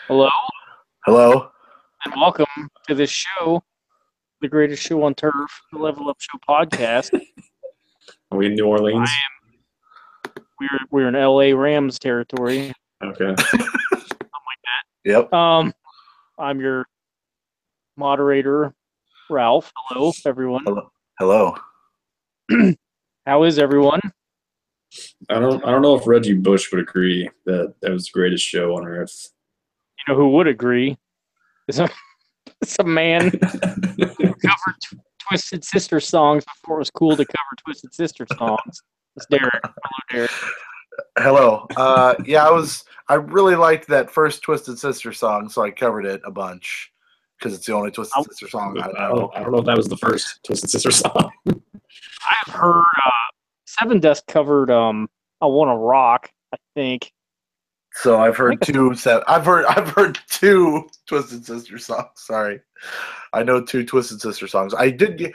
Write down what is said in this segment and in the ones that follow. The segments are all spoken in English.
Hello, Hello. and welcome to this show, the greatest show on turf, the Level Up Show podcast. Are we in New Orleans? We're in LA Rams territory. Okay. Yep. I'm your moderator, Ralph. Hello, everyone. Hello. How is everyone? I don't know if Reggie Bush would agree that was the greatest show on earth. You know who would agree? It's a man who covered Twisted Sister songs before it was cool to cover Twisted Sister songs. It's Derek. Hello, Derek. Hello. I really liked that first Twisted Sister song, so I covered it a bunch because it's the only Twisted Sister song I know. I don't know if that was the first Twisted Sister song. I've heard Seven Dust covered I Wanna Rock, I think. So I've heard I've heard two Twisted Sister songs. Sorry, I know two Twisted Sister songs. I think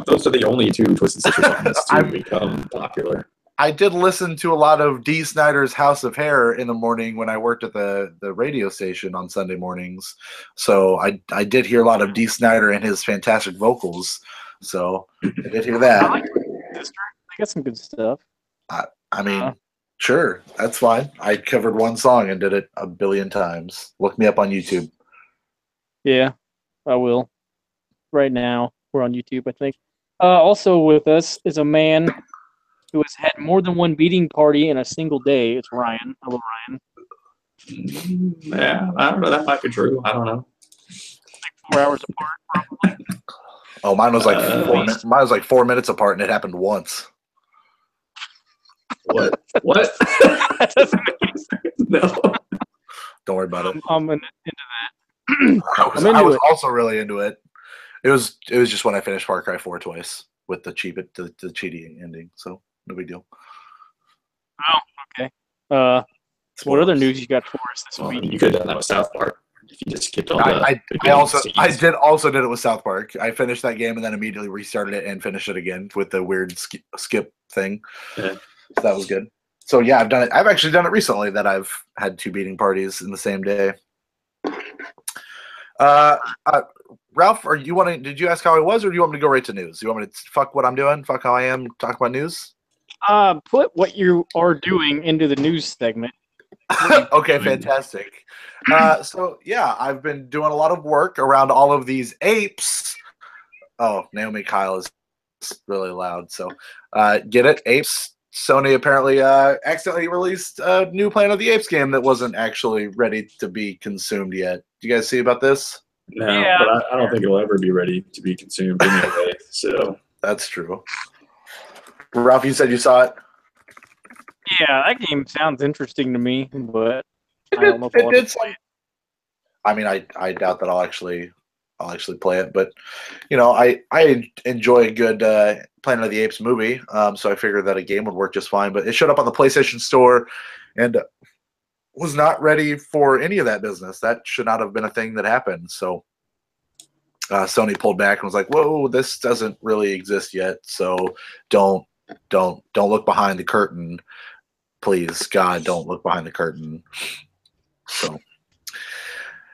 those are the only two Twisted Sister songs to become popular. I did listen to a lot of Dee Snider's House of Hair in the morning when I worked at the radio station on Sunday mornings. So I did hear a lot of Dee Snider and his fantastic vocals. So I did hear that. I like Sister. They got some good stuff. I mean, sure, that's fine. I covered one song and did it a billion times. Look me up on YouTube. Yeah, I will. Right now, we're on YouTube, I think. Also with us is a man who has had more than one beating party in a single day. It's Ryan. Hello, Ryan. Yeah, I don't know. That might be true. I don't know. Like 4 hours apart, probably. Oh, mine was like 4 minutes apart, and it happened once. What? That doesn't make any sense. No. Don't worry about it. I'm into that. I was also really into it. It was just when I finished Far Cry 4 twice with the cheating ending, so no big deal. Oh, okay. What other news you got for us this week? You could have done that with South Park. If you just skipped all I did it with South Park. I finished that game and then immediately restarted it and finished it again with the weird skip thing. Yeah. So that was good. So yeah, I've done it. I've actually done it recently that I've had two beating parties in the same day. Ralph, did you ask how I was, or do you want me to go right to news? Do you want me to fuck what I'm doing, fuck how I am, talk about news? Put what you are doing into the news segment. Okay, fantastic. So yeah, I've been doing a lot of work around all of these apes. Oh, Naomi Kyle is really loud. So get it? Apes. Sony apparently accidentally released a new Planet of the Apes game that wasn't actually ready to be consumed yet. Do you guys see about this? No, Yeah. but I don't think it'll ever be ready to be consumed anyway. So that's true. Ralph, you said you saw it? Yeah, that game sounds interesting to me, but I don't know if I'll ever play it. I mean, I doubt that I'll actually play it, but you know, I enjoy a good Planet of the Apes movie, so I figured that a game would work just fine. But it showed up on the PlayStation Store, and was not ready for any of that business. That should not have been a thing that happened. So Sony pulled back and was like, "Whoa, this doesn't really exist yet. So don't look behind the curtain, please. God, don't look behind the curtain." So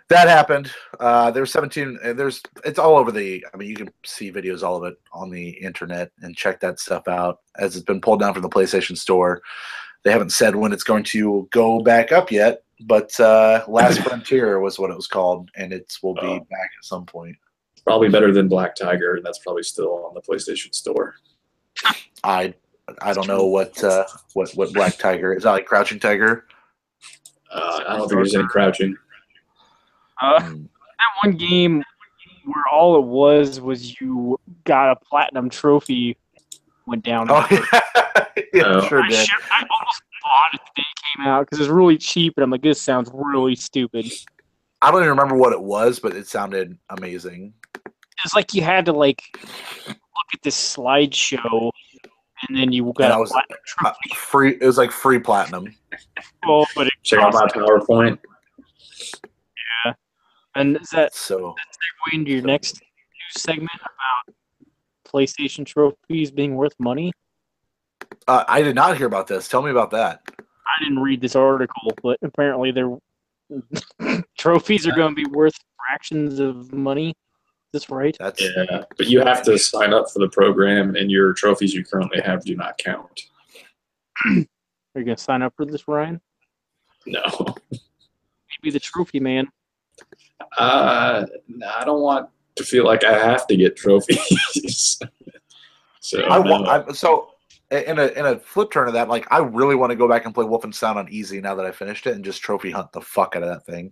that happened. There's 17. It's all over the. I mean, you can see videos, all of it, on the internet, and check that stuff out. As it's been pulled down from the PlayStation Store. They haven't said when it's going to go back up yet, but Last Frontier was what it was called, and it will be back at some point. Probably better than Black Tiger, and that's probably still on the PlayStation Store. I don't know what Black Tiger is. That like Crouching Tiger? I don't think there's any crouching. That one game where all it was you got a platinum trophy went down. Oh yeah, sure did. I almost bought it the day it came out because it was really cheap, and I'm like, this sounds really stupid. I don't even remember what it was, but it sounded amazing. It's like you had to look at this slideshow, and then you got a platinum trophy. Free. It was like free platinum. Well, but check out my PowerPoint. Yeah, and is that so? That's segue into your next news segment about PlayStation trophies being worth money? I did not hear about this. Tell me about that. I didn't read this article, but apparently trophies are going to be worth fractions of money. Is this right? That's Yeah, but you have to sign up for the program, and your trophies you currently have do not count. Are you going to sign up for this, Ryan? No. Be the trophy man. I don't want to feel like I have to get trophies. So in a flip turn of that, like I really want to go back and play Wolfenstein on easy now that I finished it and just trophy hunt the fuck out of that thing.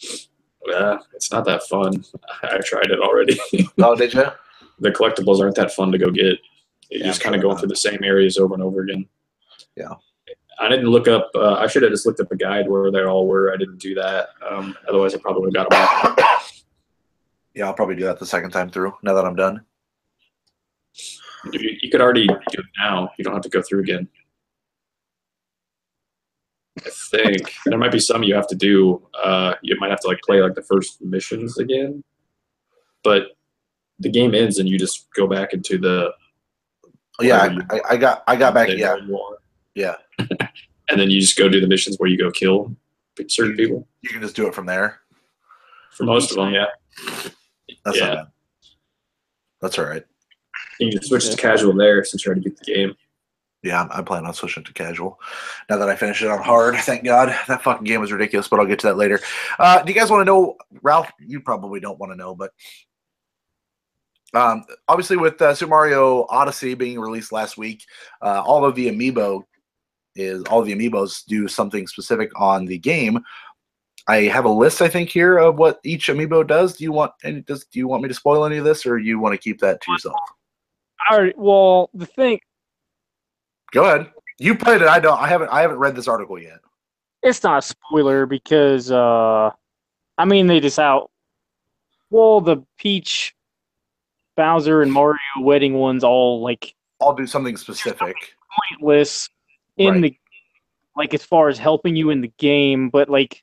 It's not that fun. I tried it already. Oh, did you? The collectibles aren't that fun to go get. You Yeah, just I'm kind of sure going not. through the same areas over and over again. Yeah. I didn't look up. I should have just looked up a guide where they all were. I didn't do that. Otherwise, I probably would have got them all. Yeah, I'll probably do that the second time through now that I'm done. You could already do it now. You don't have to go through again. I think there might be some you have to do. You might have to like play like the first missions again, but the game ends and you just go back into the. Yeah, I got back. Yeah, yeah. And then you just go do the missions where you go kill certain people. You can just do it from there. For most of them, yeah. That's Yeah. not bad. That's all right. You can switch to casual there since you already beat the game. Yeah, I'm planning on switching to casual now that I finished it on hard. Thank God. That fucking game was ridiculous, but I'll get to that later. Do you guys want to know, Ralph? You probably don't want to know, but obviously with Super Mario Odyssey being released last week, all of the amiibos do something specific on the game. I have a list, I think, here of what each amiibo does. Do you want me to spoil any of this, or you want to keep that to yourself? All right. Well, the thing. Go ahead. You played it. I don't. I haven't read this article yet. It's not a spoiler because they just out. Well, the Peach, Bowser, and Mario wedding ones all like I'll do something specific. pointless in the as far as helping you in the game, but like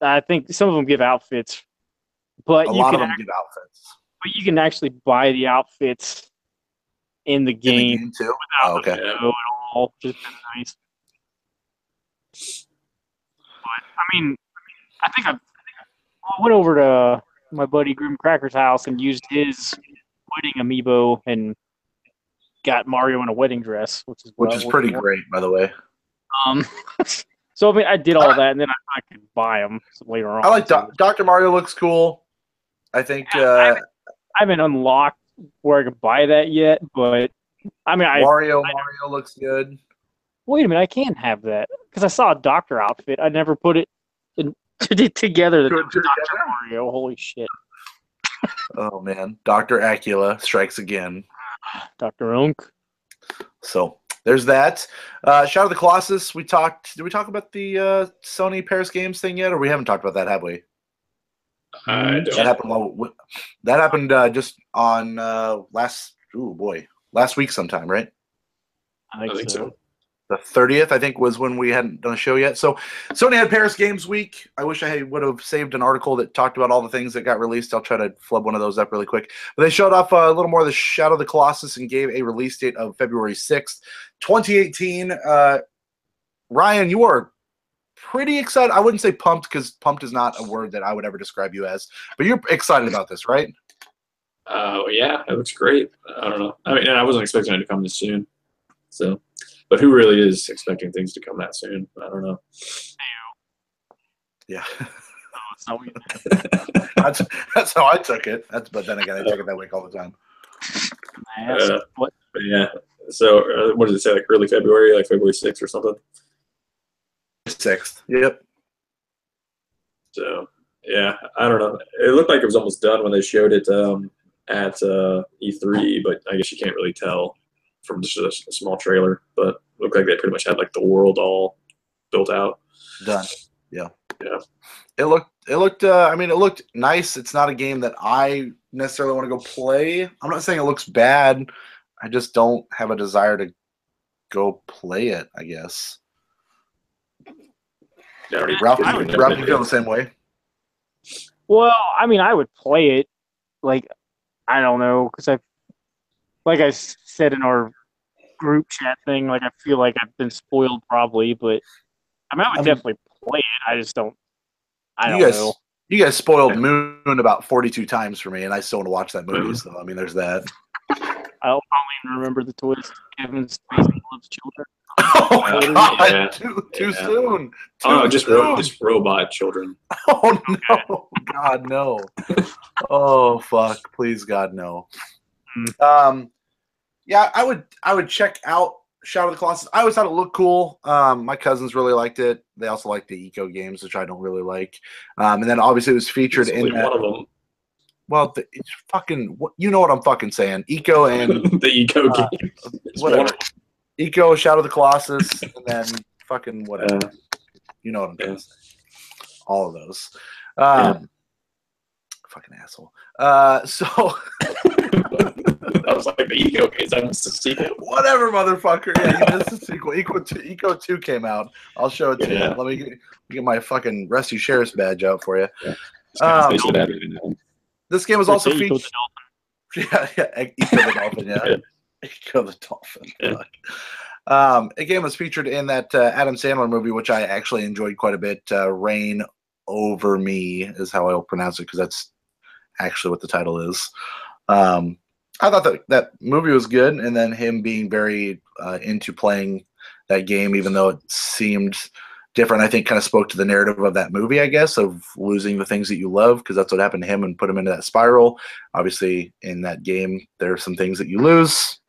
I think some of them give outfits, but A lot of them give outfits. But you can actually buy the outfits in the game. In the game too. Oh, okay. At all, which is kind of nice. But I think I went over to my buddy Grim Cracker's house and used his wedding amiibo and got Mario in a wedding dress, which is pretty great, by the way. So I did all that, and then I could buy them later on. I like Dr. Mario. Looks cool. I think I haven't unlocked where I could buy that yet, but Mario looks good. Wait a minute, I can have that because I saw a doctor outfit. I never put it together. Dr. Mario, holy shit! Oh man, Dr. Acula strikes again. Dr. Unk. So there's that. Shadow of the Colossus. Did we talk about the Sony Paris Games thing yet, or we haven't talked about that, have we? I don't. That happened just on last week sometime, right? I think so. The 30th, I think, was when we hadn't done a show yet. So Sony had Paris Games Week. I wish I would have saved an article that talked about all the things that got released. I'll try to flub one of those up really quick. But they showed off a little more of the Shadow of the Colossus and gave a release date of February 6th, 2018. Ryan, you are pretty excited. I wouldn't say pumped because pumped is not a word that I would ever describe you as. But you're excited about this, right? Yeah, it looks great. I don't know. And I wasn't expecting it to come this soon. So, but who really is expecting things to come that soon? I don't know. Yeah. No, that's how I took it. But then again, I take it that way all the time. Yeah. So, what did it say? Like early February, like February 6th or something? 6th. Yep. So, yeah, I don't know. It looked like it was almost done when they showed it at E3, but I guess you can't really tell from just a small trailer. But it looked like they pretty much had like the world all built out. Done. Yeah. Yeah. It looked nice. It's not a game that I necessarily want to go play. I'm not saying it looks bad. I just don't have a desire to go play it, I guess. Yeah, Ralph, you feel the same way? Well, I would play it. Like, I don't know, because like I said in our group chat thing. Like I feel like I've been spoiled probably, but I mean I would definitely play it. I just don't. I don't know. You guys spoiled Moon about 42 times for me, and I still want to watch that movie. So I mean, there's that. I don't even remember the twist. Kevin Spacey loves children. Oh God! Yeah. Too soon. Just robot children. Oh no! God no! Oh fuck! Please God no. Yeah, I would check out Shadow of the Colossus. I always thought it looked cool. My cousins really liked it. They also like the Eco games, which I don't really like. And then obviously it was featured in that. One of them. Well, it's fucking. You know what I'm fucking saying? Eco and the Eco games. Whatever. Eco, Shadow of the Colossus, and then fucking whatever. You know what I'm trying to say. All of those. Fucking asshole. So. I was like, the Eco games. I missed the sequel. Whatever, motherfucker. Yeah, you missed the sequel. Eco 2 came out. I'll show it to you. Let me get my fucking Rusty Sheriff's badge out for you. This game was also featured. Yeah, Eco the Dolphin. Yeah. Eco the Dolphin. Yeah. A game was featured in that Adam Sandler movie, which I actually enjoyed quite a bit. Reign Over Me is how I'll pronounce it because that's actually what the title is. I thought that movie was good, and then him being very into playing that game, even though it seemed different, I think kind of spoke to the narrative of that movie, I guess, of losing the things that you love, because that's what happened to him and put him into that spiral. Obviously, in that game, there are some things that you lose.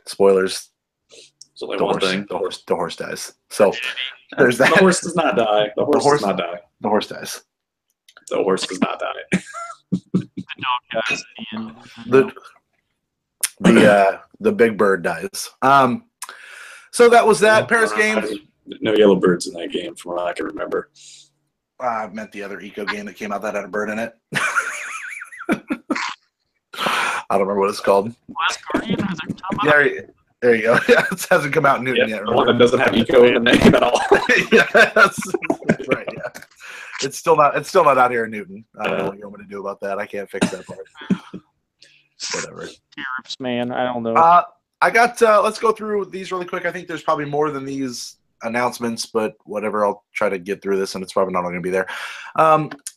Spoilers. There's only one thing. The horse dies. So there's that. The horse does not die. The horse does not die. The horse dies. The horse does not die. The dog dies at the end. The big bird dies. So that was that. Paris Games. No yellow birds in that game, from what I can remember. I meant the other Eco game that came out that had a bird in it. I don't remember what it's called. Last Guardian? Is it Yeah, there you go. Yeah, it hasn't come out in Newton yet. The one that doesn't have Eco in the name at all. Yeah, that's right. Yeah, it's still not out here in Newton. I don't know what you want me to do about that. I can't fix that part. Whatever. Tariffs, man. I don't know. I got. Let's go through these really quick. I think there's probably more than these announcements, but whatever. I'll try to get through this, and it's probably not all going to be there.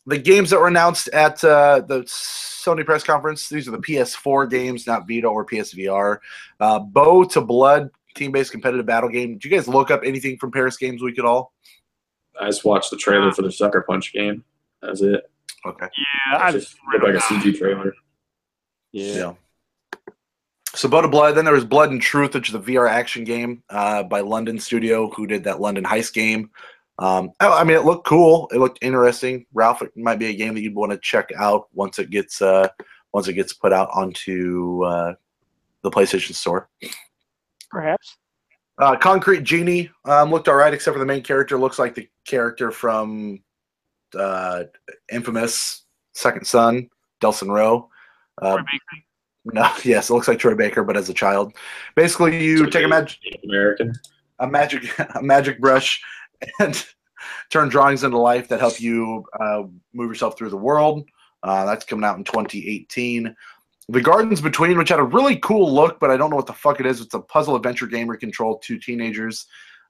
The games that were announced at the Sony press conference. These are the PS4 games, not Vita or PSVR. Bow to Blood, team-based competitive battle game. Did you guys look up anything from Paris Games Week at all? I just watched the trailer for the Sucker Punch game. That's it. Okay. Yeah, I just looked like a CG trailer. Yeah. So Bow to Blood. Then there was Blood and Truth, which is a VR action game by London Studio, who did that London Heist game. I mean, it looked cool. It looked interesting. Ralph, it might be a game that you'd want to check out once it gets put out onto the PlayStation Store. Perhaps. Concrete Genie looked all right, except for the main character. Looks like the character from Infamous Second Son, Delson Rowe. Troy Baker. No, yes, it looks like Troy Baker, but as a child. Basically, you take a magic brush and turn drawings into life that help you move yourself through the world. That's coming out in 2018. The Gardens Between, which had a really cool look, but I don't know what the fuck it is. It's a puzzle adventure game where you control two teenagers.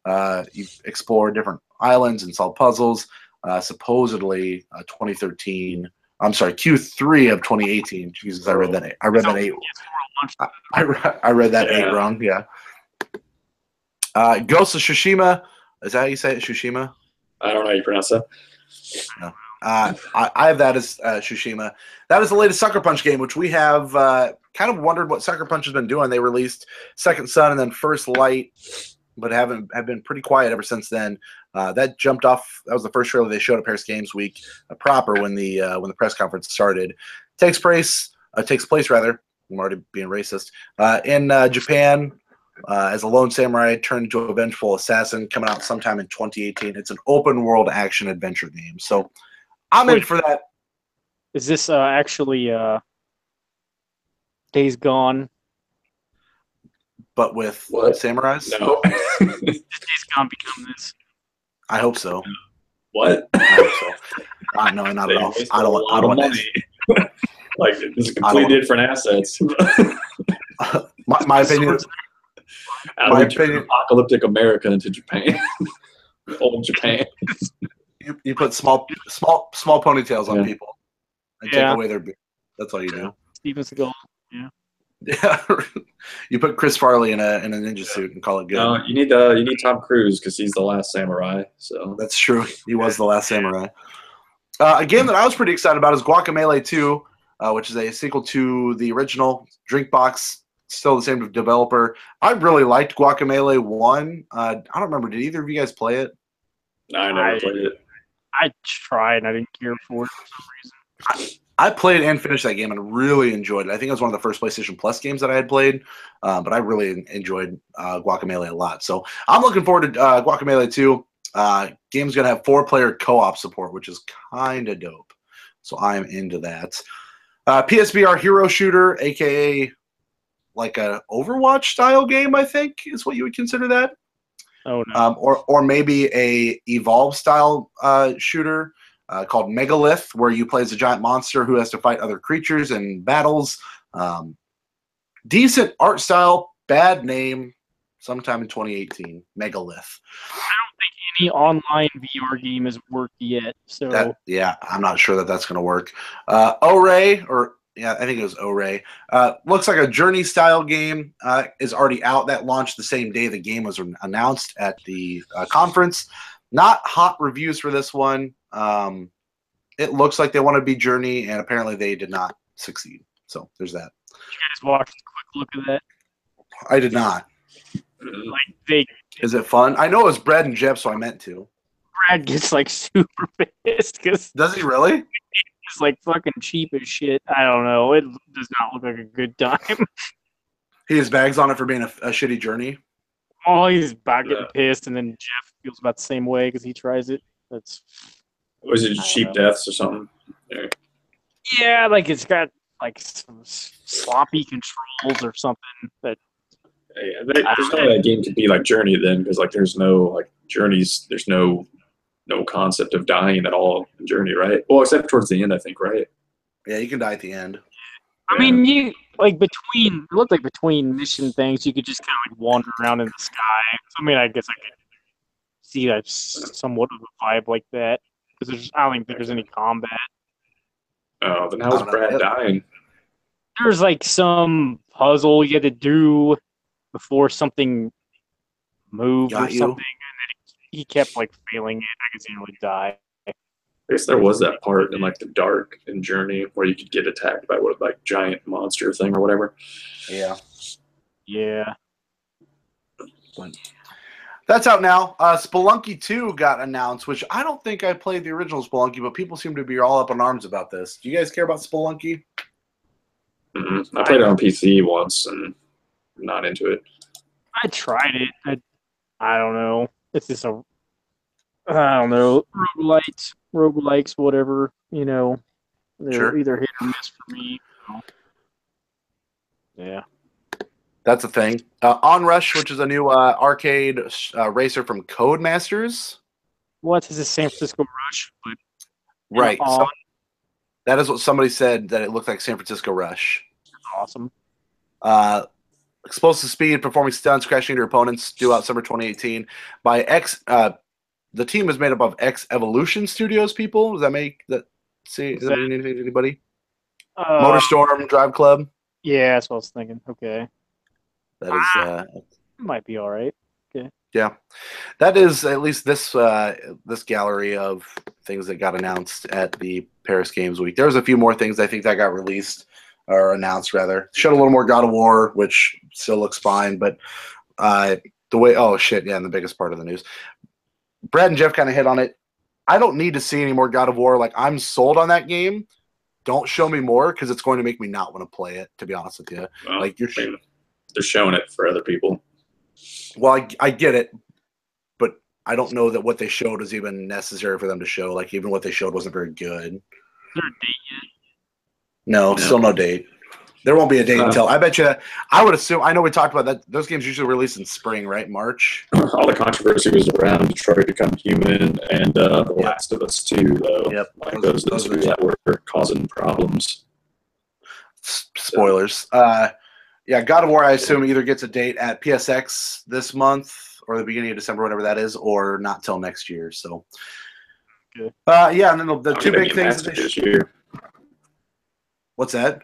You explore different islands and solve puzzles. Supposedly 2013. I'm sorry, Q3 of 2018. Jesus, I read that 8. I read that 8. I read that 8 wrong. Yeah. Ghost of Tsushima. Is that how you say it? Tsushima? I don't know how you pronounce that. No. I have that as Tsushima. That is the latest Sucker Punch game, which we have kind of wondered what Sucker Punch has been doing. They released Second Son and then First Light, but have been pretty quiet ever since then. That jumped off. That was the first trailer they showed at Paris Games Week proper when the press conference started. Takes place. I'm already being racist. In Japan, as a lone samurai turned into a vengeful assassin, coming out sometime in 2018. It's an open world action adventure game. So I'm in for that. Is this actually Days Gone? But with samurais? No. Does Days Gone become this? I hope so. What? I hope so. No, not at all. I don't want money. Like, it's completely different assets. my opinion. My opinion, apocalyptic America into Japan, old Japan. you put small ponytails on Yeah. people and Yeah. take away their beard. That's all you do. Steven Seagal. Yeah. Yeah, you put Chris Farley in a ninja suit and call it good. No, you need Tom Cruise because he's the last samurai. So That's true. He was the last samurai. A game that I was pretty excited about is Guacamelee 2, which is a sequel to the original Drinkbox, still the same developer. I really liked Guacamelee 1. I don't remember. Did either of you guys play it? no, I never played it. I tried. I didn't care for it for some reason. I played and finished that game and really enjoyed it. I think it was one of the first PlayStation Plus games that I had played, but I really enjoyed Guacamelee a lot. So I'm looking forward to Guacamelee 2. Game's going to have 4-player co-op support, which is kind of dope. So I'm into that. PSVR hero shooter, a.k.a. like a Overwatch-style game, I think, is what you would consider that. Oh, no. Or maybe a Evolve-style shooter. Called Megalith, where you play as a giant monster who has to fight other creatures in battles. Decent art style, bad name, sometime in 2018. Megalith. Any online VR game has worked yet, so I'm not sure that that's going to work. Ore, I think it was Ore. Looks like a Journey-style game. Is already out. That launched the same day the game was announced at the conference. Not hot reviews for this one. It looks like they want to be Journey, and apparently they did not succeed. So there's that. you guys watched a quick look at that. I did not. Like Is it fun? I know it was Brad and Jeb, so I meant to. Brad gets like super pissed because Does he really? it's like fucking cheap as shit. I don't know. It does not look like a good time. He has bags on it for being a shitty Journey. Oh, he's about getting pissed, and then Jeff feels about the same way because he tries it. Was it cheap deaths or something? Yeah, like it's got like some sloppy controls or something. That Yeah, there's no way that game could be like Journey then, because like there's no like Journeys. There's no concept of dying at all in Journey, right? Well, except towards the end, I think, right? Yeah, you can die at the end. I mean, you like between it looked like between mission things, you could just kind of like wander around in the sky. I mean, I guess I could see that somewhat of a vibe like that because I don't think there's any combat. Oh, then how's Brad dying? There's like some puzzle you had to do before something moved or something, and then he kept like failing it. I guess he didn't really die. I guess there was that part in like the dark in Journey where you could get attacked by what like giant monster thing or whatever. Yeah. Yeah. That's out now. Spelunky 2 got announced, which I don't think I played the original Spelunky, but people seem to be all up in arms about this. Do you guys care about Spelunky? Mm-hmm. I played it on PC once and I'm not into it. I tried it. I don't know. It's just I don't know, roguelikes, whatever, you know. They're either hit or miss for me. Yeah. That's a thing. Onrush, which is a new arcade racer from Codemasters. What is this San Francisco Rush? But right. So that is what somebody said, that it looked like San Francisco Rush. Awesome. Explosive speed, performing stunts, crashing into your opponents, due out summer 2018 by X. The team is made up of X Evolution Studios people. Does that make that? See, does that mean anything to anybody? Motorstorm Drive Club. Yeah, that's what I was thinking. Okay. That is might be all right. Okay. Yeah, that is at least this this gallery of things that got announced at the Paris Games Week. There was a few more things I think that got released or announced rather. Showed a little more God of War, which still looks fine, but the way and the biggest part of the news. Brad and Jeff kind of hit on it. I don't need to see any more God of War. Like, I'm sold on that game. Don't show me more because it's going to make me not want to play it, to be honest with you. Well, like they're showing it for other people. Well, I get it, but I don't know that what they showed is even necessary for them to show. Like, even what they showed wasn't very good. Is there a date yet? No, still no date. There won't be a date until, I bet you, I would assume, I know we talked about that. Those games usually release in spring, right? March? All the controversy was around Detroit Become Human and The Last of Us 2, though. Yep. Like those two that were causing problems. Spoilers. Yeah, God of War, I assume, either gets a date at PSX this month or the beginning of December, whatever that is, or not till next year. So, Good. yeah, and then the I two think big Game things has that to they be this year. What's that?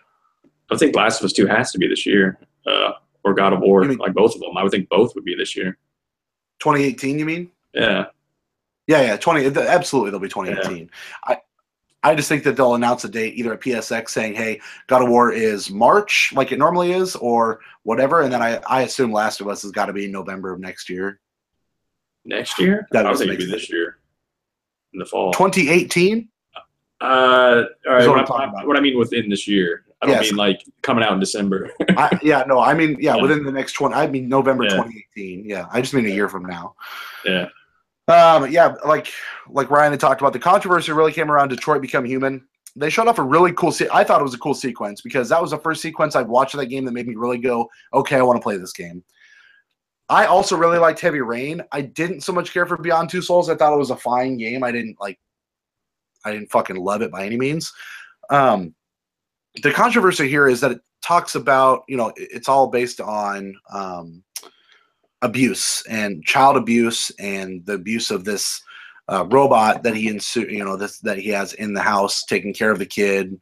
I think Last of Us 2 has to be this year, or God of War, You mean- like both of them. I would think both would be this year. 2018, you mean? Yeah. Yeah, absolutely, they'll be 2018. I just think that they'll announce a date either at PSX saying, "Hey, God of War is March, like it normally is," or whatever, and then I assume Last of Us has got to be November of next year. Next year? That I just was thinking it'd makes be this year in the fall. 2018. All right. Is what I'm What, talking about. what I mean within this year. I don't Yes. mean like coming out in December. I mean, Yeah. within the next 20. I mean November Yeah. 2018. Yeah, I just mean a year from now. Yeah. Yeah, like Ryan had talked about, the controversy really came around Detroit Become Human. They showed off a really cool. I thought it was a cool sequence because that was the first sequence I've watched of that game that made me really go, okay, I want to play this game. I also really liked Heavy Rain. I didn't so much care for Beyond Two Souls. I thought it was a fine game. I didn't fucking love it by any means. The controversy here is that it talks about, it's all based on abuse and child abuse and the abuse of this robot that that he has in the house taking care of the kid.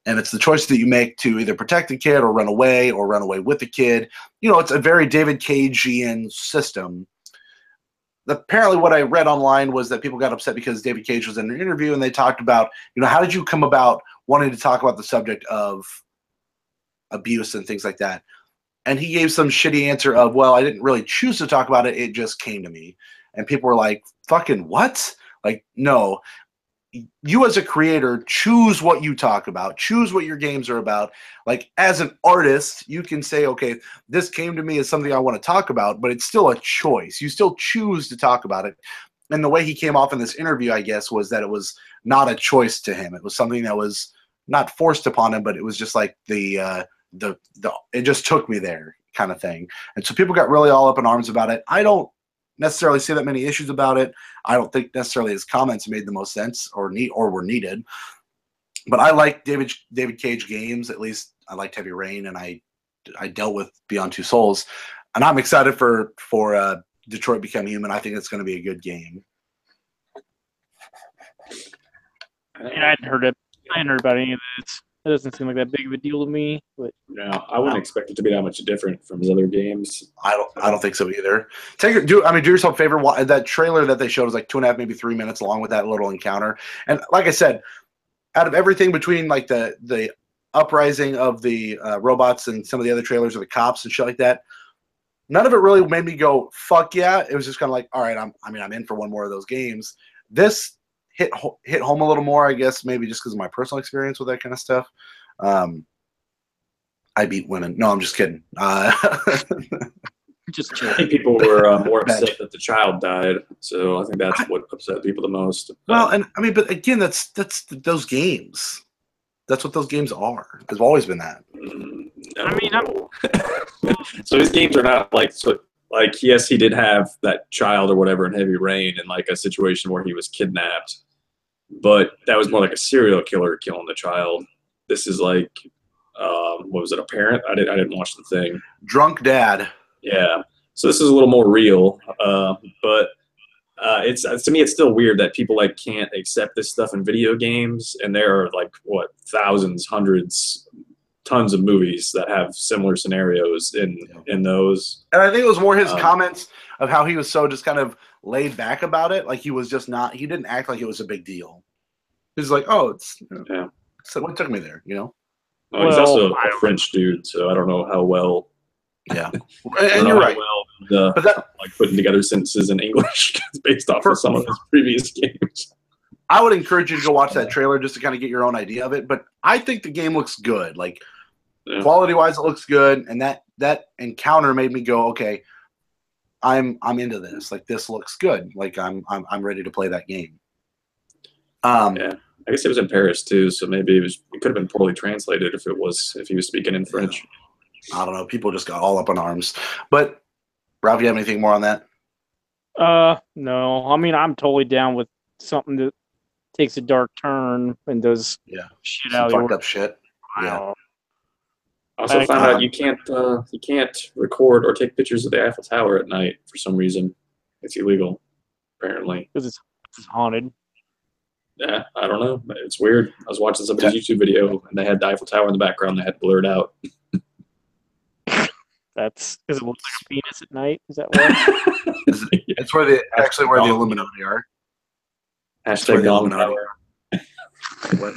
And it's the choice that you make to either protect the kid or run away with the kid. It's a very David Cage-ian system. Apparently what I read online was that people got upset because David Cage was in an interview and they talked about, how did you come about wanting to talk about the subject of abuse and things like that? And he gave some shitty answer of, well, I didn't really choose to talk about it. It just came to me. And people were like, fucking what? Like, no. You as a creator choose what you talk about, choose what your games are about. Like, as an artist, you can say, okay, this came to me as something I want to talk about, but it's still a choice. You still choose to talk about it. And the way he came off in this interview, I guess, was that it was not a choice to him. It was something that was not forced upon him, but it was just like it just took me there kind of thing. And so people got really all up in arms about it. I don't necessarily see that many issues about it. I don't think necessarily his comments made the most sense or were needed. But I like David Cage games. At least I liked Heavy Rain, and I dealt with Beyond Two Souls, and I'm excited for Detroit Become Human. I think it's going to be a good game. I hadn't heard about any of this. It doesn't seem like that big of a deal to me. But No, I wouldn't expect it to be that much different from his other games. I don't think so either. Do yourself a favor. That trailer that they showed was like 2.5, maybe 3 minutes long with that little encounter. And like I said, out of everything between like the uprising of the robots and some of the other trailers of the cops and shit like that, none of it really made me go, fuck yeah. It was just kind of like, all right, I'm in for one more of those games. This hit home a little more, I guess, maybe just because of my personal experience with that kind of stuff. I beat women. No, I'm just kidding. just I think people were more Bad. upset that the child died, so I think that's what upset people the most. Well, and I mean, but again, that's those games. That's what those games are. They've always been that. So his games are not like yes, he did have that child or whatever in Heavy Rain in like a situation where he was kidnapped, but that was more like a serial killer killing the child. This is like, what was it? A parent? I didn't watch the thing. Drunk dad. Yeah. So this is a little more real, but it's to me it's still weird that people like can't accept this stuff in video games, and there are like thousands, hundreds, tons of movies that have similar scenarios in those. And I think it was more his comments of how he was so just kind of laid back about it. Like he was just he didn't act like it was a big deal. He was like, oh, Yeah. So what took me there, Well, he's also a French dude, so I don't know how well. Yeah, and you're right. Well, like putting together sentences in English based off of some of his previous games. I would encourage you to go watch that trailer just to kind of get your own idea of it. But I think the game looks good. Like quality-wise, it looks good, and that encounter made me go, okay, I'm into this. Like this looks good. Like I'm ready to play that game. Yeah. I guess it was in Paris too, so maybe it could have been poorly translated if he was speaking in French. I don't know. People just got all up in arms. But Ralph, you have anything more on that? No. I mean, I'm totally down with something that takes a dark turn and does shit Some out fucked of up shit. Yeah. I also found out you can't record or take pictures of the Eiffel Tower at night for some reason. It's illegal, apparently. Because it's haunted. Yeah, I don't know. It's weird. I was watching somebody's YouTube video and they had the Eiffel Tower in the background. They had blurred out. That's because it looks like a penis at night. Is that why? It's where the Illuminati are. Hashtag Dong Tower. What?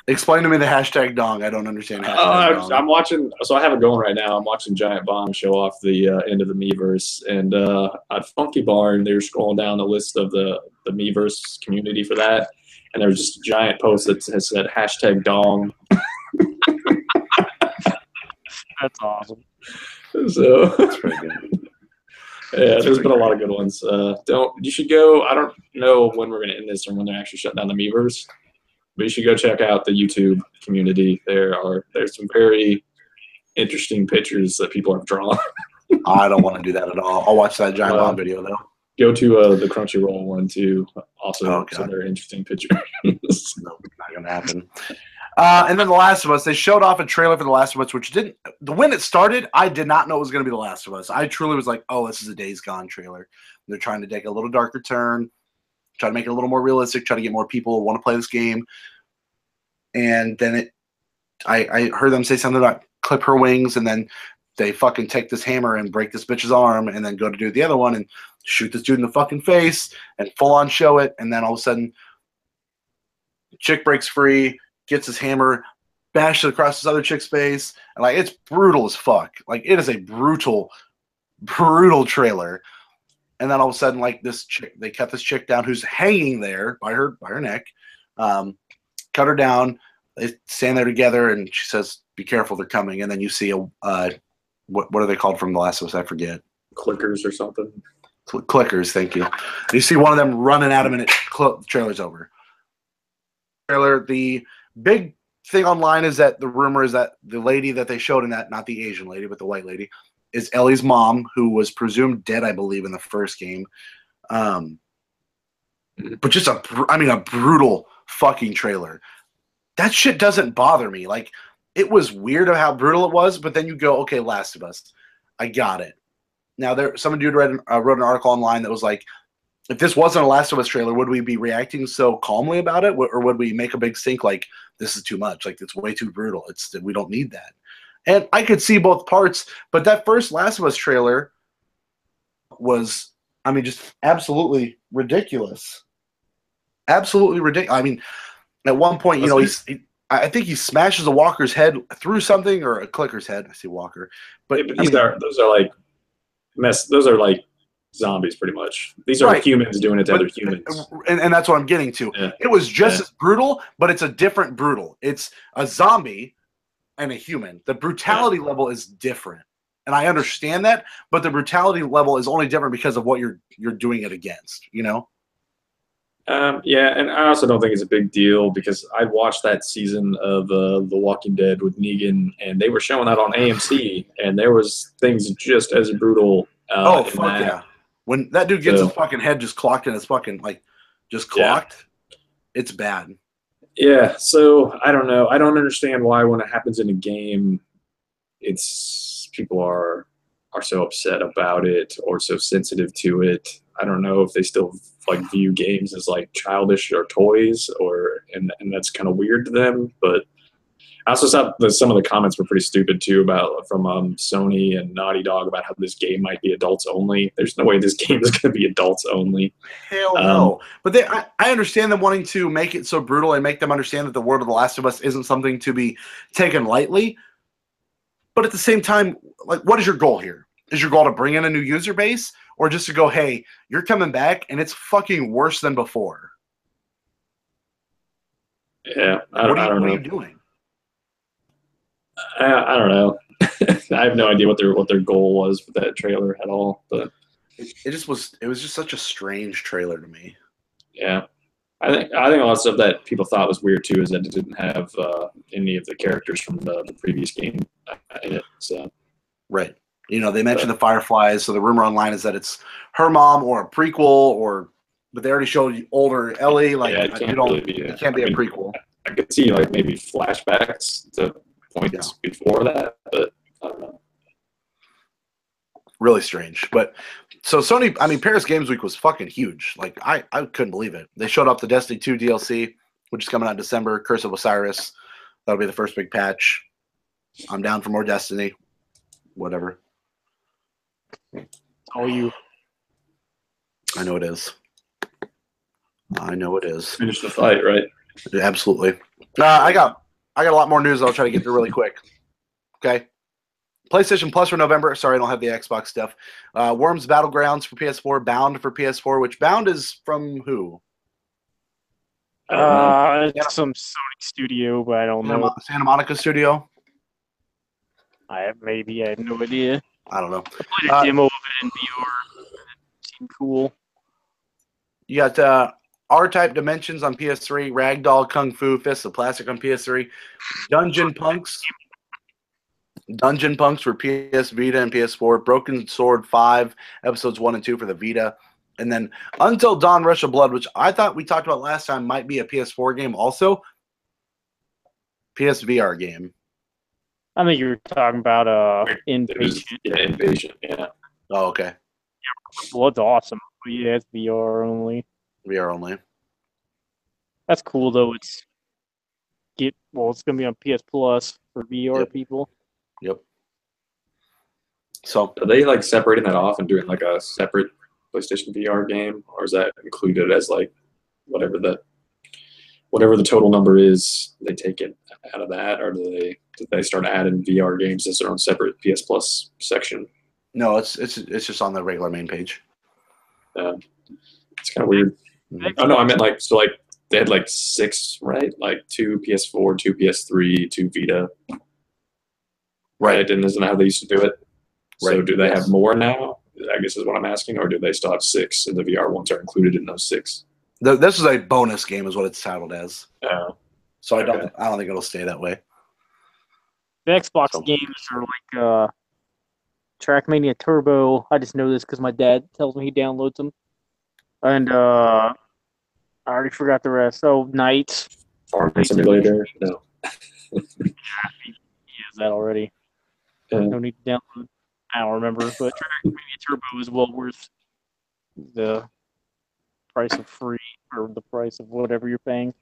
Explain to me the hashtag dong. I don't understand hashtag dong. I'm watching. So I have it going right now. I'm watching Giant Bomb show off the end of the Miiverse, and at Funky Barn, they were scrolling down the list of the Miiverse community for that, and there was just a giant post that has said hashtag dong. That's awesome. So That's pretty good. Yeah, there's been a lot of good ones. You should go. I don't know when we're going to end this or when they're actually shutting down the Miiverse, but you should go check out the YouTube community. There's some very interesting pictures that people have drawn. I don't want to do that at all. I'll watch that Giant Bomb video though. Go to the Crunchyroll one too. Also, some very interesting pictures. No, not gonna happen. And then The Last of Us. They showed off a trailer for The Last of Us, which didn't. When it started, I did not know it was going to be The Last of Us. I truly was like, "Oh, this is a Days Gone trailer." They're trying to take a little darker turn, try to make it a little more realistic, try to get more people who want to play this game. And then I heard them say something about clip her wings, and then they fucking take this hammer and break this bitch's arm, and then go to do the other one and shoot this dude in the fucking face and full on show it, and then all of a sudden, the chick breaks free. Gets his hammer, bashes it across this other chick's face, and like it's brutal as fuck. Like it is a brutal trailer. And then all of a sudden, like this chick, they cut this chick down who's hanging there by her neck, cut her down. They stand there together, and she says, "Be careful, they're coming." And then you see what are they called from The Last of Us? I forget. Clickers or something. Clickers, thank you. You see one of them running at him, and the trailer's over. Trailer, the big thing online is that the rumor is that the lady that they showed in that, not the Asian lady, but the white lady, is Ellie's mom, who was presumed dead, I believe, in the first game. But just a brutal fucking trailer. That shit doesn't bother me. Like, it was weird of how brutal it was, but then you go, okay, Last of Us, I got it. Now, some dude wrote an article online that was like, if this wasn't a Last of Us trailer, would we be reacting so calmly about it, or would we make a big stink like this is too much, like it's way too brutal? We don't need that. And I could see both parts, but that first Last of Us trailer was, just absolutely ridiculous. Absolutely ridiculous. I mean, at one point, I think he smashes a walker's head through something, or a clicker's head. I see Walker, but those are like zombies, pretty much. These are humans doing it to other humans. And that's what I'm getting to. Yeah. It was just as brutal, but it's a different brutal. It's a zombie and a human. The brutality level is different. And I understand that, but the brutality level is only different because of what you're doing it against, Yeah, and I also don't think it's a big deal because I watched that season of The Walking Dead with Negan, and they were showing that on AMC, and there was things just as brutal. Fuck yeah. When that dude gets his fucking head just clocked in his fucking, it's bad. Yeah, so I don't know. I don't understand why when it happens in a game, people are so upset about it or so sensitive to it. I don't know if they still view games as childish or toys, and that's kind of weird to them, but I also thought that some of the comments were pretty stupid too from Sony and Naughty Dog about how this game might be adults only. There's no way this game is going to be adults only. Hell no. But I understand them wanting to make it so brutal and make them understand that the world of The Last of Us isn't something to be taken lightly. But at the same time, what is your goal here? Is your goal to bring in a new user base, or just to go, hey, you're coming back and it's fucking worse than before? Yeah, I don't know. What are you doing? I don't know. I have no idea what their goal was with that trailer at all. But it was just such a strange trailer to me. Yeah, I think a lot of stuff that people thought was weird too is that it didn't have any of the characters from the previous game in it. So right, they mentioned the Fireflies, so the rumor online is that it's her mom or a prequel, but they already showed older Ellie. It can't be a prequel. I could see maybe flashbacks to points before that, but I don't know. Really strange. But so Sony, I mean, Paris Games Week was fucking huge. Like I couldn't believe it. They showed off the Destiny 2 DLC, which is coming out in December. Curse of Osiris. That'll be the first big patch. I'm down for more Destiny. Whatever. All you. I know it is. I know it is. Finish the fight, right? Yeah, absolutely. I got a lot more news I'll try to get through really quick. Okay. PlayStation Plus for November. Sorry, I don't have the Xbox stuff. Worms Battlegrounds for PS4. Bound for PS4. Which Bound is from who? It's some Sony studio, but I don't know. Santa Monica Studio. I have no idea. I don't know. I played a demo of it in VR. It seemed cool. You got R-Type Dimensions on PS3, Ragdoll Kung Fu Fist of Plastic on PS3, Dungeon Punks for PS Vita and PS4, Broken Sword 5, episodes 1 and 2 for the Vita, and then Until Dawn Rush of Blood, which I thought we talked about last time might be a PS4 game also. PSVR game. I think you were talking about Inpatient. Yeah, Inpatient, yeah. Oh, okay. Blood's awesome. But yeah, it's VR only. VR only. That's cool though. It's gonna be on PS Plus for VR people. Yep. So are they like separating that off and doing like a separate PlayStation VR game, or is that included as like whatever the total number is? They take it out of that, or did they start adding VR games as their own separate PS Plus section? No, it's just on the regular main page. It's kind of weird. Oh no, I meant like they had like 6, right? Like 2 PS4, 2 PS3, 2 Vita. Right, and isn't that how they used to do it? Right. So do they have more now? I guess is what I'm asking, or do they still have 6 and the VR ones are included in those 6? This is a bonus game, is what it's titled as. So okay. I don't think it'll stay that way. The Xbox games are like Trackmania Turbo. I just know this because my dad tells me he downloads them. And I already forgot the rest. So Knights. Farming Simulator. No. He has that already. No need to download. I don't remember, but Trackmania Turbo is well worth the price of free or the price of whatever you're paying.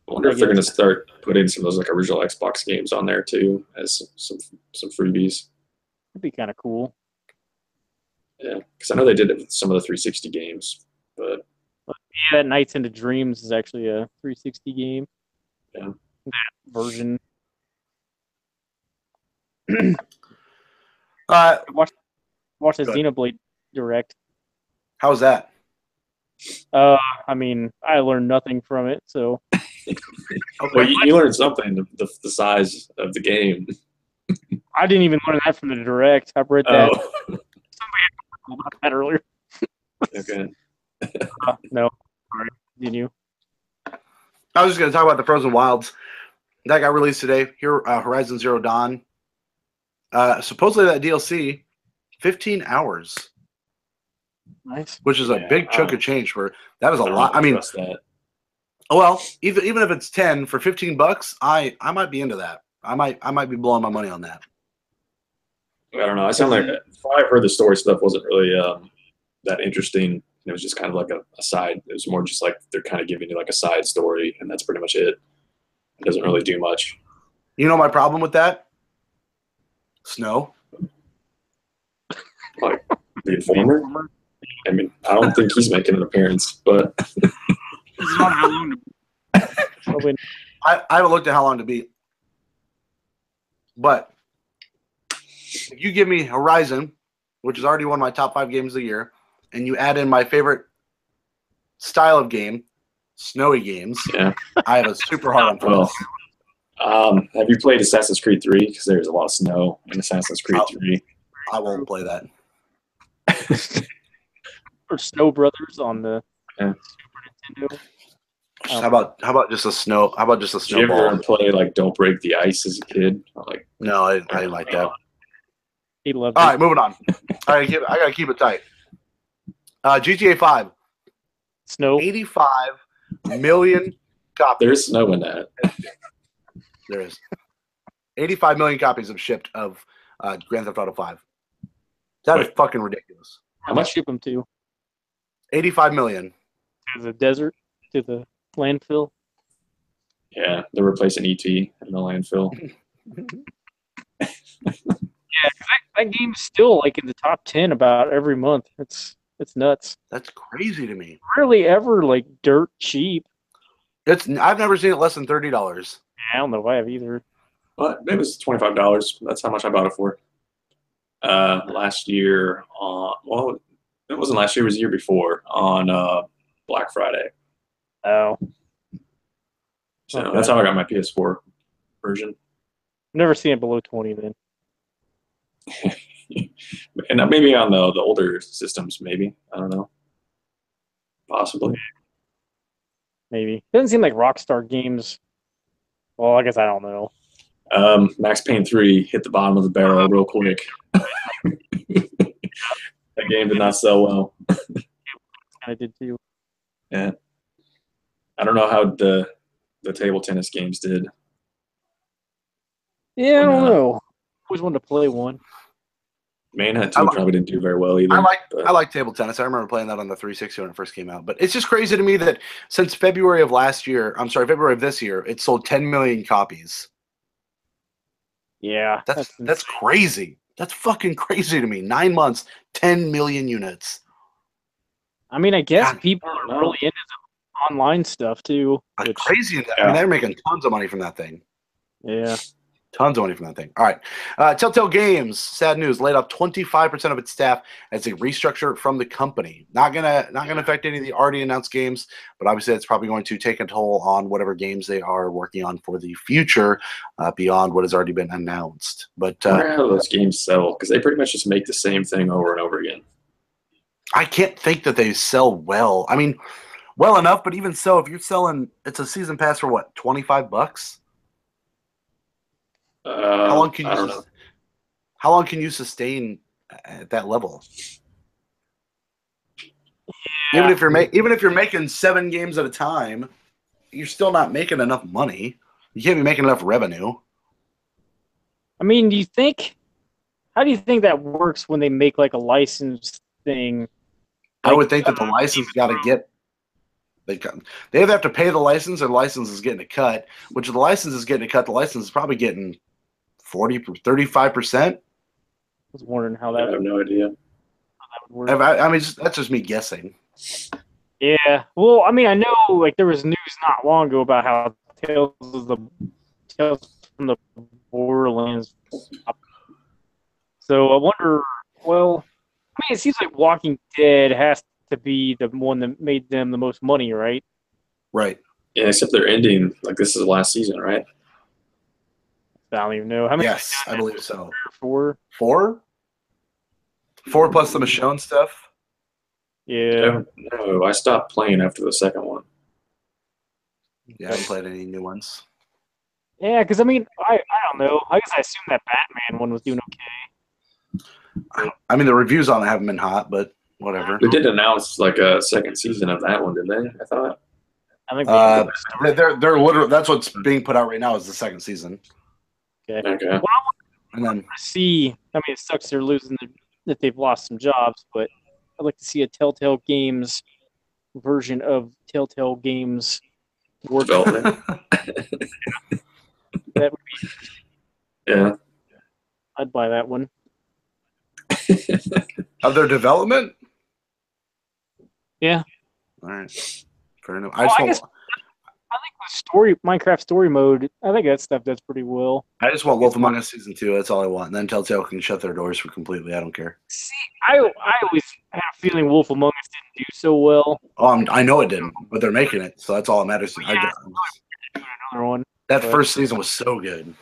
I wonder if they're going to start putting some of those like original Xbox games on there too as some freebies. That'd be kind of cool. Yeah, because I know they did it with some of the 360 games, but yeah, Nights into Dreams is actually a 360 game. Yeah, that version. Watch the Xenoblade Direct. How was that? I mean, I learned nothing from it, so. Well, you learned something. The size of the game. I didn't even learn that from the Direct. I read that. Somebody had about that earlier. Okay. No, sorry. Did you? I was just going to talk about the Frozen Wilds. That got released today. Here, Horizon Zero Dawn. Supposedly that DLC, 15 hours. Nice. Which is a big chunk of change for that is a lot. I mean, that. Well, even if it's 10 for $15, I might be into that. I might be blowing my money on that. I don't know. I sound like I've heard the story stuff wasn't really that interesting. It was just kind of like a side. It was more just like they're kind of giving you like a side story, and that's pretty much it. It doesn't really do much. You know my problem with that? Snow. Like the Informer? I mean, I don't think he's making an appearance, but It's not how long to I haven't looked at how long to beat. But if you give me Horizon, which is already one of my top 5 games of the year, and you add in my favorite style of game, snowy games, yeah, I have a super hard on well, have you played Assassin's Creed 3? Because there's a lot of snow in Assassin's Creed 3. I won't play that. Or Snow Brothers on the Super Nintendo. How about just a snow? How about just a Did you snowball? ever play like Don't Break the Ice as a kid? Like, No, I didn't like that. He loved All it. right, moving on. I gotta keep it tight. GTA 5, Snow. 85 million copies. there's snow in that. There is. 85 million copies have shipped of Grand Theft Auto 5. That is Wait. fucking ridiculous. How much ship them to? 85 million. To the desert? To the landfill? Yeah, they're replacing ET in the landfill. That game's still like in the top 10 about every month. It's nuts. That's crazy to me. Rarely ever like dirt cheap. I've never seen it less than $30. I don't know if I have either. But it was $25. That's how much I bought it for. Last year well, it wasn't last year, it was the year before on Black Friday. Oh. So Okay. that's how I got my PS4 version. Never seen it below 20 then. And maybe on the older systems, maybe. I don't know. Possibly. Maybe. Doesn't seem like Rockstar games. Well, I guess I don't know. Max Payne 3 hit the bottom of the barrel real quick. That game did not sell well. I did too. Yeah. I don't know how the table tennis games did. Yeah, I don't Nah. know. Always wanted to play one. Manhunt 2 I like- probably didn't do very well either. I like table tennis. I remember playing that on the 360 when it first came out. But it's just crazy to me that since February of this year, it sold 10 million copies. Yeah. That's insane. crazy. That's fucking crazy to me. 9 months, 10 million units. I mean, I guess God, people are really into the online stuff too. That's Which, crazy. I Yeah. mean, they're making tons of money from that thing. yeah. Tons of money from that thing. All right. Telltale Games, sad news, laid off 25% of its staff as they restructure from the company. Not gonna affect any of the already announced games, but obviously it's probably going to take a toll on whatever games they are working on for the future beyond what has already been announced. But I wonder how those games sell, because they pretty much just make the same thing over and over again. I can't think that they sell well. I mean, well enough, but even so, if you're selling, it's a season pass for what, $25? How long can I don't know. How long can you sustain at that level? Even if you're making 7 games at a time, you're still not making enough money. You can't be making enough revenue. I mean, how do you think that works when they make like a licensed thing? I would think that the license got to get. They either have to pay the license, or the license is getting a cut. Which the license is getting a cut. The license is probably getting 35%. I was wondering how I that have no idea. would work. I mean, that's just me guessing. Yeah. Well, I mean, I know like there was news not long ago about how Tales from the Borderlands. So I wonder. Well, I mean, it seems like Walking Dead has to be the one that made them the most money, right? Right. Yeah, except they're ending, like this is the last season, right? I don't even know how many. Yes, I believe so. 4. 4? 4 plus the Michonne stuff. Yeah. No, I stopped playing after the second one. Yeah, I haven't played any new ones. Yeah, because I mean, I don't know. I guess I assume that Batman one was doing okay. I mean, the reviews on it haven't been hot, but whatever. They did announce like a second season of that one, didn't they? I thought. I think They're literally, that's what's being put out right now is the second season, Okay. and then to see. I mean, it sucks they're losing that they've lost some jobs, but I'd like to see a Telltale Games version of Telltale Games work. Development. That would be. Yeah. I'd buy that one. of their development. Yeah. All right, fair enough. I think the Minecraft story mode. I think that stuff does pretty well. I just want Wolf Among Us season 2. That's all I want. And then Telltale can shut their doors for completely. I don't care. See, I always had a feeling Wolf Among Us didn't do so well. Oh, I know it didn't, but they're making it, so that's all that matters. Yeah. Another one. That but- first season was so good.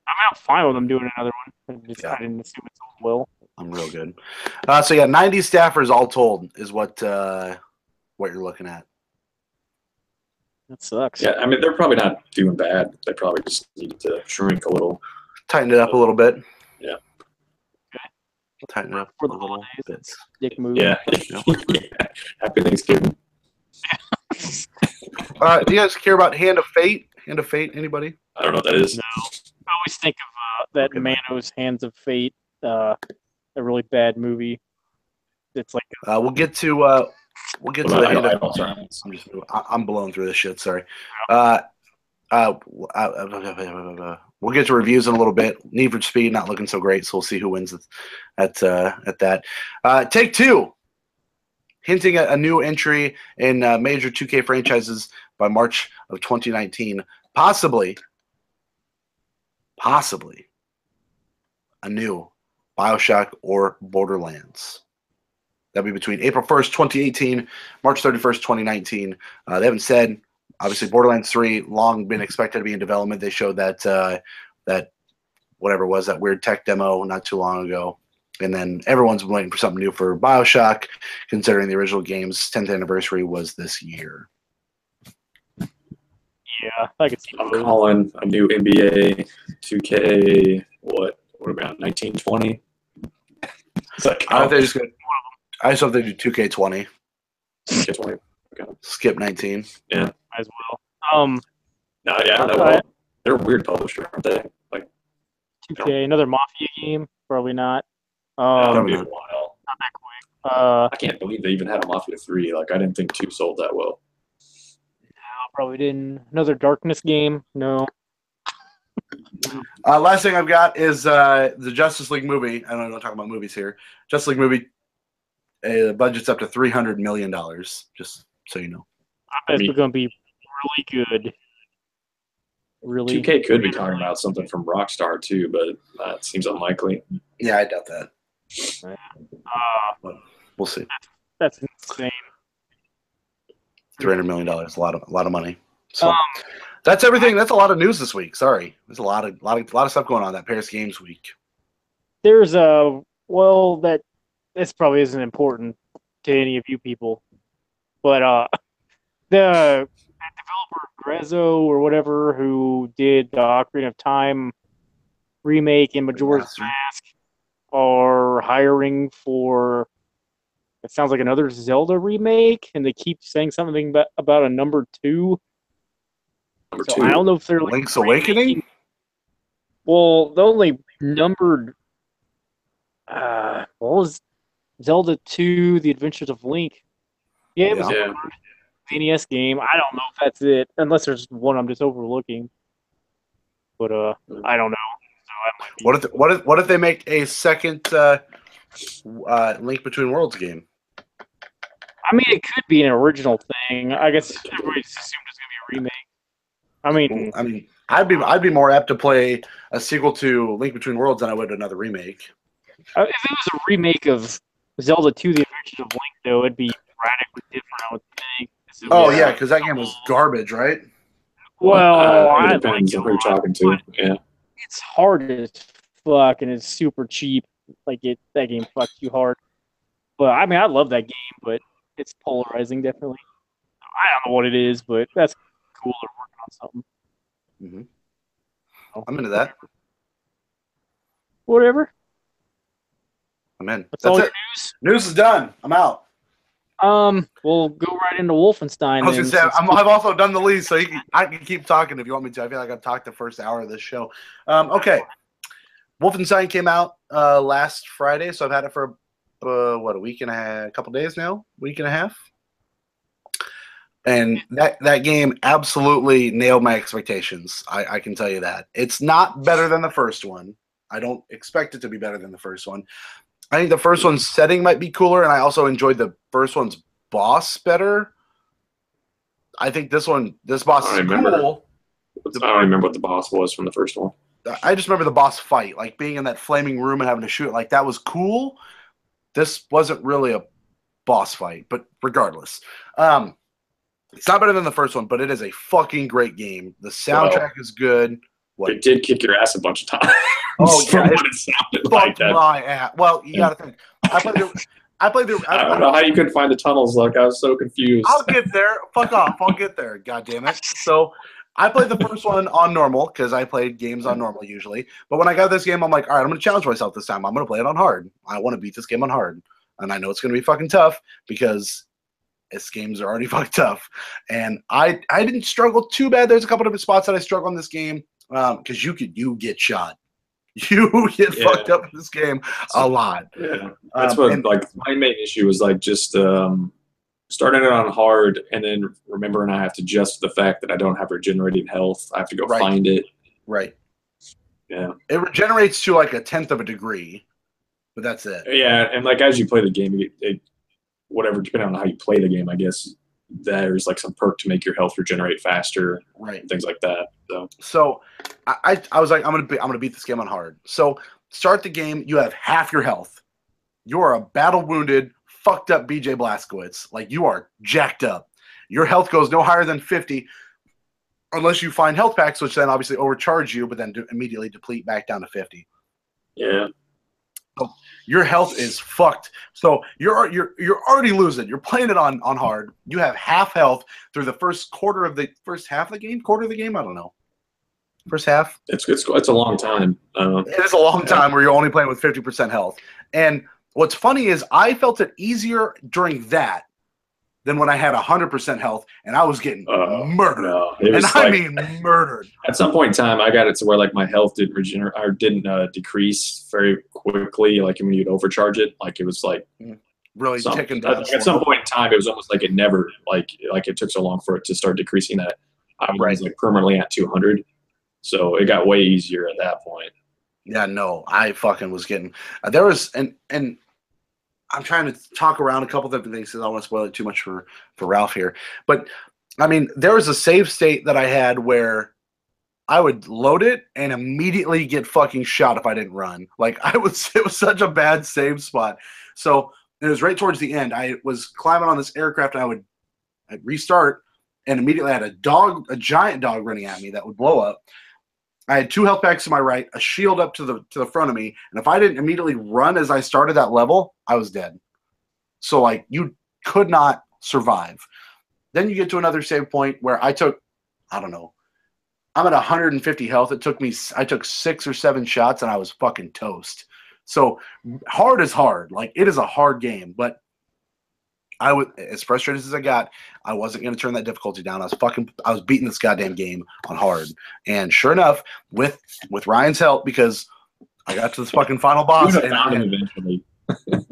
I'm fine with them doing another one. I didn't assume it sold well. I'm real good. So yeah, 90 staffers all told is what you're looking at. That sucks. Yeah, I mean they're probably not doing bad. They probably just need to shrink a little. Tighten it up a little bit. Yeah. Tighten it up For a the little holidays. bit. Dick move. Yeah. Yeah. Happy Thanksgiving. Do you guys care about Hand of Fate? Hand of Fate, anybody? I don't know what that is. I always think of that Okay. Manos Hands of Fate, a really bad movie. It's like We'll get to the end of. Sorry. I'm blowing through this shit. Sorry. We'll get to reviews in a little bit. Need for Speed not looking so great, so we'll see who wins at that. Take Two, hinting at a new entry in major 2K franchises by March of 2019. Possibly a new BioShock or Borderlands. That'll be between April 1st, 2018, March 31st, 2019. They haven't said. Obviously, Borderlands 3 long been expected to be in development. They showed that whatever it was, that weird tech demo not too long ago. And then everyone's been waiting for something new for BioShock, considering the original game's 10th anniversary was this year. yeah, I could see I'm both. calling a new NBA 2K. What about 1920? It's like I just hope they do 2K20. 2K20. Skip 19. Yeah. As well. No, yeah, I don't know. Well, they're a weird publisher, aren't they? Like 2K, another Mafia game? Probably not. that'll Not be a while. that quick. I can't believe they even had a Mafia 3. Like I didn't think 2 sold that well. No, probably didn't. Another Darkness game? No. Last thing I've got is the Justice League movie. I don't know, talking about movies here. Justice League movie. The budget's up to $300 million. Just so you know. I bet it's going to be really good. Really. 2K could be talking about something from Rockstar too, but that seems unlikely. Yeah, I doubt that. Uh, We'll see. that's insane. $300 million, a lot of money. So that's everything. That's a lot of news this week. Sorry, there's a lot of stuff going on that Paris Games Week. There's a that this probably isn't important to any of you people, but the developer Grezzo or whatever who did the Ocarina of Time remake and Majora's Mask are hiring for. It sounds like another Zelda remake, and they keep saying something about a number 2. Number So 2. I don't know if they're like Link's Awakening. Well, the only numbered what was Zelda 2: The Adventures of Link? Yeah, it was Yeah. the NES game. I don't know if that's it, unless there's one I'm just overlooking. But I don't know. So that might be What if they make a second Link Between Worlds game? I mean, it could be an original thing. I guess everybody's assumed it's gonna be a remake. I mean, I'd be more apt to play a sequel to Link Between Worlds than I would another remake. if it was a remake of Zelda 2: The Adventures of Link, though, it'd be radically different, I would think. Oh yeah, because that game was garbage, right? Well, it I depends on who you're talking to. Yeah. It's hard as fuck, and it's super cheap. Like that game fucks you hard. But I mean, I love that game, but it's polarizing, definitely. I don't know what it is, but that's cool. They're working on something. I'm into that. Whatever. I'm in. That's all That's your it. News is done. I'm out. We'll go right into Wolfenstein. I was then, gonna say since- I've also done the lead, so I can keep talking if you want me to. I feel like I've talked the first hour of this show. Okay, Wolfenstein came out last Friday, so I've had it for a week and a couple days now, week and a half, and that game absolutely nailed my expectations. I can tell you that it's not better than the first one. I don't expect it to be better than the first one. I think the first one's setting might be cooler, and I also enjoyed the first one's boss better. I think this boss is cool. I don't remember what the boss was from the first one. I just remember the boss fight, like being in that flaming room and having to shoot. Like that was cool. This wasn't really a boss fight, but regardless, it's not better than the first one, but it is a fucking great game. The soundtrack is good. What? It did kick your ass a bunch of times. Oh, yeah, From what it sounded like that. My ass. Well, you got to think. I played the. I don't know how you couldn't find the tunnels. Like I was so confused. I'll get there. Fuck off. I'll get there. God damn it. So I played the first one on normal because I played games on normal usually. But when I got this game, I'm like, all right, I'm going to challenge myself this time. I'm going to play it on hard. I want to beat this game on hard. And I know it's going to be fucking tough because its games are already fucking tough. And I didn't struggle too bad. There's a couple different spots that I struggle in this game. because you get shot. You get fucked up in this game a lot. Yeah, that's what like my main issue was like just starting it on hard and then remembering I have to adjust the fact that I don't have regenerating health. I have to go find it. Right. Yeah. It regenerates to like 1/10 of a degree, but that's it. Yeah, and like as you play the game, whatever, depending on how you play the game, I guess there's like some perk to make your health regenerate faster, right? Things like that. So I was like, I'm gonna beat this game on hard. So start the game. You have half your health. You are a battle wounded, fucked up BJ Blazkowicz. Like you are jacked up. Your health goes no higher than 50, unless you find health packs, which then obviously overcharge you, but then immediately deplete back down to 50. Yeah. So your health is fucked. So you're already losing. You're playing it on hard. You have half health through the first half of the game. I don't know. First half. It's a long time. It is a long time where you're only playing with 50% health. And what's funny is I felt it easier during that than when I had 100% health and I was getting murdered. No, I mean murdered. At some point in time, I got it to where like my health didn't regenerate or didn't decrease very quickly. Like when you'd overcharge it, like it was like really ticking down. At some point in time, it was almost like it never like it took so long for it to start decreasing that I was like permanently at 200. So it got way easier at that point. Yeah, no, I fucking was getting there was and I'm trying to talk around a couple different things because I don't want to spoil it too much for Ralph here. But I mean, there was a save state that I had where I would load it and immediately get fucking shot if I didn't run. Like it was such a bad save spot. So it was right towards the end. I was climbing on this aircraft and I'd restart and immediately I had a giant dog running at me that would blow up. I had 2 health packs to my right, a shield up to the front of me, and if I didn't immediately run as I started that level, I was dead. So like you could not survive. Then you get to another save point where I took, I don't know, I'm at 150 health. I took 6 or 7 shots and I was fucking toast. So hard is hard. Like it is a hard game, but as frustrated as I got, I wasn't going to turn that difficulty down. I was beating this goddamn game on hard. And sure enough, with Ryan's help, because I got to this fucking final boss. You found him eventually.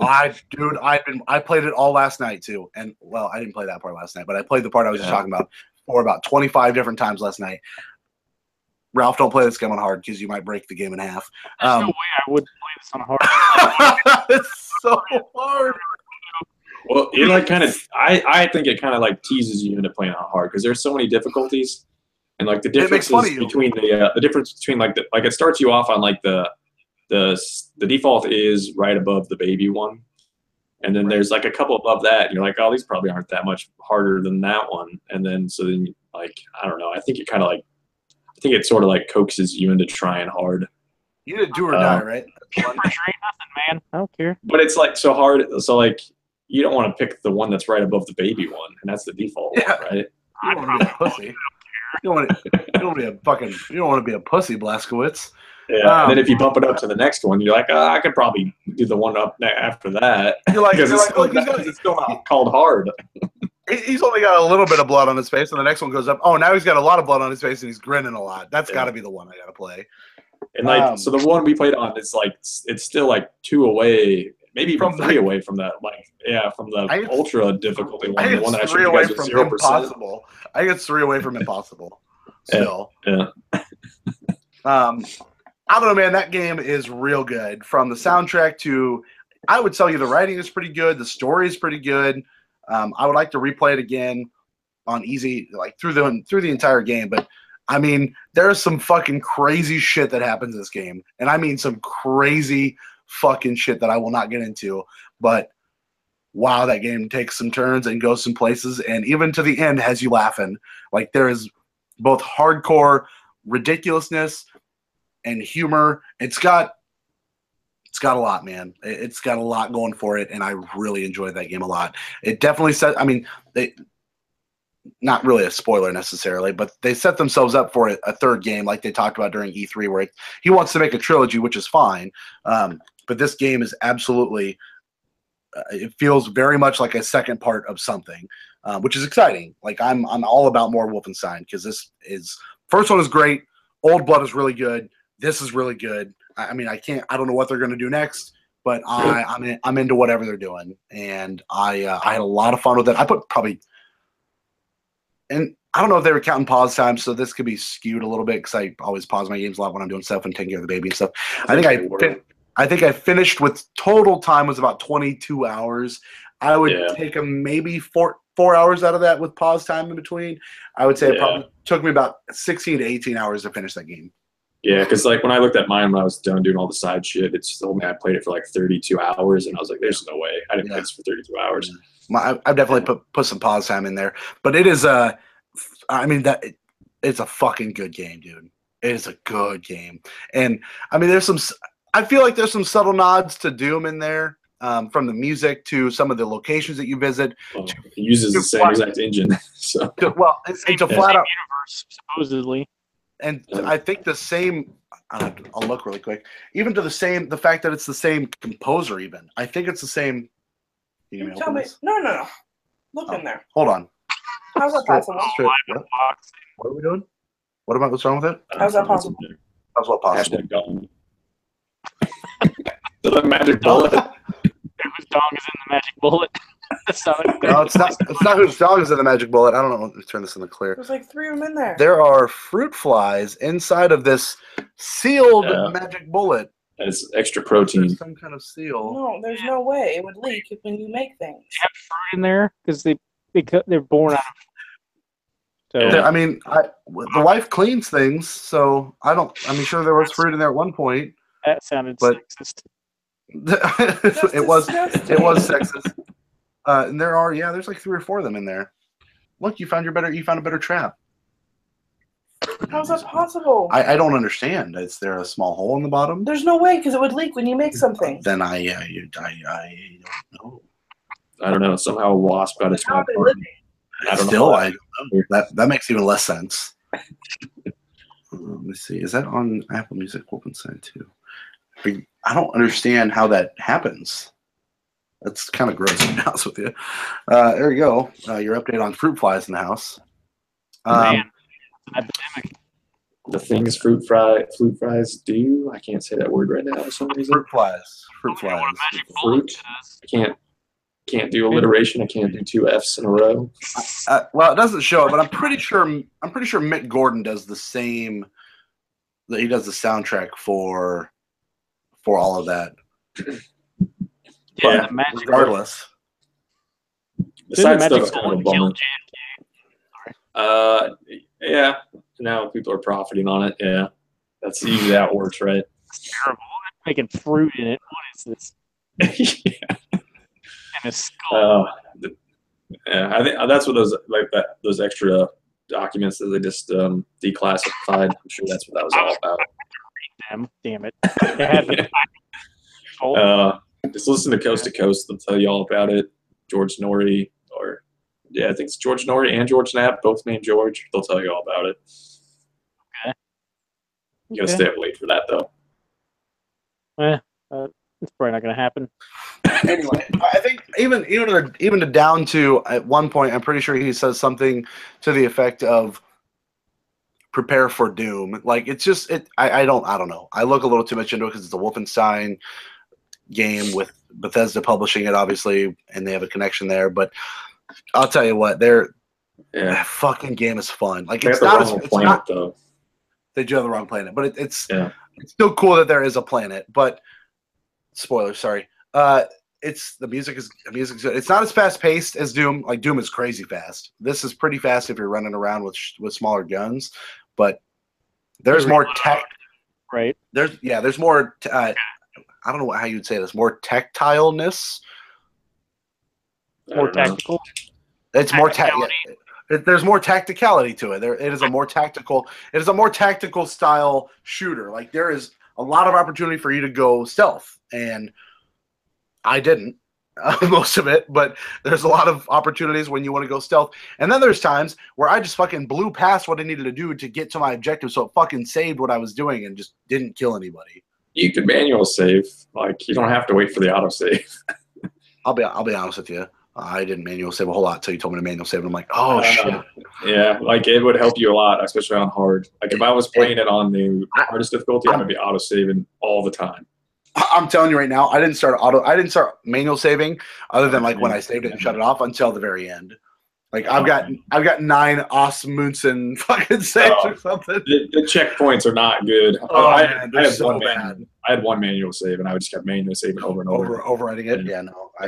I played it all last night too. And well, I didn't play that part last night, but I played the part I was just talking about for about 25 different times last night. Ralph, don't play this game on hard because you might break the game in half. There's no way I would play this on hard. It's so hard. Well, it like kind of, I think it kind of like teases you into playing on hard because there's so many difficulties, and like the differences between the difference between like it starts you off on like the default is right above the baby one, and then there's like a couple above that, and you're like, oh, these probably aren't that much harder than that one, and then so then like I don't know, I think it sort of like coaxes you into trying hard. You did do or die, right? Nothing, man. I don't care. But it's like so hard, so like. You don't want to pick the one that's right above the baby one, and that's the default one, right? You don't want to be a pussy. You don't want to be a pussy, Blazkowicz. Yeah. And then if you bump it up to the next one, you're like, I could probably do the one up after that. You're like, because it's still not called hard. He's only got a little bit of blood on his face, and the next one goes up. Oh, now he's got a lot of blood on his face, and he's grinning a lot. That's got to be the one I got to play. And like, so the one we played on, it's like it's still like 2 away. Maybe even 3 away from that, from the ultra difficulty one, the one that I showed you guys with 0%. Impossible. I get 3 away from impossible. Still, yeah. I don't know, man. That game is real good. From the soundtrack to, I would tell you the writing is pretty good. The story is pretty good. I would like to replay it again on easy, like through the entire game. But I mean, there's some fucking crazy shit that happens in this game, and I mean some crazy fucking shit that I will not get into, but wow, that game takes some turns and goes some places, and even to the end has you laughing. Like there is both hardcore ridiculousness and humor. It's got a lot, man. It's got a lot going for it, and I really enjoyed that game a lot. It definitely set. I mean, not really a spoiler necessarily, but they set themselves up for a third game, like they talked about during E3, where he wants to make a trilogy, which is fine. But this game is absolutely, it feels very much like a second part of something, which is exciting. Like I'm all about more Wolfenstein because this is, first one is great. Old Blood is really good. This is really good. I mean, I don't know what they're going to do next, but I'm into whatever they're doing, and I had a lot of fun with it. I put probably, and I don't know if they were counting pause time, so this could be skewed a little bit because I always pause my games a lot when I'm doing stuff and taking care of the baby and stuff. I think I finished with total time was about 22 hours. I would take maybe four hours out of that with pause time in between. I would say it probably took me about 16 to 18 hours to finish that game. Yeah, because like when I looked at mine when I was done doing all the side shit, it's told me I played it for like 32 hours, and I was like, "There's no way I didn't play this for 32 hours." I've definitely put some pause time in there, but it is it's a fucking good game, dude. It is a good game, and I mean, I feel like there's some subtle nods to Doom in there, from the music to some of the locations that you visit. Well, it uses the same exact engine, so well, it's a flat out universe supposedly. And I think the same. I'll look really quick. Even to the fact that it's the same composer. Even I think it's the same. You tell me. No. Look in there. Hold on. How's that possible? What are we doing? What's wrong with it? How's that possible? How's what possible? The magic bullet. Whose dog is in the magic bullet? No, it's not. It's not whose dog is in the magic bullet. I don't know. Let me turn this in the clear. There's like 3 of them in there. There are fruit flies inside of this sealed magic bullet. It's extra protein. There's some kind of seal. No, there's no way it would leak when you make things. You have fruit in there because they're born out of. So I mean, the wife cleans things, so I'm sure there was fruit in there at one point. That sounded sexist. It was sexist. And there's like 3 or 4 of them in there. Look, you found a better trap. How's that possible? I don't understand. Is there a small hole in the bottom? There's no way because it would leak when you make something. Then I don't know. I don't know. Somehow a wasp got its mouth. I don't Still, know. I don't know. That makes even less sense. Let me see. Is that on Apple Music Wolfenstein 2? I don't understand how that happens. That's kind of gross, to be honest with you. There you go. Your update on fruit flies in the house. Man, epidemic. The things fruit flies do. I can't say that word right now for some reason. Fruit flies. Fruit. I can't do alliteration. I can't do 2 F's in a row. Well, it doesn't show it, but I'm pretty sure Mick Gordon does the same. That he does the soundtrack for all of that. Yeah, but regardless. The side stuff's kind of a bummer. Yeah. Now people are profiting on it. Yeah, that's usually how it works, right? It's terrible. Making fruit in it. What is this? Yeah. And a skull. Yeah, I think that's what those extra documents that they just declassified. I'm sure that's what that was all about. Damn it! They had the just listen to Coast to Coast. They'll tell you all about it. George Norrie, I think it's George Norrie and George Knapp, both named George. They'll tell you all about it. Okay. You gotta stay up late for that though. It's probably not gonna happen. Anyway, I think even down to at one point, I'm pretty sure he says something to the effect of prepare for doom. Like it's just I don't know. I look a little too much into it because it's a Wolfenstein game with Bethesda publishing it, obviously, and they have a connection there. But I'll tell you what, that fucking game is fun. Like it's not though. They do have the wrong planet, but it's still cool that there is a planet. But spoiler, sorry. It's the music is good. It's not as fast paced as Doom. Like Doom is crazy fast. This is pretty fast if you're running around with smaller guns, but there's more tech. Right. There's more. I don't know how you'd say this. More tactileness. More tactical. It's more there's more tacticality to it. It is a more tactical style shooter. Like there is a lot of opportunity for you to go stealth, and I didn't most of it, but there's a lot of opportunities when you want to go stealth. And then there's times where I just fucking blew past what I needed to do to get to my objective, so it fucking saved what I was doing and just didn't kill anybody. You could manual save. Like you don't have to wait for the autosave. I'll be honest with you. I didn't manual save a whole lot until you told me to manual save. And I'm like, oh shit. Yeah, like it would help you a lot, especially on hard. Like if I was playing it on the hardest difficulty, I would be auto saving all the time. I'm telling you right now, I didn't start manual saving other than like when I saved it and shut it off until the very end. Like I've got 9 Osmundsen fucking saves or something. The checkpoints are not good. Man, I had so one bad. I had one manual save, and I would just kept manual saving over and over. Overwriting it. Yeah, no. I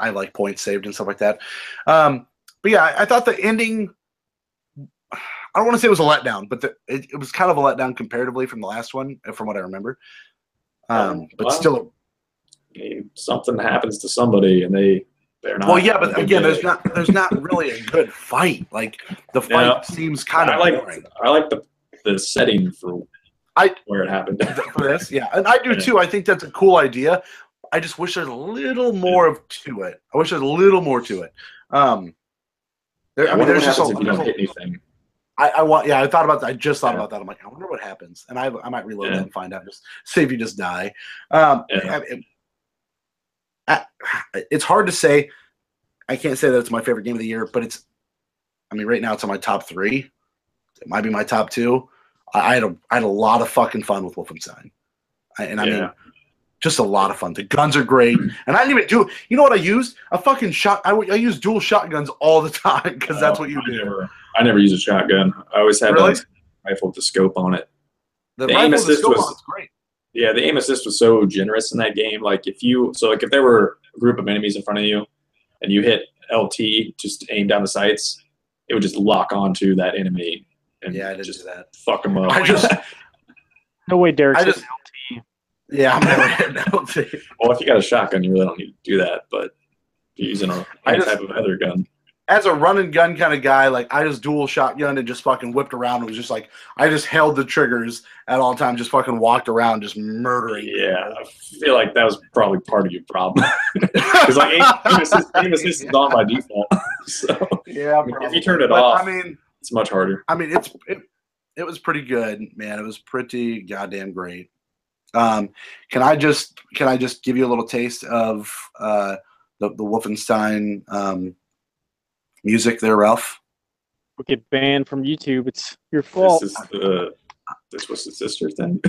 have like points saved and stuff like that. But yeah, I thought the ending. I don't want to say it was a letdown, but it was kind of a letdown comparatively from the last one, from what I remember. But still, something happens to somebody, and they're not. Well, yeah, but again, there's not really a good fight. Like the fight seems kind of boring. I like the setting for where it happened. For this, yeah, and I do too. I think that's a cool idea. I just wish there's a little more to it. I wish there's a little more to it. There's just if you don't hit anything. I thought about that. I just thought about that. I'm like, I wonder what happens, and I might reload that and find out. Just see if you just die. It's hard to say. I can't say that it's my favorite game of the year, but right now it's on my top 3. It might be my top 2. I had a lot of fucking fun with Wolfenstein, I mean, just a lot of fun. The guns are great, and I didn't even do. You know what I used? A fucking shot. I use dual shotguns all the time because that's what you do. I never use a shotgun. I always had a rifle with the scope on it. The aim assist was great. Yeah, the aim assist was so generous in that game. Like if there were a group of enemies in front of you, and you hit LT, just aim down the sights, it would just lock onto that enemy. And I did just that. Fuck them up. No way, Derek. LT. Yeah, I'm never hitting LT. Well, if you got a shotgun, you really don't need to do that. But if you're using any type of other gun. As a run and gun kind of guy, like I just dual shotgunned and just fucking whipped around. It was just like I just held the triggers at all times, just fucking walked around, just murdering. Yeah, I feel like that was probably part of your problem. Because like aim assist is on by default. So yeah, if you turn it off, it's much harder. It was pretty good, man. It was pretty goddamn great. Can I just give you a little taste of the Wolfenstein music there, Ralph? We'll get banned from YouTube. It's your fault. This was the sister thing.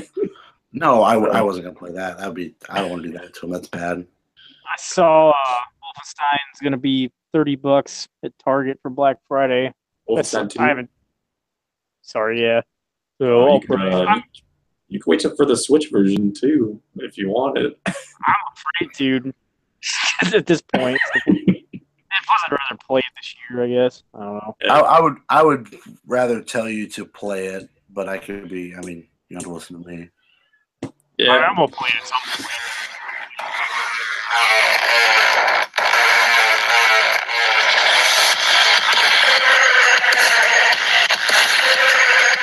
No, I wasn't gonna play that. I don't want to do that to him. That's bad. I saw Wolfenstein's gonna be $30 at Target for Black Friday. Wolfenstein 2. I haven't. Sorry, yeah. So you can wait for the Switch version too if you want it. I'm afraid to. At this point. I'd rather play it this year, I guess. I don't know. Yeah. I would rather tell you to play it, but I could be. You have to listen to me. Yeah, I'm gonna play it sometime.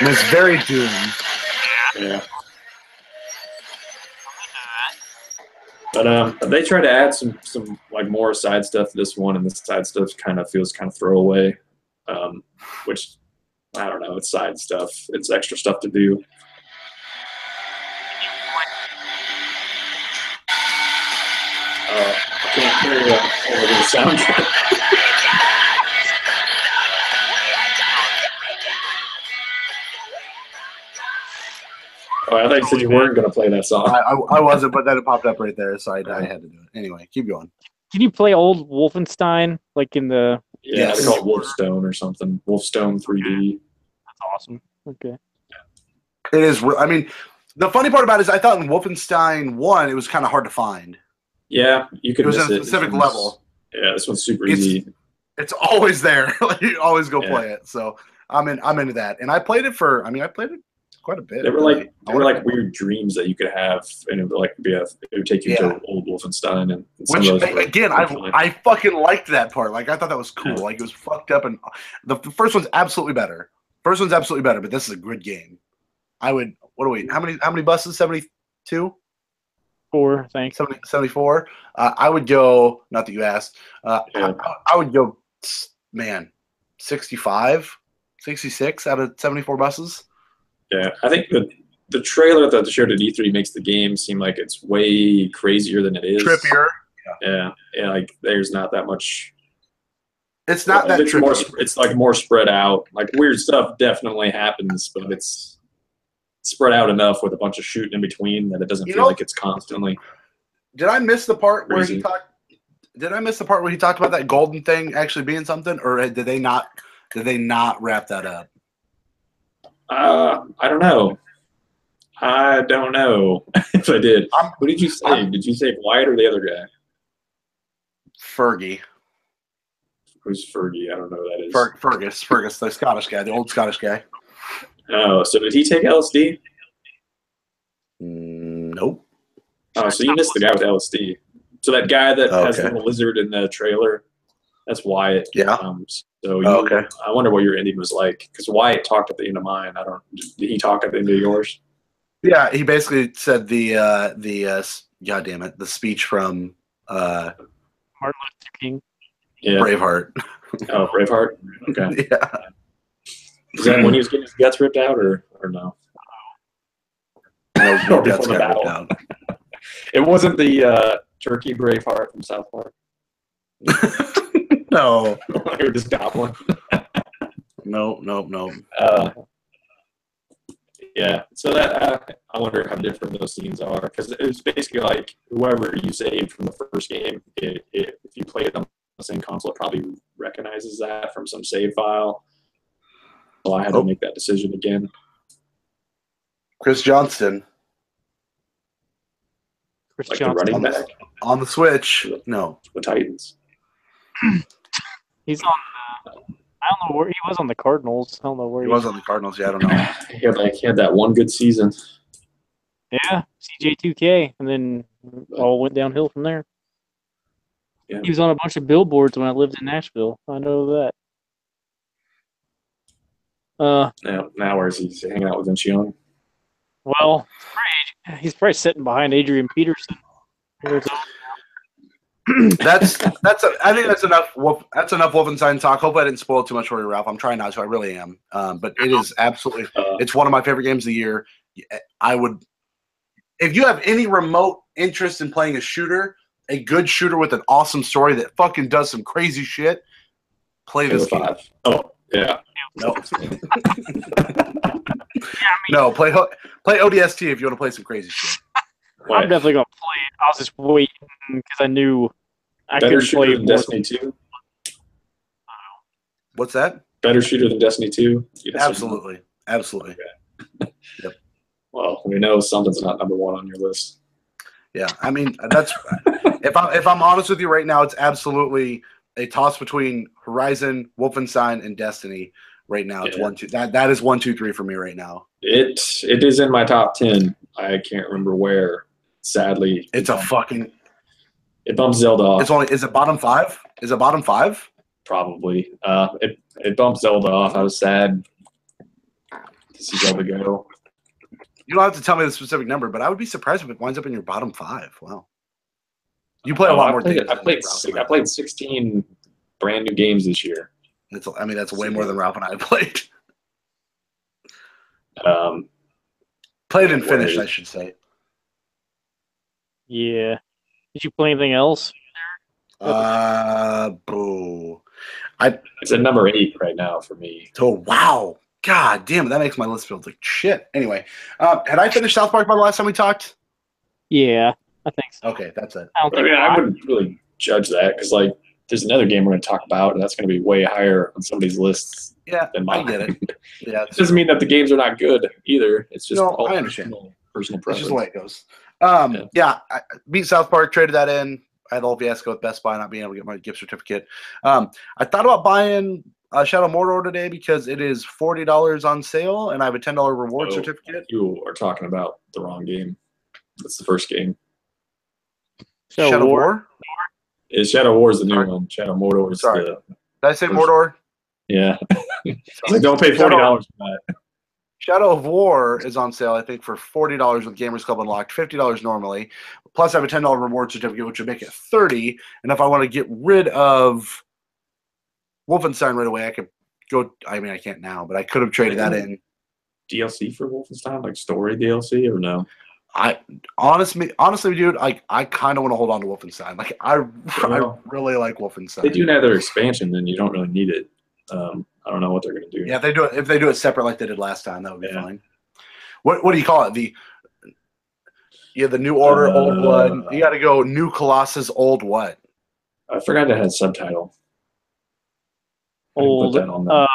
It's very Doom. Yeah. But they try to add some like more side stuff to this one, and the side stuff feels kind of throwaway, which I don't know. It's side stuff. It's extra stuff to do. I can't hear over the soundtrack. Oh, I thought you said you weren't going to play that song. I wasn't, but then it popped up right there, so I had to do it. Anyway, keep going. Can you play old Wolfenstein, like in the... Yeah, it's called Wolfstone or something. Wolfstone 3D. That's awesome. Okay. It is. The funny part about it is I thought in Wolfenstein 1, it was kind of hard to find. Yeah, you could miss it. It was at a specific level. Yeah, this one's super easy. It's always there. You always go play it. So I'm into that. And I played it I played it quite a bit. They were like weird dreams that you could have, and it would take you to old Wolfenstein, and which again, I fucking liked that part. Like I thought that was cool. Like it was fucked up, and the first one's absolutely better. But this is a good game. How many buses? 72? 4, thanks. 74. I would go. Not that you asked. I would go. Man, 65, 66 out of 74 buses. Yeah, I think the trailer that they showed at E3 makes the game seem like it's way crazier than it is. Trippier. Yeah. Like there's not that much It's not that it's tricky. it's like more spread out. Like weird stuff definitely happens, but it's spread out enough with a bunch of shooting in between that it doesn't feel like it's constantly. Did I miss the part where crazy. he talked? Did I miss the part where he talked about that golden thing actually being something, or did they not? Did they not wrap that up? I don't know. I don't know if I did. Who did you save? Did you save Wyatt or the other guy? Fergie. Who's Fergie? I don't know who that is. Fergus, the Scottish guy, the old Scottish guy. Oh, so did he take LSD? Nope. Oh, so you missed the guy with LSD. So that guy that has the little lizard in the trailer, that's Wyatt. Yeah. Okay. I wonder what your ending was like, because Wyatt talked at the end of mine. Did he talk at the end of yours? Yeah, he basically said the God damn it, the speech from Martin Luther King. Yeah. Braveheart. Oh, Braveheart? Okay. Yeah. Is that when he was getting his guts ripped out, or no? No guts got ripped out. It wasn't the turkey Braveheart from South Park. No. Or just goblin. No. Yeah. So that I wonder how different those scenes are, because it was basically like whoever you saved from the first game, if you play it on the same console, it probably recognizes that from some save file. So I had to make that decision again. Chris Johnston. Chris Johnston. The running back? On the Switch. No. The Titans. He's on I don't know where he was on the Cardinals. I don't know where he was on the Cardinals. Yeah, I don't know. He had that one good season. Yeah, CJ2K, and then all went downhill from there. Yeah. He was on a bunch of billboards when I lived in Nashville. I know that. Now where's he hanging out with Vince Young? Well, he's probably sitting behind Adrian Peterson. I think that's enough. That's enough Wolfenstein talk. Hope I didn't spoil too much for you, Ralph. I'm trying not to. I really am. But it is absolutely. It's one of my favorite games of the year. I would, if you have any remote interest in playing a shooter, a good shooter with an awesome story that fucking does some crazy shit, play this game. Oh yeah. No. No. Play ODST if you want to play some crazy shit. I'm definitely gonna play it. I was just waiting because I knew I Better couldn't play shooter than Destiny 2. What's that? Better shooter than Destiny 2. Absolutely. Okay. Yep. Well, we know something's not number one on your list. Yeah, I mean that's if I'm honest with you right now, it's absolutely a toss between Horizon, Wolfenstein, and Destiny. Right now, it's 1, 2. That is 1, 2, 3 for me right now. It is in my top 10. I can't remember where. Sadly, it's a fucking. It bumps Zelda off. It's only. Is it bottom 5? Is it bottom 5? Probably. It bumped Zelda off. I was sad to see Zelda go. You don't have to tell me the specific number, but I would be surprised if it winds up in your bottom 5. Wow. You play a lot more things. I played 16 brand new games this year. That's way more than Ralph and I played. Played and finished, I should say. Yeah. Did you play anything else? Boo. It's at number 8 right now for me. Oh wow. God damn it, that makes my list feel like shit. Anyway, had I finished South Park by the last time we talked? Yeah, I think so. Okay, that's it. I wouldn't really judge that, because there's another game we're going to talk about, and that's going to be way higher on somebody's lists than mine. I get it. Yeah, it doesn't mean that the games are not good either. It's just I understand. Personal preference. It's just the way it goes. I beat South Park, traded that in. I had a little fiasco with Best Buy not being able to get my gift certificate. I thought about buying Shadow Mordor today because it is $40 on sale, and I have a $10 reward certificate. You are talking about the wrong game. That's the first game. Shadow War? Shadow War is the new one. Shadow Mordor is the... Did I say Mordor? Yeah. Don't pay $40 for that. Shadow of War is on sale, I think, for $40 with Gamers Club Unlocked, $50 normally. Plus, I have a $10 reward certificate, which would make it $30. And if I want to get rid of Wolfenstein right away, I could go. I mean, I can't now, but I could have traded that in. DLC for Wolfenstein, like story DLC, or no? I honestly, dude, I kind of want to hold on to Wolfenstein. Like I really like Wolfenstein. They do another expansion, then you don't really need it. I don't know what they're gonna do. Yeah, if they do it separate like they did last time, that would be fine. What do you call it? The New Order, Old Blood. You got to go New Colossus, Old what? I forgot it had subtitle. Old put that on there.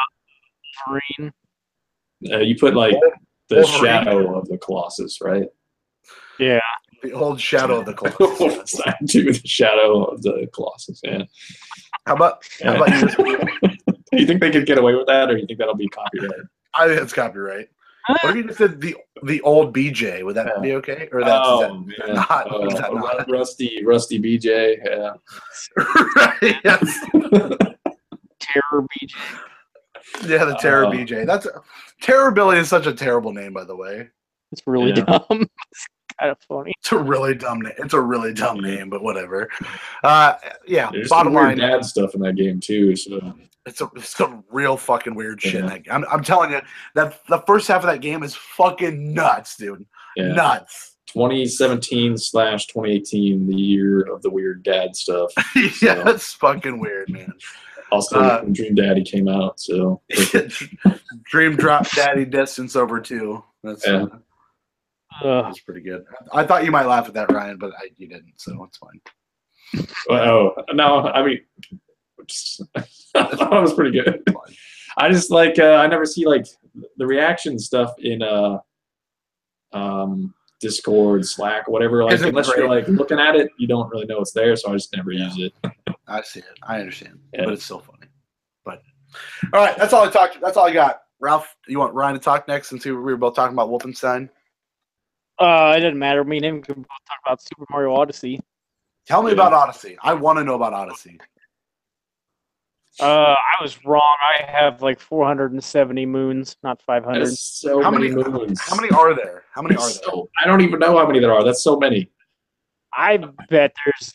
Green. You put like the shadow of the Colossus, right? Yeah. The old shadow of the Colossus. The shadow of the Colossus. Yeah. How about you? Do you think they could get away with that, or you think that'll be copyright? I think it's copyright. What if you just said the old BJ? Would that be okay? Or that's not? Rusty BJ. Yeah. Right, yes. Terror BJ. Yeah, the Terror BJ. Terror Billy is such a terrible name, by the way. It's really dumb. It's kind of funny. It's a really dumb name. It's a really dumb name, but whatever. Yeah. There's Bottom some line, weird dad stuff in that game too. So it's some real fucking weird shit. In that game. I'm telling you that the first half of that game is fucking nuts, dude. Yeah. Nuts. 2017/2018, the year of the weird dad stuff. Yeah, that's fucking weird, man. Also, Dream Daddy came out, so Dream Drop Daddy Distance Over 2. That's pretty good. I thought you might laugh at that, Ryan, but you didn't, so it's fine. No, I mean, I thought it was pretty good. I just like I never see like the reaction stuff in Discord, Slack, whatever. Like unless you're like looking at it, you don't really know it's there, so I just never use it. I see it. I understand, but it's still funny. But all right, that's all I got. Ralph, you want Ryan to talk next, since we were both talking about Wolfenstein? It doesn't matter. Me and him can both talk about Super Mario Odyssey. Tell me about Odyssey. I want to know about Odyssey. I was wrong. I have like 470 moons, not 500. So many moons. How many are there? I don't even know how many there are. That's so many. I bet there's.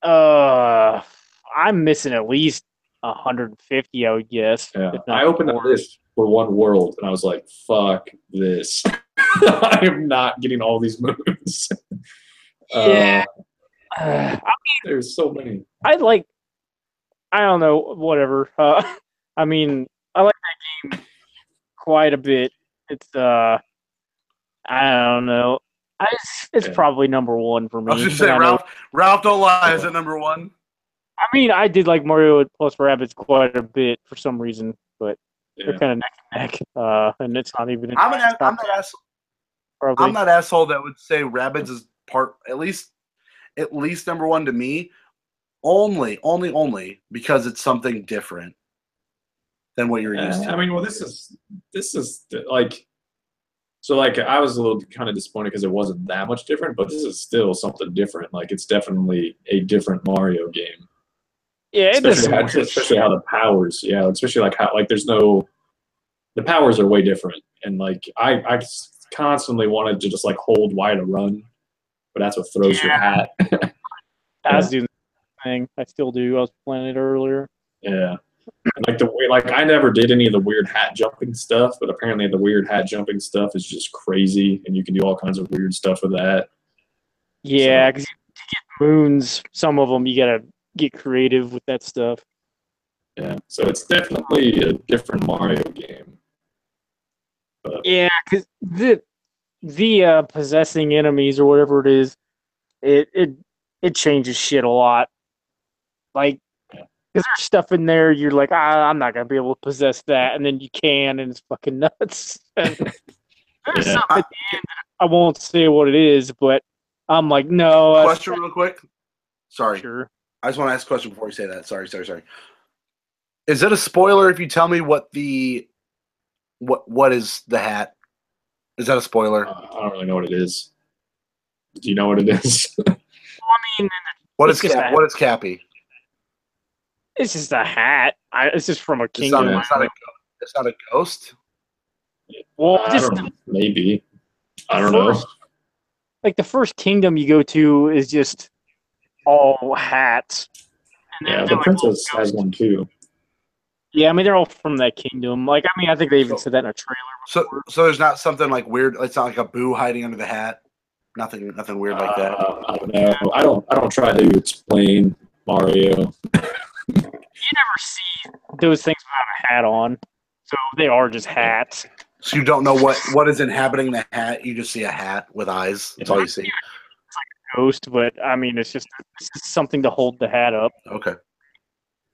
I'm missing at least 150. I would guess. Yeah. I opened the list for one world, and I was like, "Fuck this! I am not getting all these moons." Yeah. I mean, there's so many. I don't know, whatever. I mean, I like that game quite a bit. It's I don't know. It's probably number one for me. I was just saying, Ralph, don't lie. Is it number one? I mean, I did like Mario plus Rabbids quite a bit for some reason, but they're kind of neck and neck. And it's not even. I'm that asshole that would say Rabbids is at least number one to me. Only because it's something different than what you're used to. I mean, well, this is like, so like I was a little kind of disappointed because it wasn't that much different, but this is still something different. Like it's definitely a different Mario game. Yeah, especially how the powers, especially like how like the powers are way different, and like I constantly wanted to just like hold Y to run, but that's what throws your hat. I was doing the thing. I still do. I was playing it earlier. Yeah. Like the way, like I never did any of the weird hat jumping stuff, but apparently the weird hat jumping stuff is just crazy, and you can do all kinds of weird stuff with that. Yeah, because you get moons. Some of them you gotta get creative with that stuff. Yeah, so it's definitely a different Mario game. But, yeah, because the possessing enemies or whatever it is, it changes shit a lot. Like. Because there's stuff in there you're like, I'm not going to be able to possess that. And then you can, and it's fucking nuts. And there's something at the end that I won't say what it is, but I'm like, no. Question real quick. Sorry. Sure. I just want to ask a question before you say that. Sorry. Is it a spoiler if you tell me what is the hat? Is that a spoiler? I don't really know what it is. Do you know what it is? Well, I mean, what is Cappy? It's just a hat. It's just from a kingdom. It's not a ghost? Well, maybe. I don't know. Like the first kingdom you go to is just all hats. And the princess has one too. Yeah, I mean they're all from that kingdom. Like I mean, I think they even said that in a trailer before. So there's not something like weird. It's not like a Boo hiding under the hat. Nothing weird like that. I don't know. I don't try to explain Mario. You never see those things without a hat on, so they are just hats. So you don't know what is inhabiting the hat. You just see a hat with eyes. That's all you see. Ghost, but I mean, it's just something to hold the hat up. Okay.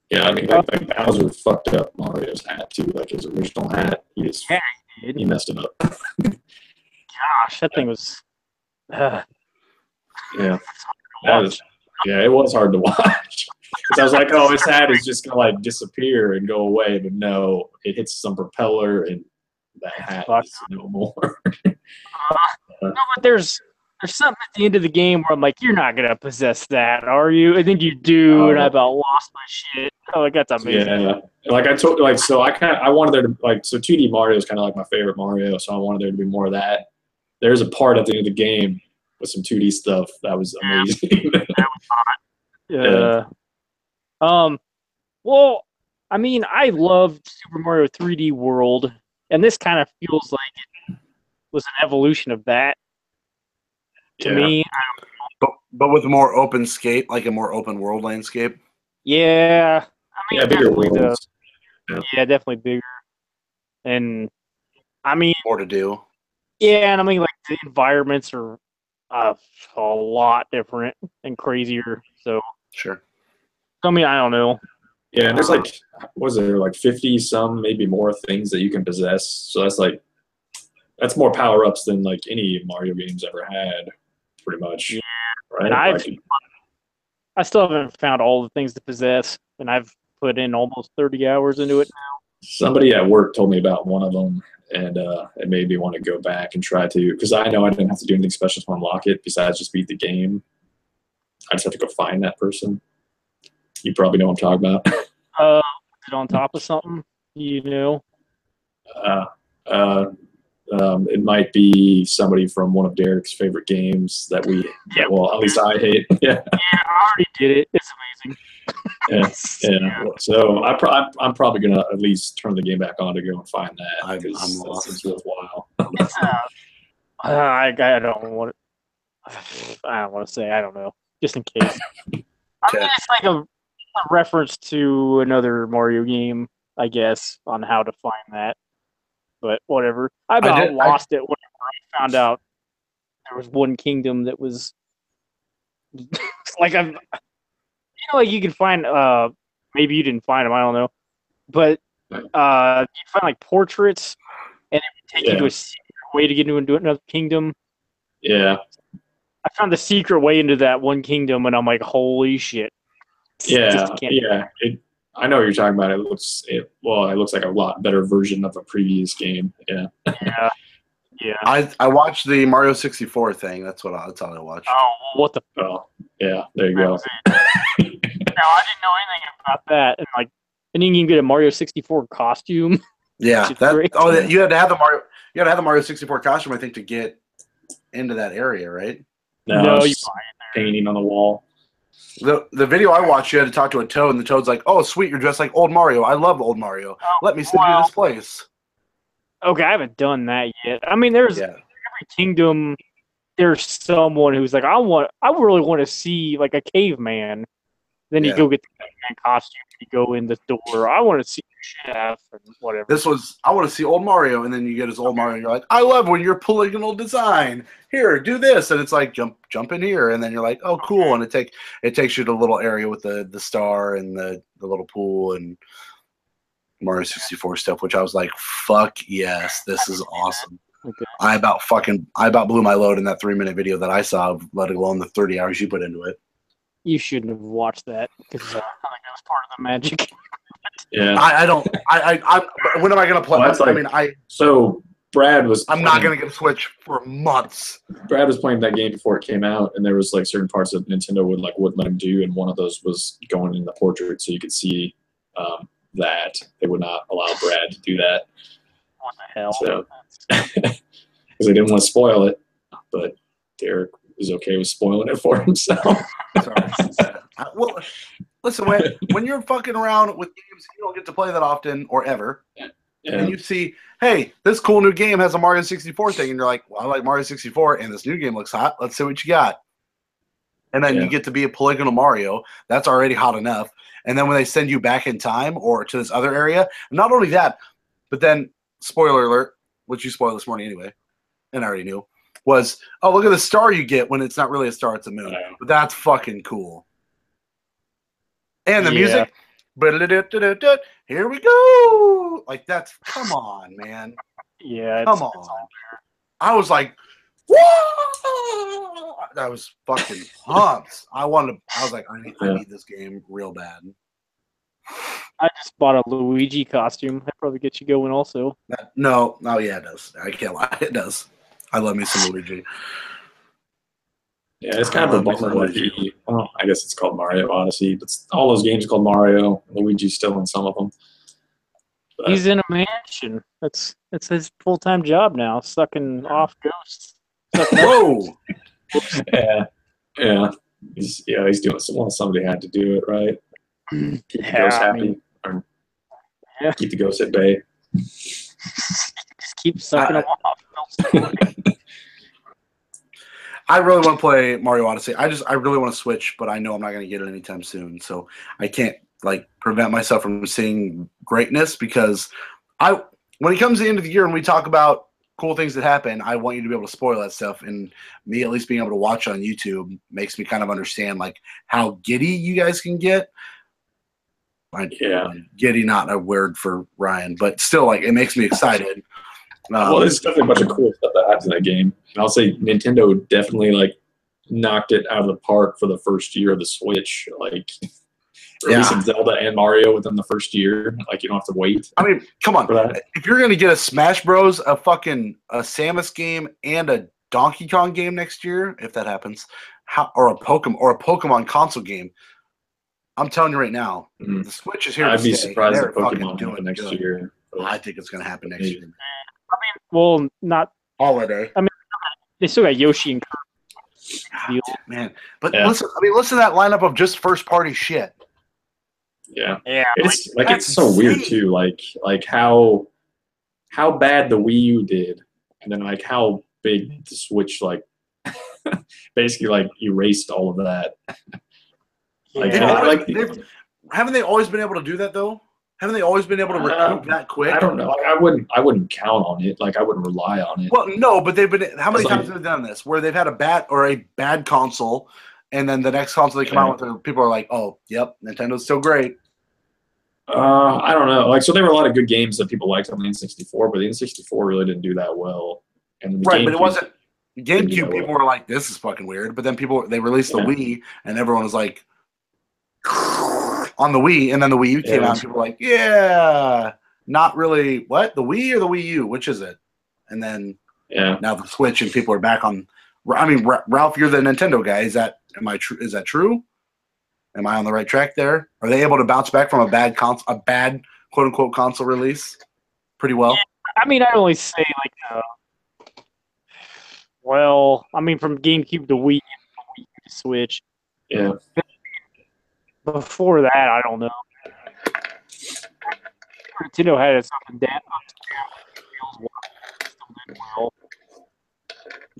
Yeah, I mean, like Bowser fucked up Mario's hat too, like his original hat. He messed it up. Gosh, that thing was. Yeah, it was hard to watch. Because I was like, oh, his hat is just gonna like disappear and go away, but no, it hits some propeller and that hat is no more. No, but there's something at the end of the game where I'm like, you're not gonna possess that, are you? I think you do, and I about lost my shit. Oh, like that's amazing. Yeah, like I told, like so I wanted there to like so 2D Mario is kind of like my favorite Mario, so I wanted there to be more of that. There's a part at the end of the game with some 2D stuff that was amazing. That was hot. Well, I mean, I loved Super Mario 3D World, and this kind of feels like it was an evolution of that. To me, but with a more open scape, like a more open world landscape. Yeah, I mean, bigger worlds. Yeah, definitely bigger, and I mean, more to do. Yeah, and I mean, like the environments are a lot different and crazier. So sure. I mean, I don't know. Yeah, and there's like, was there like 50 some, maybe more things that you can possess. So that's more power ups than like any Mario games ever had, pretty much. Yeah, right. And I still haven't found all the things to possess, and I've put in almost 30 hours into it now. Somebody at work told me about one of them, and it made me want to go back and try to, because I know I didn't have to do anything special to unlock it besides just beat the game. I just have to go find that person. You probably know what I'm talking about. Is it on top of something? You know? It might be somebody from one of Derek's favorite games that well, at least I hate. Yeah, I already did it. It's amazing. Yeah. So I'm probably gonna at least turn the game back on to go and find that. I'm lost. It's worthwhile. I don't want to say. I don't know. Just in case. I mean, it's like a reference to another Mario game, I guess, on how to find that. But whatever. I lost it whenever I found out there was one kingdom that was like like you can find maybe you didn't find them, I don't know. But you find like portraits and it would take you to a secret way to get into another kingdom. Yeah. I found the secret way into that one kingdom and I'm like, holy shit. Yeah. I know what you're talking about. It looks like a lot better version of a previous game. Yeah. Yeah. I watched the Mario 64 thing. That's all I watched. Oh, what the? Oh, yeah. There you go. No, I didn't know anything about that. And and you can get a Mario 64 costume. Yeah. You had to have the Mario. You had to have the Mario 64 costume, I think, to get into that area, right? No, you painting on the wall. The video I watched, you had to talk to a toad, and the toad's like, "Oh, sweet, you're dressed like old Mario. I love old Mario. Let me send you to this place." Okay, I haven't done that yet. I mean, there's every kingdom. There's someone who's like, I really want to see like a caveman. Then you go get the caveman costume. You go in the door. I want to see the chef and whatever. I want to see old Mario, and then you get his old Mario, and you're like, I love when you're polygonal design. Here, do this, and it's like jump in here, and then you're like, oh, cool, and it takes you to the little area with the star and the little pool and Mario 64 stuff, which I was like, fuck yes, this is awesome. Okay. I about blew my load in that 3-minute video that I saw, let alone the 30 hours you put into it. You shouldn't have watched that because I think that was part of the magic. Yeah, when am I gonna play? Well, so Brad was. I'm not gonna get a Switch for months. Brad was playing that game before it came out, and there was like certain parts that Nintendo wouldn't let him do, and one of those was going in the portrait, so you could see that they would not allow Brad to do that. What the hell? So, because they didn't want to spoil it, but Derek was okay with spoiling it for himself. Sorry. Well, listen, when you're fucking around with games you don't get to play that often or ever, and you see, hey, this cool new game has a Mario 64 thing, and you're like, well, I like Mario 64, and this new game looks hot. Let's see what you got. And then you get to be a polygonal Mario. That's already hot enough. And then when they send you back in time or to this other area, not only that, but then, spoiler alert, which you spoiled this morning anyway, and I already knew, was, oh, look at the star you get when it's not really a star, it's a moon. But that's fucking cool. And the music, here we go. Like, that's, come on, man. Yeah. Come on. I was like, whoa! I was fucking pumped. I was like, I need this game real bad. I just bought a Luigi costume. That probably gets you going also. No, yeah, it does. I can't lie. It does. I love me some Luigi. Yeah, it's kind of a bummer that I guess it's called Mario Odyssey, but all those games are called Mario. Luigi's still in some of them. But he's in a mansion. That's his full-time job now, sucking off ghosts. Whoa! Yeah. He's doing well, somebody had to do it, right? Keep the ghosts happy. Or keep the ghosts at bay. Just keep sucking them off. I really want to play Mario Odyssey. I really want to Switch, but I know I'm not going to get it anytime soon. So I can't prevent myself from seeing greatness because when it comes to the end of the year and we talk about cool things that happen, I want you to be able to spoil that stuff. And me at least being able to watch on YouTube makes me kind of understand how giddy you guys can get. Giddy, not a word for Ryan, but still it makes me excited. Well, there's definitely a bunch of cool stuff that happens in that game. And I'll say Nintendo definitely knocked it out of the park for the first year of the Switch. Releasing Zelda and Mario within the first year. You don't have to wait. I mean, come on. For that. If you're gonna get a Smash Bros, a Samus game, and a Donkey Kong game next year, if that happens, or a Pokemon console game, I'm telling you right now, the Switch is here. I'd be stay. surprised They're if Pokemon doing happened next good. year. I think it's gonna happen next year. Well, not holiday. I mean, they still got Yoshi and Kirby. Man, but listen to that lineup of just first party shit. Yeah. It's it's so weird too. How bad the Wii U did, and then how big the Switch basically erased all of that. Haven't they always been able to do that though? Haven't they always been able to recoup that quick? I don't know. I wouldn't count on it. I wouldn't rely on it. Well, no, but they've been. How many times have they done this? Where they've had a bad console, and then the next console they come out with, people are like, "Oh, yep, Nintendo's still great." I don't know. So there were a lot of good games that people liked on the N64, but the N64 really didn't do that well. And but it wasn't GameCube. People were like, "This is fucking weird," but then they released the Wii, and everyone was like, on the Wii, and then the Wii U came out, and people were like, "Yeah, not really." What, the Wii or the Wii U? Which is it? And then now the Switch, and people are back on. I mean, Ralph, you're the Nintendo guy. Is that Is that true? Am I on the right track there? Are they able to bounce back from a bad quote unquote console release pretty well? Yeah, I mean, I only say from GameCube to Wii to Switch. Yeah. Before that, I don't know. Nintendo had something that did well.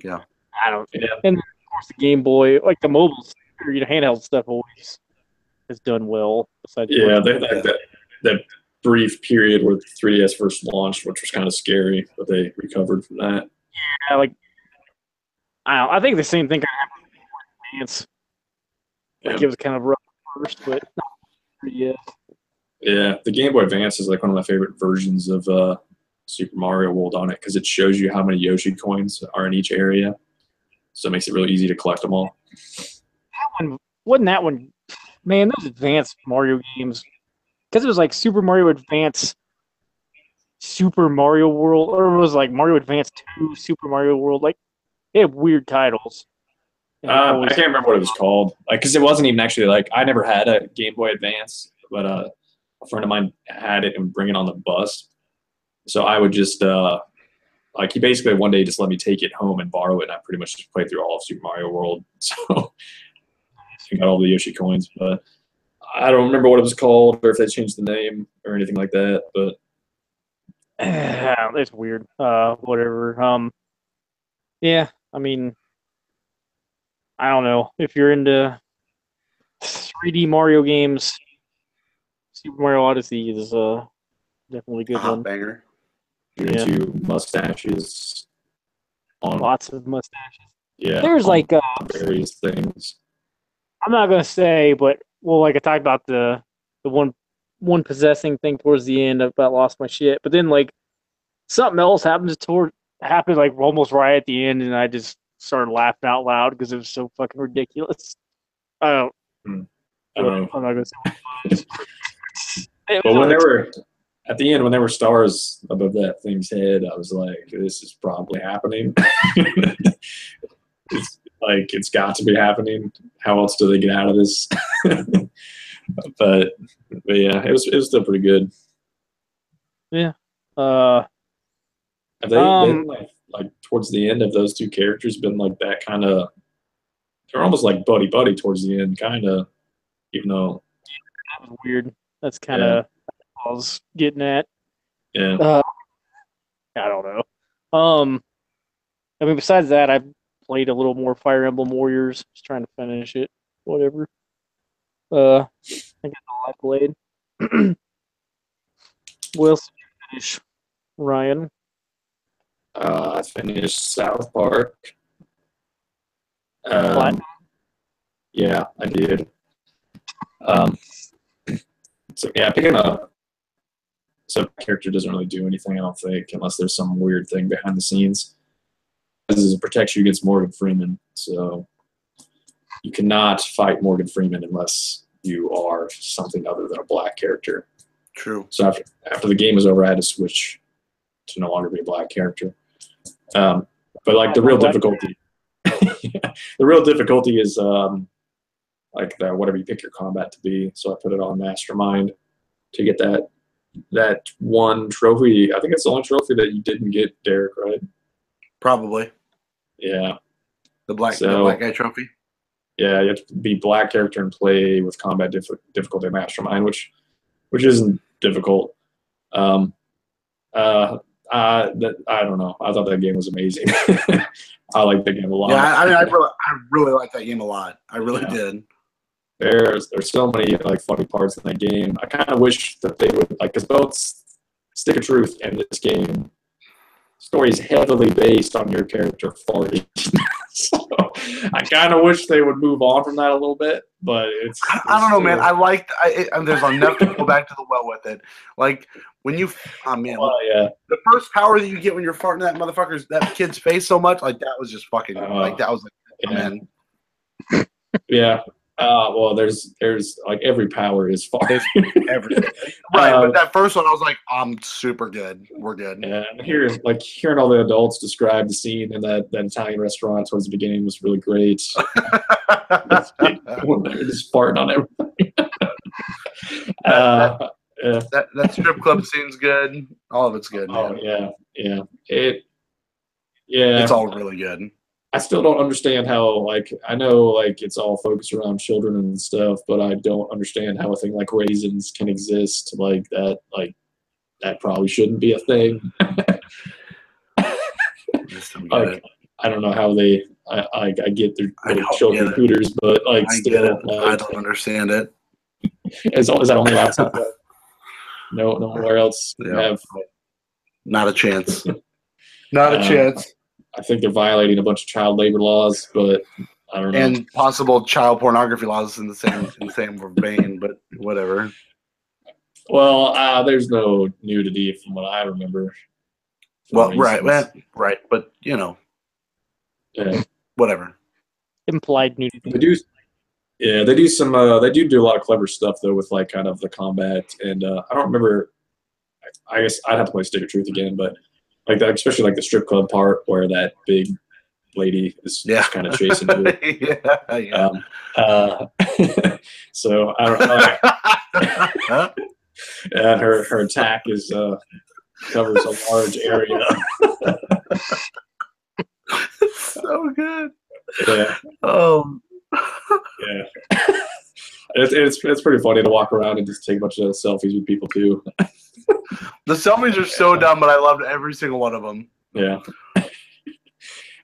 Yeah. I don't. Yeah. And then, of course, the Game Boy, the mobile, handheld stuff always has done well. That brief period where 3DS first launched, which was kind of scary, but they recovered from that. Yeah, I think the same thing kind of happened with Advance. It was kind of rough first, but yeah. Yeah, the Game Boy Advance is one of my favorite versions of Super Mario World on it because it shows you how many Yoshi coins are in each area, so it makes it really easy to collect them all. Wasn't that one? Man, those advanced Mario games, because it was Super Mario Advance, Super Mario World, or it was Mario Advance 2, Super Mario World. They had weird titles. I can't remember what it was called. Because it wasn't even actually I never had a Game Boy Advance, but a friend of mine had it and would bring it on the bus. So I would just he basically one day just let me take it home and borrow it, and I pretty much just played through all of Super Mario World. So I got all the Yoshi coins, but I don't remember what it was called or if they changed the name or anything like that. But It's weird. Whatever. Yeah. I mean, I don't know if you're into 3D Mario games. Super Mario Odyssey is definitely a good hot one. banger. You're Yeah. into mustaches on Lots of mustaches. yeah. There's on like various things. I'm not gonna say, but well, like I talked about the one possessing thing towards the end. I about lost my shit, but then like something else happened like almost right at the end, and I just started laughing out loud because it was so fucking ridiculous. I don't. I don't know. I'm not gonna say what it was. It But was when they were at the end, when there were stars above that thing's head, I was like, "This is probably happening." It's got to be happening. How else do they get out of this? but yeah, it was still pretty good. yeah. Have they been like towards the end of those two characters been like that kind of? They're almost like buddy towards the end, kind of. Even though that was weird. That's kind of what I was getting at. yeah, I don't know. I mean, besides that, I played a little more Fire Emblem Warriors. Just trying to finish it. Whatever. I think that's all I played. What else did you finish, Ryan? I finished South Park. Platinum? Yeah, I did. So yeah, picking up. So the character doesn't really do anything, I don't think, unless there's some weird thing behind the scenes. This is, it protects you against Morgan Freeman, so you cannot fight Morgan Freeman unless you are something other than a black character. True. So after the game was over, I had to switch to no longer be a black character. But like the real difficulty, the real difficulty is like whatever you pick your combat to be. So I put it on Mastermind to get that one trophy. I think it's the only trophy that you didn't get, Derek, right? Probably. Yeah. The black guy trophy. Yeah, you have to be black character and play with combat difficulty Mastermind, which isn't difficult. I don't know. I thought that game was amazing. I like the game a lot. Yeah, I mean, I really like that game a lot. I really did. There's so many like funny parts in that game. I kind of wish that they would like, because both Stick of Truth and this game story is heavily based on your character farting. So I kind of wish they would move on from that a little bit, but it's I don't know, man. I liked. There's enough to go back to the well with it. Like when you, yeah. The first power that you get when you're farting that kid's face so much, like that was just fucking like that was like, man. Yeah. Well, there's like every power is far. Everything. Right, but that first one, I was like, I'm super good. We're good. Yeah, and hearing all the adults describe the scene in that Italian restaurant towards the beginning was really great. When they're just farting on everything. That strip club scene's good. All of it's good. Man. Oh yeah. It's all really good. I still don't understand how, like, I know, like, it's all focused around children and stuff, but I don't understand how a thing like raisins can exist like that. Like, that probably shouldn't be a thing. Like, I don't know how they. I get their children hooters, but like, I still, get it. like, I don't understand it. Is that only outside? Nowhere else. Have not a chance. Not a chance. I think they're violating a bunch of child labor laws, but I don't know. And possible child pornography laws in the same vein, but whatever. Well, there's no nudity from what I remember. Well, right, but whatever. Implied nudity. They do some. They do a lot of clever stuff though with like kind of the combat, and I don't remember. I guess I'd have to play Stick of Truth again, but like that, especially like the strip club part where that big lady is kind of chasing you. So I don't know. And her attack is covers a large area. So good. Yeah. Yeah. It's pretty funny to walk around and just take a bunch of selfies with people too. The Selmies are so dumb, but I loved every single one of them. Yeah.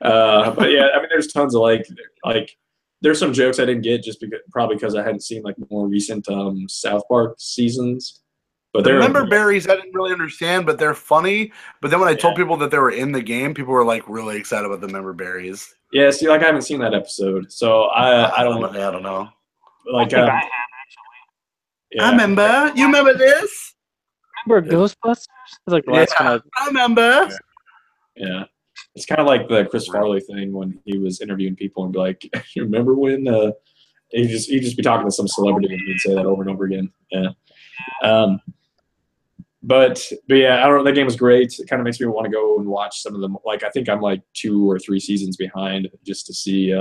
But yeah, I mean, there's tons of like there's some jokes I didn't get just because I hadn't seen like more recent South Park seasons. But The member berries I didn't really understand, but they're funny. But then when I told people that they were in the game, people were like really excited about the member berries. Yeah, see, like I haven't seen that episode, so I don't know. I Like think I have actually. yeah. I remember. You remember this? Remember Ghostbusters? It's like the last one. I remember. Yeah. It's kind of like the Chris Farley thing when he was interviewing people and be like, "You remember when?" He'd just be talking to some celebrity and he'd say that over and over again. Yeah. But yeah, I don't know. That game was great. It kind of makes me want to go and watch some of them. Like I think I'm like 2 or 3 seasons behind just to see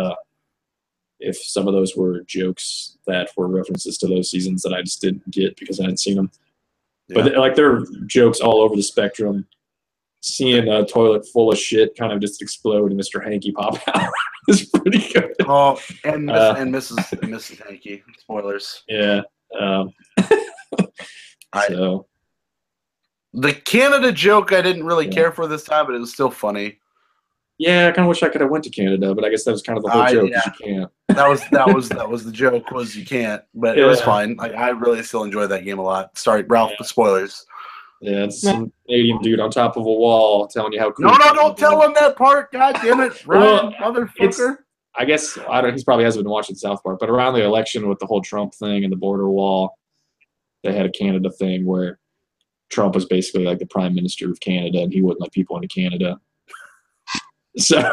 if some of those were jokes that were references to those seasons that I just didn't get because I hadn't seen them. Yeah. But like there are jokes all over the spectrum. Seeing a toilet full of shit kind of just explode and Mr. Hanky pop out is pretty good. Oh, and Mrs. Hanky. Spoilers. Yeah. So. The Canada joke I didn't really care for this time, but it was still funny. Yeah, I kind of wish I could have went to Canada, but I guess that was kind of the whole joke. Yeah. You can't. That was the joke. Was you can't, but it was fine. Like I really still enjoyed that game a lot. Sorry, Ralph. The spoilers. Yeah, it's some Canadian dude on top of a wall telling you how cool. No, don't tell him that part. God damn it, Ryan, motherfucker. I guess he probably hasn't been watching South Park, but around the election with the whole Trump thing and the border wall, they had a Canada thing where Trump was basically like the prime minister of Canada, and he wouldn't let people into Canada. So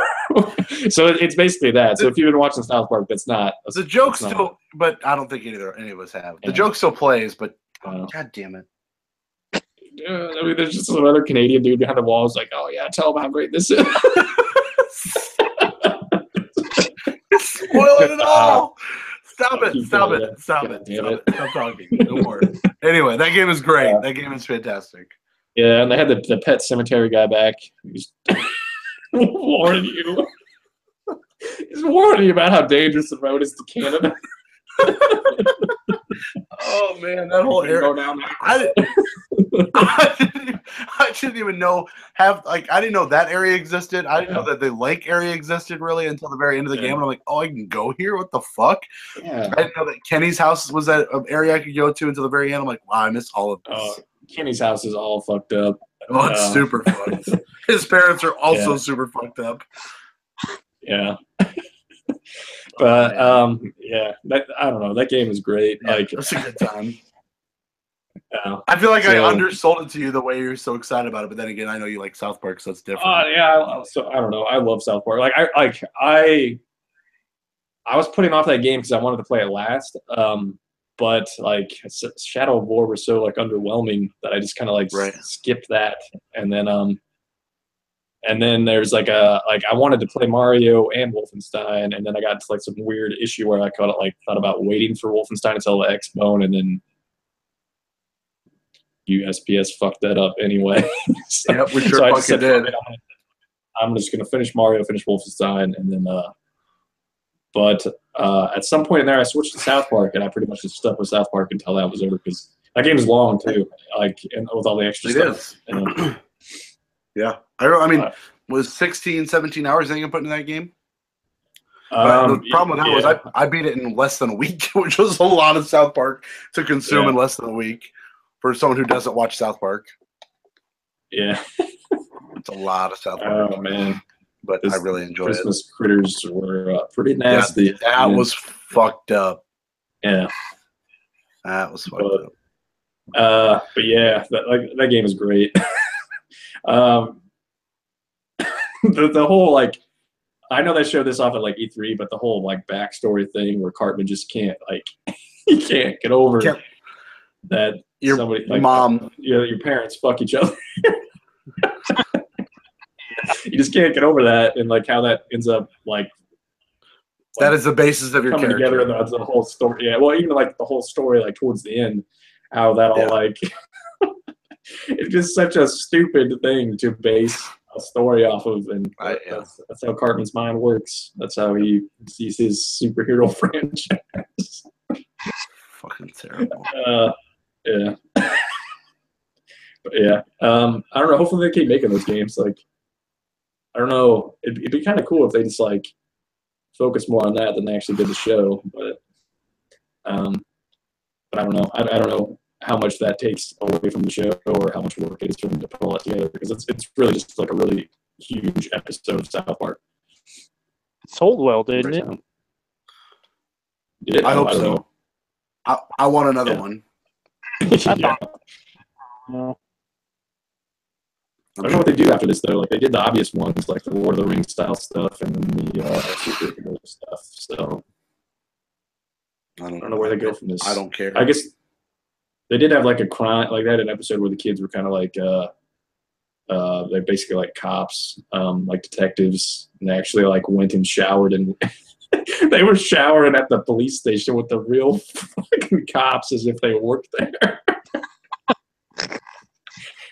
it's basically that. So if you've been watching South Park, that's not the joke still. But I don't think any of us have. The joke still plays, but God damn it. I mean, there's just some other Canadian dude behind the wall who's like, "Oh yeah, tell him how great this is." Spoiling it all. Stop it. Stop talking. Don't worry. Anyway, that game is great. That game is fantastic. Yeah, and they had the Pet Cemetery guy back. He's warning you. He's warning you about how dangerous the road is to Canada. Oh man, that whole area. I didn't even know I didn't know that area existed. I didn't know that the lake area existed really until the very end of the game. And I'm like, oh, I can go here? What the fuck? Yeah. I didn't know that Kenny's house was that area I could go to until the very end. I'm like, wow, I missed all of this. Kenny's house is all fucked up. Oh, it's super fucked. His parents are also super fucked up. Yeah. But I don't know. That game is great. Yeah, like it's a good time. I feel like I undersold it to you the way you're so excited about it, but then again, I know you like South Park, so it's different. So I don't know. I love South Park. Like I was putting off that game because I wanted to play it last. But like Shadow of War was so like underwhelming that I just kind of skipped that, and then there's I wanted to play Mario and Wolfenstein, and then I got to like some weird issue where I thought about waiting for Wolfenstein until the X-Bone, and then USPS fucked that up anyway. Yep, we sure fucking did. I'm just gonna finish Mario, finish Wolfenstein, and then but at some point in there I switched to South Park, and I pretty much just stuck with South Park until that was over because that game is long too, and with all the extra stuff. Yeah. I mean, was 16, 17 hours you put into that game? But the problem with that was I beat it in less than a week, which was a lot of South Park to consume in less than a week for someone who doesn't watch South Park. Yeah. It's a lot of South Park. Oh, man. But I really enjoyed it. Christmas critters were pretty nasty. Yeah, that was fucked up. Yeah. That was fucked up. But yeah, that game is great. The whole I know they showed this off at E3, but the whole backstory thing where Cartman just can't he can't get over that somebody mom your parents fuck each other. You just can't get over that, and how that ends up that is the basis of your coming character. Together the whole story. Yeah, well, even the whole story towards the end, how that all it's just such a stupid thing to base a story off of, and that's how Cartman's mind works. That's how he sees his superhero franchise. Fucking terrible. Yeah. But yeah, I don't know. Hopefully they keep making those games. Like, I don't know. It'd be kind of cool if they just like focus more on that than they actually did the show. But I don't know. I don't know how much that takes away from the show or how much work it is for them to put all that together because it's really just like a really huge episode of South Park. It sold well, didn't it? Yeah, I hope don't so. know. I want another Yeah. one. Yeah. No. I don't know what they do after this though. Like they did the obvious ones, like the Lord of the Rings style stuff, and then the Super Bowl stuff. So I don't know where they go from this. I don't care. I guess they did have like a crime, like they had an episode where the kids were kind of like, they're basically like cops, like detectives, and they actually like went and showered and they were showering at the police station with the real fucking cops as if they worked there.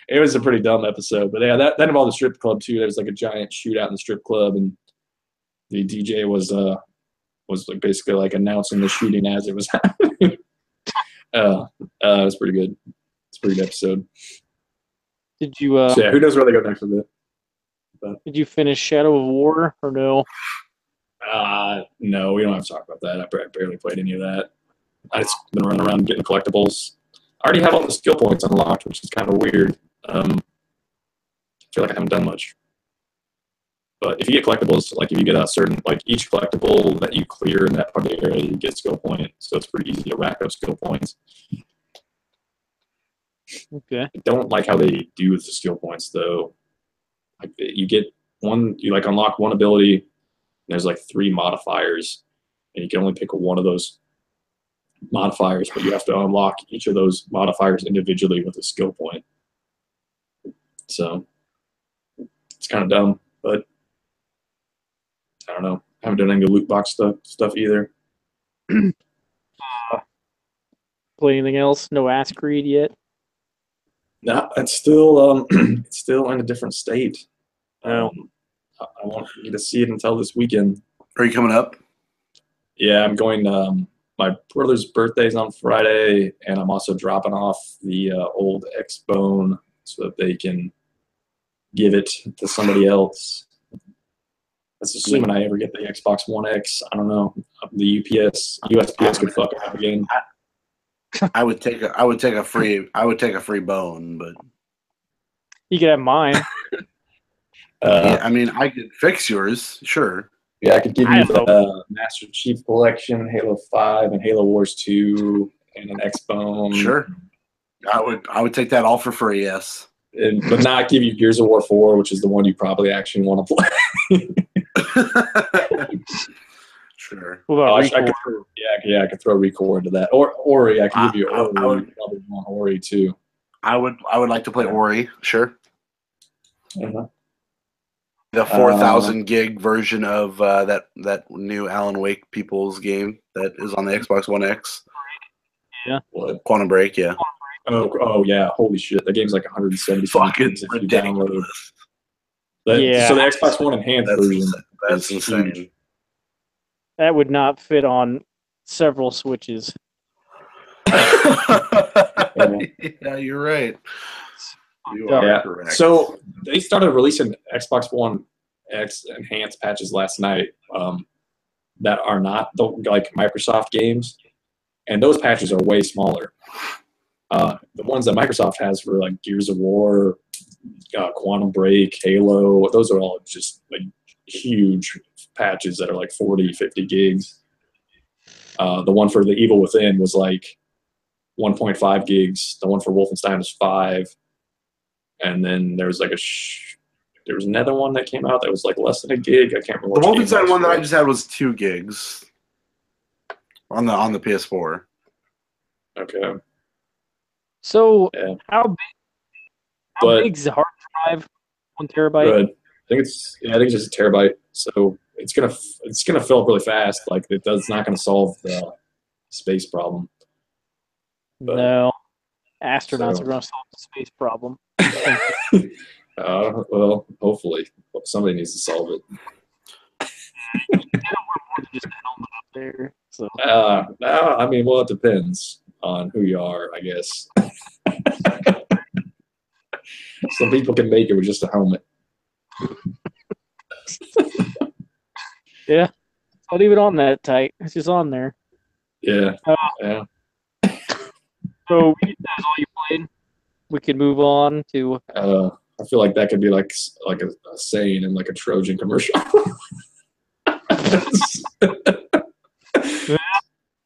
It was a pretty dumb episode, but yeah, that involved the strip club too. There was like a giant shootout in the strip club, and the DJ was like basically like announcing the shooting as it was happening. It was pretty good. It's a pretty good episode. Did you So yeah, who knows where they go next with it? did you finish Shadow of War or no? No, we don't have to talk about that. I barely played any of that. I just been running around getting collectibles. I already have all the skill points unlocked, which is kind of weird. I feel like I haven't done much. But if you get collectibles, like if you get a certain, like each collectible that you clear in that part of the area, you get skill point. So it's pretty easy to rack up skill points. Okay. I don't like how they do with the skill points though. Like you get one, you like unlock one ability, and there's like 3 modifiers, and you can only pick one of those modifiers, but you have to unlock each of those modifiers individually with a skill point. So it's kind of dumb, but I don't know. I haven't done any loot box stuff either. Play anything else? No Ass Creed yet? No, it's still it's still in a different state. Oh. I won't get to see it until this weekend. Are you coming up? Yeah, I'm going. My brother's birthday's on Friday, and I'm also dropping off the old Xbone so that they can give it to somebody else. That's assuming I ever get the Xbox One X. I don't know. The USPS could fuck up again. I would take a free bone, but You could have mine. yeah, I mean, I could fix yours, sure. Yeah, I could give I you the Master Chief Collection, Halo 5, and Halo Wars 2, and an Xbone. Sure. I would take that all for free, yes. But not give you Gears of War 4, which is the one you probably actually want to play. Sure. What about I Record? could throw, I could throw Recore into that. Or Ori, I could give you Ori. I would- You probably want Ori too. I would like to play Ori, sure. Uh-huh. The 4,000 gig version of that new Alan Wake People's game that is on the Xbox One X. What? Quantum Break, yeah. Oh yeah! Holy shit! That game's like 170 Fucking gigs if you download. ridiculous. Yeah. So the Xbox One enhanced version. That's is insane. huge. That would not fit on several Switches. Yeah, you're right. You Yeah. are correct. So they started releasing Xbox One X enhanced patches last night that are not like Microsoft games, and those patches are way smaller. The ones that Microsoft has for like Gears of War, Quantum Break, Halo, those are all just like huge patches that are like 40, 50 gigs. The one for The Evil Within was like 1.5 gigs. The one for Wolfenstein was 5. And then there was like there was another one that came out that was like less than a gig. I can't remember. The which game Wolfenstein one that I was. just had was 2 gigs on the PS4. Okay. So Yeah. how But- big's the hard drive? 1 terabyte? Good. I think it's just a terabyte. So it's gonna fill up really fast. Like it's not gonna solve the space problem. But- No. Astronauts So- are going to solve the space problem. Well, hopefully somebody needs to solve it. Just a helmet up there. So I mean, well, it depends on who you are, I guess. Some people can make it with just a helmet. Yeah. I'll leave it on that tight. It's just on there. Yeah. Yeah. So that's all you played. We could move on to. I feel like that could be like a saying in like a Trojan commercial.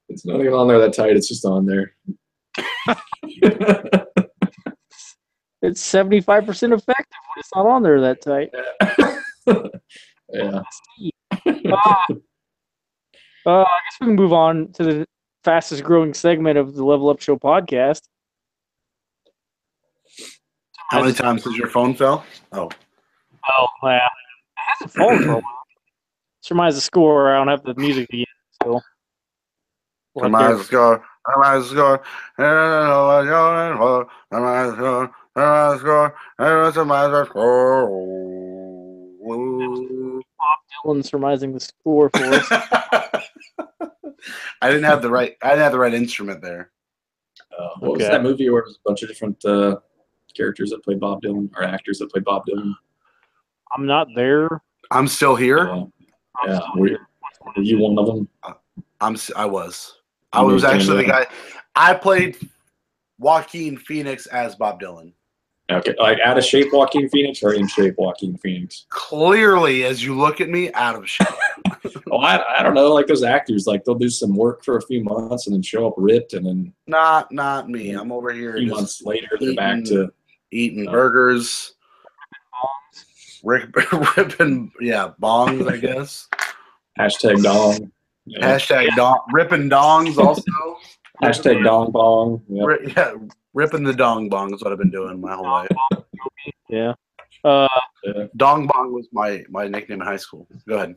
It's not even on there that tight. It's just on there. It's 75% effective when it's not on there that tight. Yeah. I guess we can move on to the fastest growing segment of the Level Up Show podcast. How many times has your phone fell? Oh, yeah. It hasn't fallen for a while. Surmise the score. I don't have the music again, so. Surmise the score. Surmise the score. Surmise the score. Bob Dylan surmising the score for us. I didn't have the right instrument there. What was that movie where it was a bunch of different characters that played Bob Dylan or actors that played Bob Dylan? I'm not there. I'm still here. Yeah, were you one of them? I was actually the guy. I played Joaquin Phoenix as Bob Dylan. Okay, like out of shape Joaquin Phoenix or in shape Joaquin Phoenix? Clearly, as you look at me, out of shape. Oh, I don't know. Like those actors, like they'll do some work for a few months and then show up ripped, and then not me. I'm over here. A few months later, they're back to eating burgers, ripping bongs, I guess. Hashtag dong. Yeah. Hashtag dong, ripping dongs also. Hashtag dong bong. Yep. Ripping the dong bong is what I've been doing my whole life. Yeah. Dong bong was my nickname in high school. Go ahead.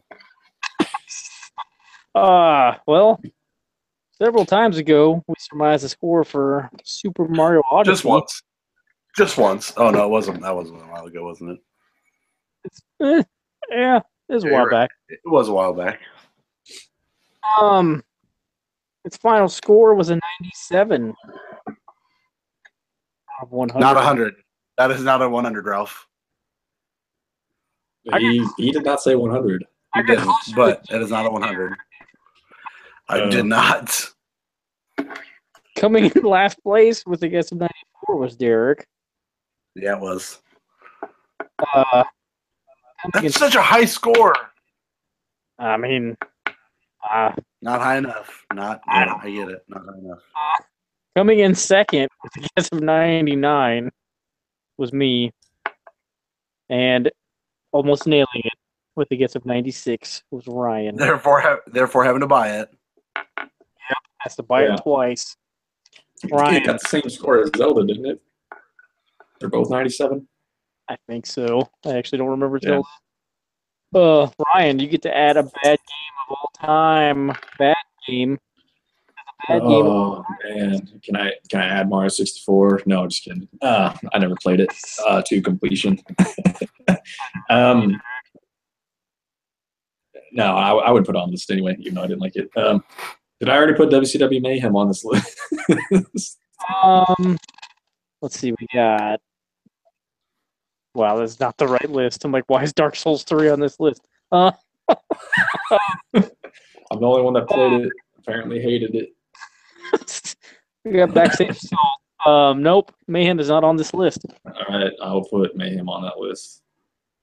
Well, several times ago, we surmised the score for Super Mario Odyssey. Just once. Oh, no, it wasn't. That wasn't a while ago, wasn't it? Yeah, it was a while back. It was a while back. Its final score was a 97. Of 100. Not 100. That is not a 100, Ralph. He did not say 100. He didn't, but it is not a 100. I did not. Coming in last place with a guess of 94 was Derek. Yeah, it was. That's such a high score. I mean, not high enough. I get it. Not high enough. Coming in second with a guess of 99 was me. And almost nailing it with a guess of 96 was Ryan. Therefore having to buy it. Yep, has to buy it twice. Ryan got the same score as Zelda, didn't it? They're both 97. I think so. I actually don't remember Zelda. Ryan, you get to add a bad game of all time. Bad game. Oh man, can I add Mario 64? No, just kidding. I never played it to completion. No, I would put it on this anyway, even though I didn't like it. Did I already put WCW Mayhem on this list? Let's see. We got. Wow, that's not the right list. I'm like, why is Dark Souls 3 on this list? I'm the only one that played it. Apparently hated it. We got Backstage Assault. Nope, Mayhem is not on this list. All right, I'll put Mayhem on that list.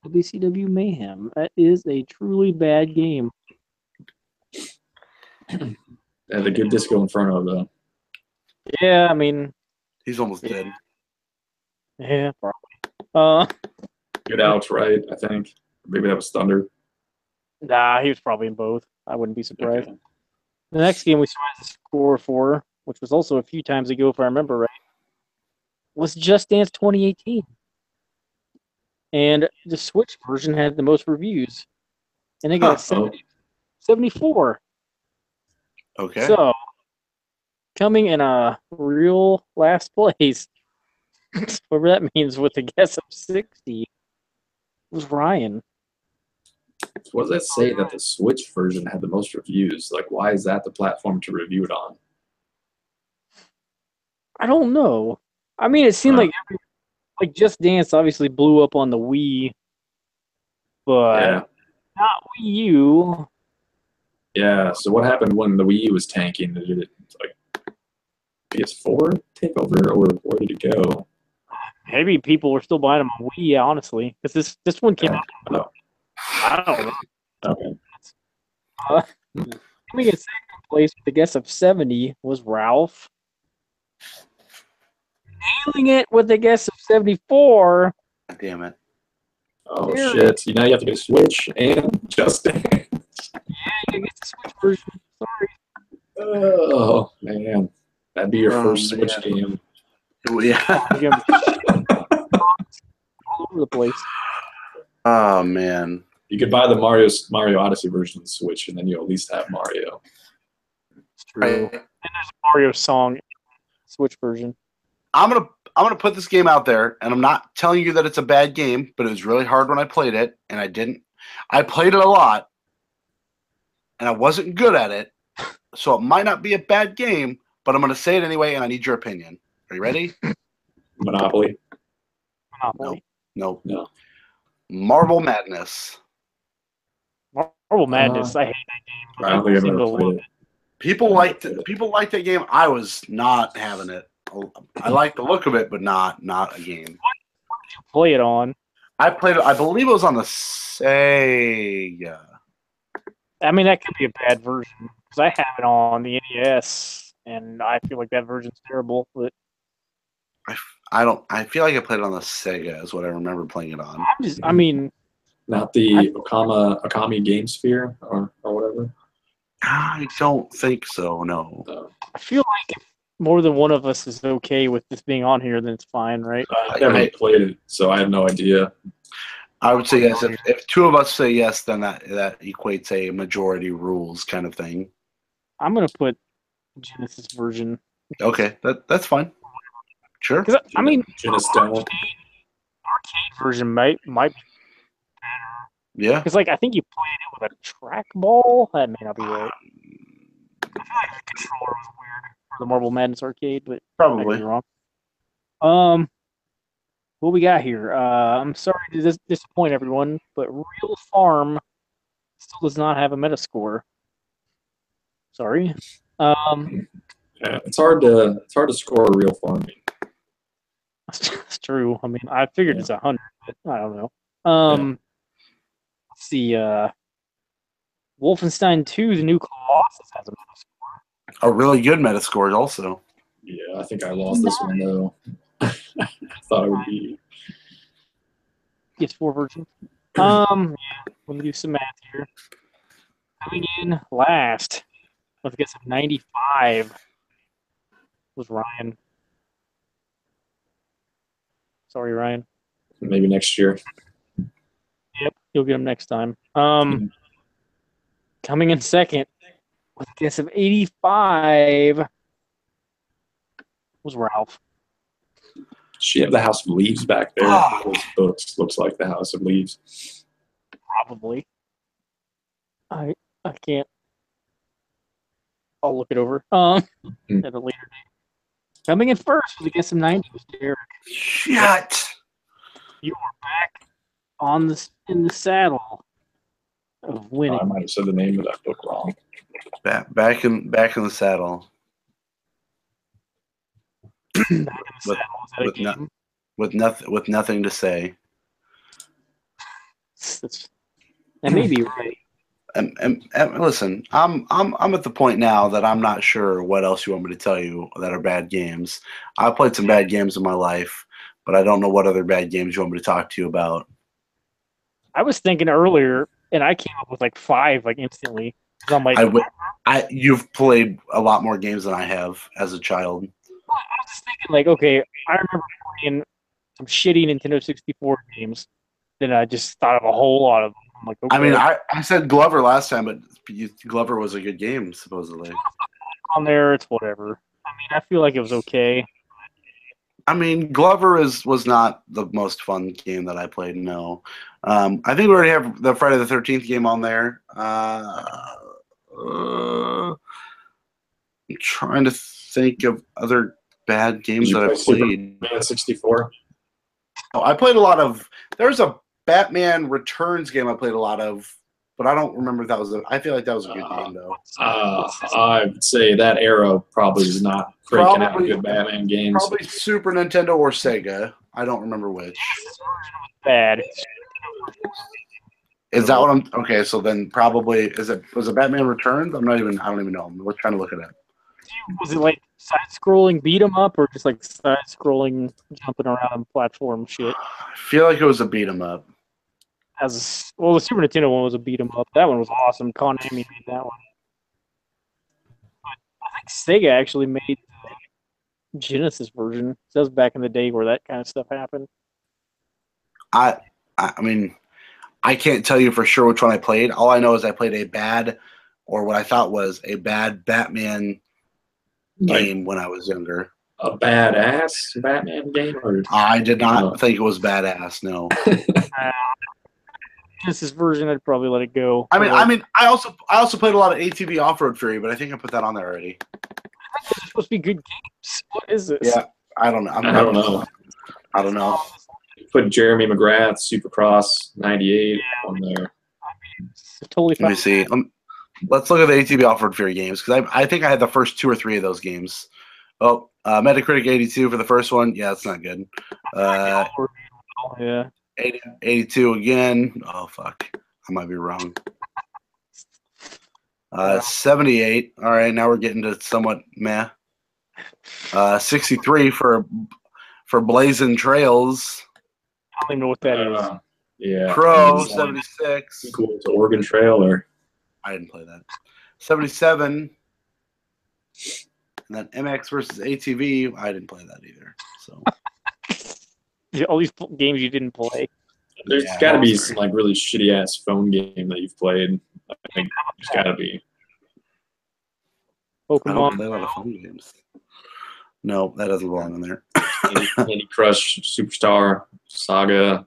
WCW Mayhem. That is a truly bad game. Had a good Disco Inferno though. Yeah, I mean, he's almost dead. Yeah, probably. Good outs, right? I think maybe that was Thunder. Nah, he was probably in both. I wouldn't be surprised. Okay. The next game we saw the score for, which was also a few times ago, if I remember right, was Just Dance 2018. And the Switch version had the most reviews. And they got 74. Okay. So, coming in a real last place, whatever that means, with a guess of 60, was Ryan. What does that say that the Switch version had the most reviews? Like, why is that the platform to review it on? I don't know. I mean, it seemed like like Just Dance obviously blew up on the Wii, but Yeah. not Wii U. Yeah. So what happened when the Wii U was tanking? Did it like PS4 take over, or where did it go? Maybe people were still buying them on Wii, honestly, because this one came out. Oh, I don't know. okay. Coming in second place with a guess of 70 was Ralph. Nailing it with a guess of 74. God damn it. Oh Here. shit! So now you have to get a Switch and Just Dance. Yeah, you get the Switch version. Sorry. Oh man, that'd be your Oh, first Switch man. game. Yeah. You're gonna be all over the place. Oh man. You could buy the Mario Odyssey version of the Switch, and then you at least have Mario. It's true. And there's a Mario song Switch version. I'm gonna put this game out there, and I'm not telling you that it's a bad game, but it was really hard when I played it, and I played it a lot, and I wasn't good at it, so it might not be a bad game, but I'm gonna say it anyway, and I need your opinion. Are you ready? Monopoly. Monopoly. No. No. Marble Madness. Marble Madness. I hate that game. I don't think I've Seem ever to played love it. People liked that game. I was not having it. I like the look of it, but not a game. Play it on. I played it. I believe it was on the Sega. I mean, that could be a bad version because I have it on the NES, and I feel like that version's terrible. But I feel like I played it on the Sega. Is what I remember playing it on. I mean, Not the Okami Game Sphere or whatever. I don't think so. No. I feel like if more than one of us is okay with this being on here, then it's fine, right? I never played it, so I have no idea. I would say yes. If two of us say yes, then that equates a majority rules kind of thing. I'm gonna put Genesis version. Okay, that's fine. Sure. Because I mean, Genesis Stone. arcade version might be better. Yeah. Because like I think you played it with a trackball. That may not be right. I feel like the controller was weird for the Marble Madness arcade, but I could Probably. be wrong. What we got here? I'm sorry to disappoint everyone, but Real Farm still does not have a Metascore. Sorry. Yeah, it's hard to score a Real Farm. It's true. I mean, I figured it's 100, but I don't know. Let's see. Wolfenstein 2: The New Colossus has a Metascore. A really good Metascore also. Yeah, I think I lost this one though. I thought it would be. PS4 version. Yeah, let me do some math here. Coming in last, with a guess of 95, was Ryan. Sorry, Ryan. Maybe next year. Yep, you'll get him next time. Coming in second, with a guess of 85, was Ralph. She have the House of Leaves back there. Ah. Those books looks like the House of Leaves. Probably. I can't. I'll look it over. At a later date. Coming in first with a guess of 90 was Derek. Shit. You are back in the saddle of winning. I might have said the name of that book wrong. Back in the saddle. Back in the with- saddle. Is that a with game? with nothing to say. That may be right. And listen, I'm at the point now that I'm not sure what else you want me to tell you that are bad games. I played some bad games in my life, but I don't know what other bad games you want me to talk to you about. I was thinking earlier, and I came up with like 5 like instantly. 'Cause I'm like, You've played a lot more games than I have as a child. I was just thinking like, okay, I remember playing some shitty Nintendo 64 games. Then I just thought of a whole lot of them. I'm like, okay. I mean, I said Glover last time, but Glover was a good game, supposedly. On there, it's whatever. I mean, I feel like it was okay. I mean, Glover was not the most fun game that I played, no. I think we already have the Friday the 13th game on there. I'm trying to think of other bad games Did you that play I've played. Superman 64? I played a lot of. There's a Batman Returns game I played a lot of, but I don't remember if that was. I feel like that was a good game though. I would say that era probably was not cranking out good Batman games. Probably Super Nintendo or Sega. I don't remember which. Bad. Is that what I'm? Okay, so then probably was it Batman Returns? I don't even know. We're trying to look it up. Was it like side-scrolling beat 'em up, or just like side-scrolling jumping around platform shit? I feel like it was a beat 'em up. The Super Nintendo one was a beat 'em up. That one was awesome. Konami made that one. But I think Sega actually made the Genesis version. That was back in the day where that kind of stuff happened. I mean, I can't tell you for sure which one I played. All I know is I played a bad, or what I thought was a bad Batman game when I was younger. A badass Batman game? Or I did not think it was badass. No. Genesis version, I'd probably let it go. I also played a lot of ATV Off-Road Fury, but I think I put that on there already. I think those are supposed to be good games. What is this? Yeah, I don't know. I don't know. Put Jeremy McGrath Supercross '98 on there. Totally fine. Let me see. Let's look at the ATV Off-Road Fury games because I think I had the first 2 or 3 of those games. Oh, Metacritic 82 for the first one. Yeah, that's not good. Yeah. 82 again. Oh fuck, I might be wrong. 78. All right, now we're getting to somewhat meh. 63 for Blazing Trails. I don't even know what that is. Yeah. Pro 76. Cool to Oregon Trail, or I didn't play that. 77. And then MX versus ATV. I didn't play that either. So all these games you didn't play. There's got to be some like really shitty ass phone game that you've played. I think there's got to be. I don't play a lot of phone games. No, that doesn't belong in there. Candy Crush, Superstar, Saga,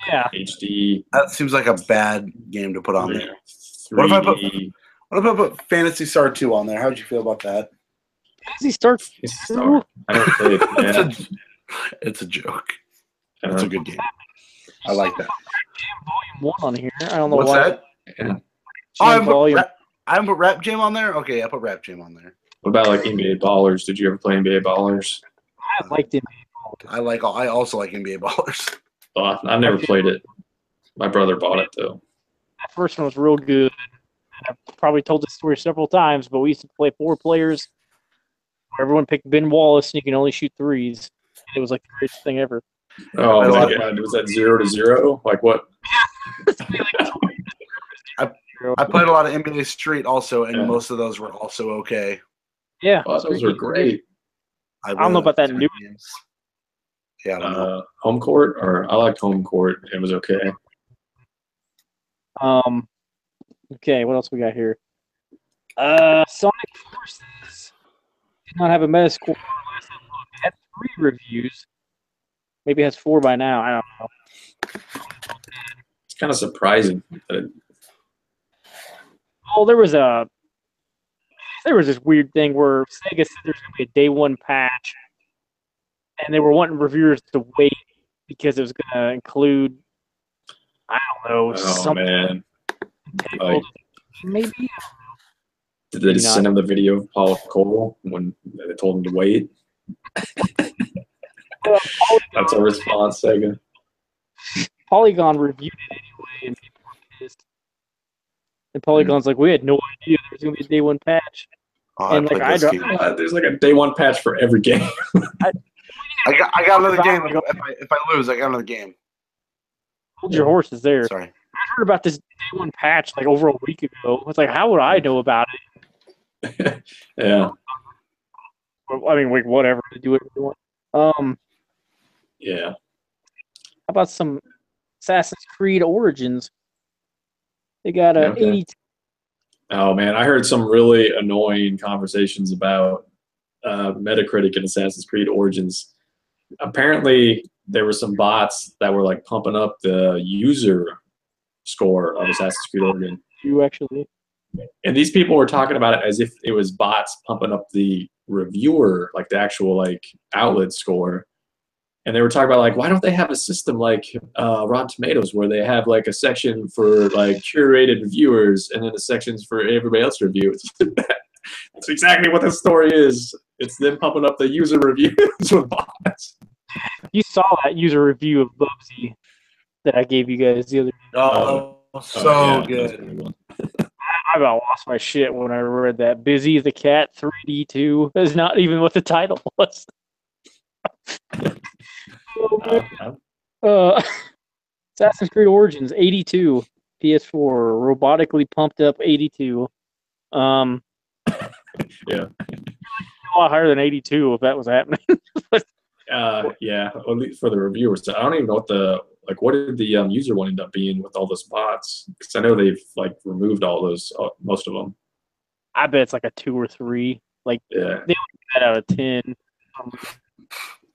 Yeah. HD. That seems like a bad game to put on there. 3D. What if I put Phantasy Star 2 on there? How'd you feel about that? Phantasy Star 2? I don't play it. Yeah. It's a joke. It's a good game. I like that. Volume 1 on here. I don't know What's why. that? Yeah. I haven't put Rap Jam on there? Okay, I put Rap Jam on there. What about like NBA Ballers? Did you ever play NBA Ballers? I liked it. I also like NBA Ballers. I never played it. My brother bought it though. That first one was real good. I've probably told this story several times, but we used to play 4 players. Everyone picked Ben Wallace, and you can only shoot threes. It was like the greatest thing ever. Oh my god! Was that 0-0? Like what? I played a lot of NBA Street also, and most of those were also okay. Yeah, those were great. I don't know about that new games. Yeah, I don't know. Home Court, or I liked Home Court. It was okay. Okay, what else we got here? Sonic Forces did not have a Metascore. It had 3 reviews. Maybe it has 4 by now. I don't know. It's kind of surprising that there was this weird thing where Sega said there's going to be a day 1 patch, and they were wanting reviewers to wait because it was going to include, I don't know, something. Man. Like, maybe. Did they just send him the video of Paul Cole when they told him to wait? That's a response, Sega. Polygon reviewed it anyway, and people were pissed. And Polygon's like, we had no idea there was going to be a day 1 patch. And there's like a day 1 patch for every game. I got another game. If I lose, I got another game. Hold your horses there. Sorry. I heard about this day 1 patch like over a week ago. It's like, how would I know about it? Yeah. I mean, like, whatever. Do whatever you want. Yeah. How about some Assassin's Creed Origins? They got a 82. Oh man, I heard some really annoying conversations about Metacritic and Assassin's Creed Origins. Apparently, there were some bots that were like pumping up the user score of Assassin's Creed Origins. You actually. And these people were talking about it as if it was bots pumping up the reviewer, like the actual like outlet score. And they were talking about like, why don't they have a system like Rotten Tomatoes where they have like a section for like curated reviewers and then a sections for everybody else to review? That's exactly what the story is. It's them pumping up the user reviews with bots. You saw that user review of Bubsy that I gave you guys the other day. So yeah, good. I about lost my shit when I read that. Busy the Cat 3D2. That's not even what the title was. Assassin's Creed Origins 82 PS4 robotically pumped up 82. Yeah, A lot higher than 82 if that was happening. yeah. At least for the reviewers, I don't even know what did the user one end up being with all those bots? Because I know they've like removed all those, most of them. I bet it's like a 2 or 3. Like Yeah. they would get that out of 10.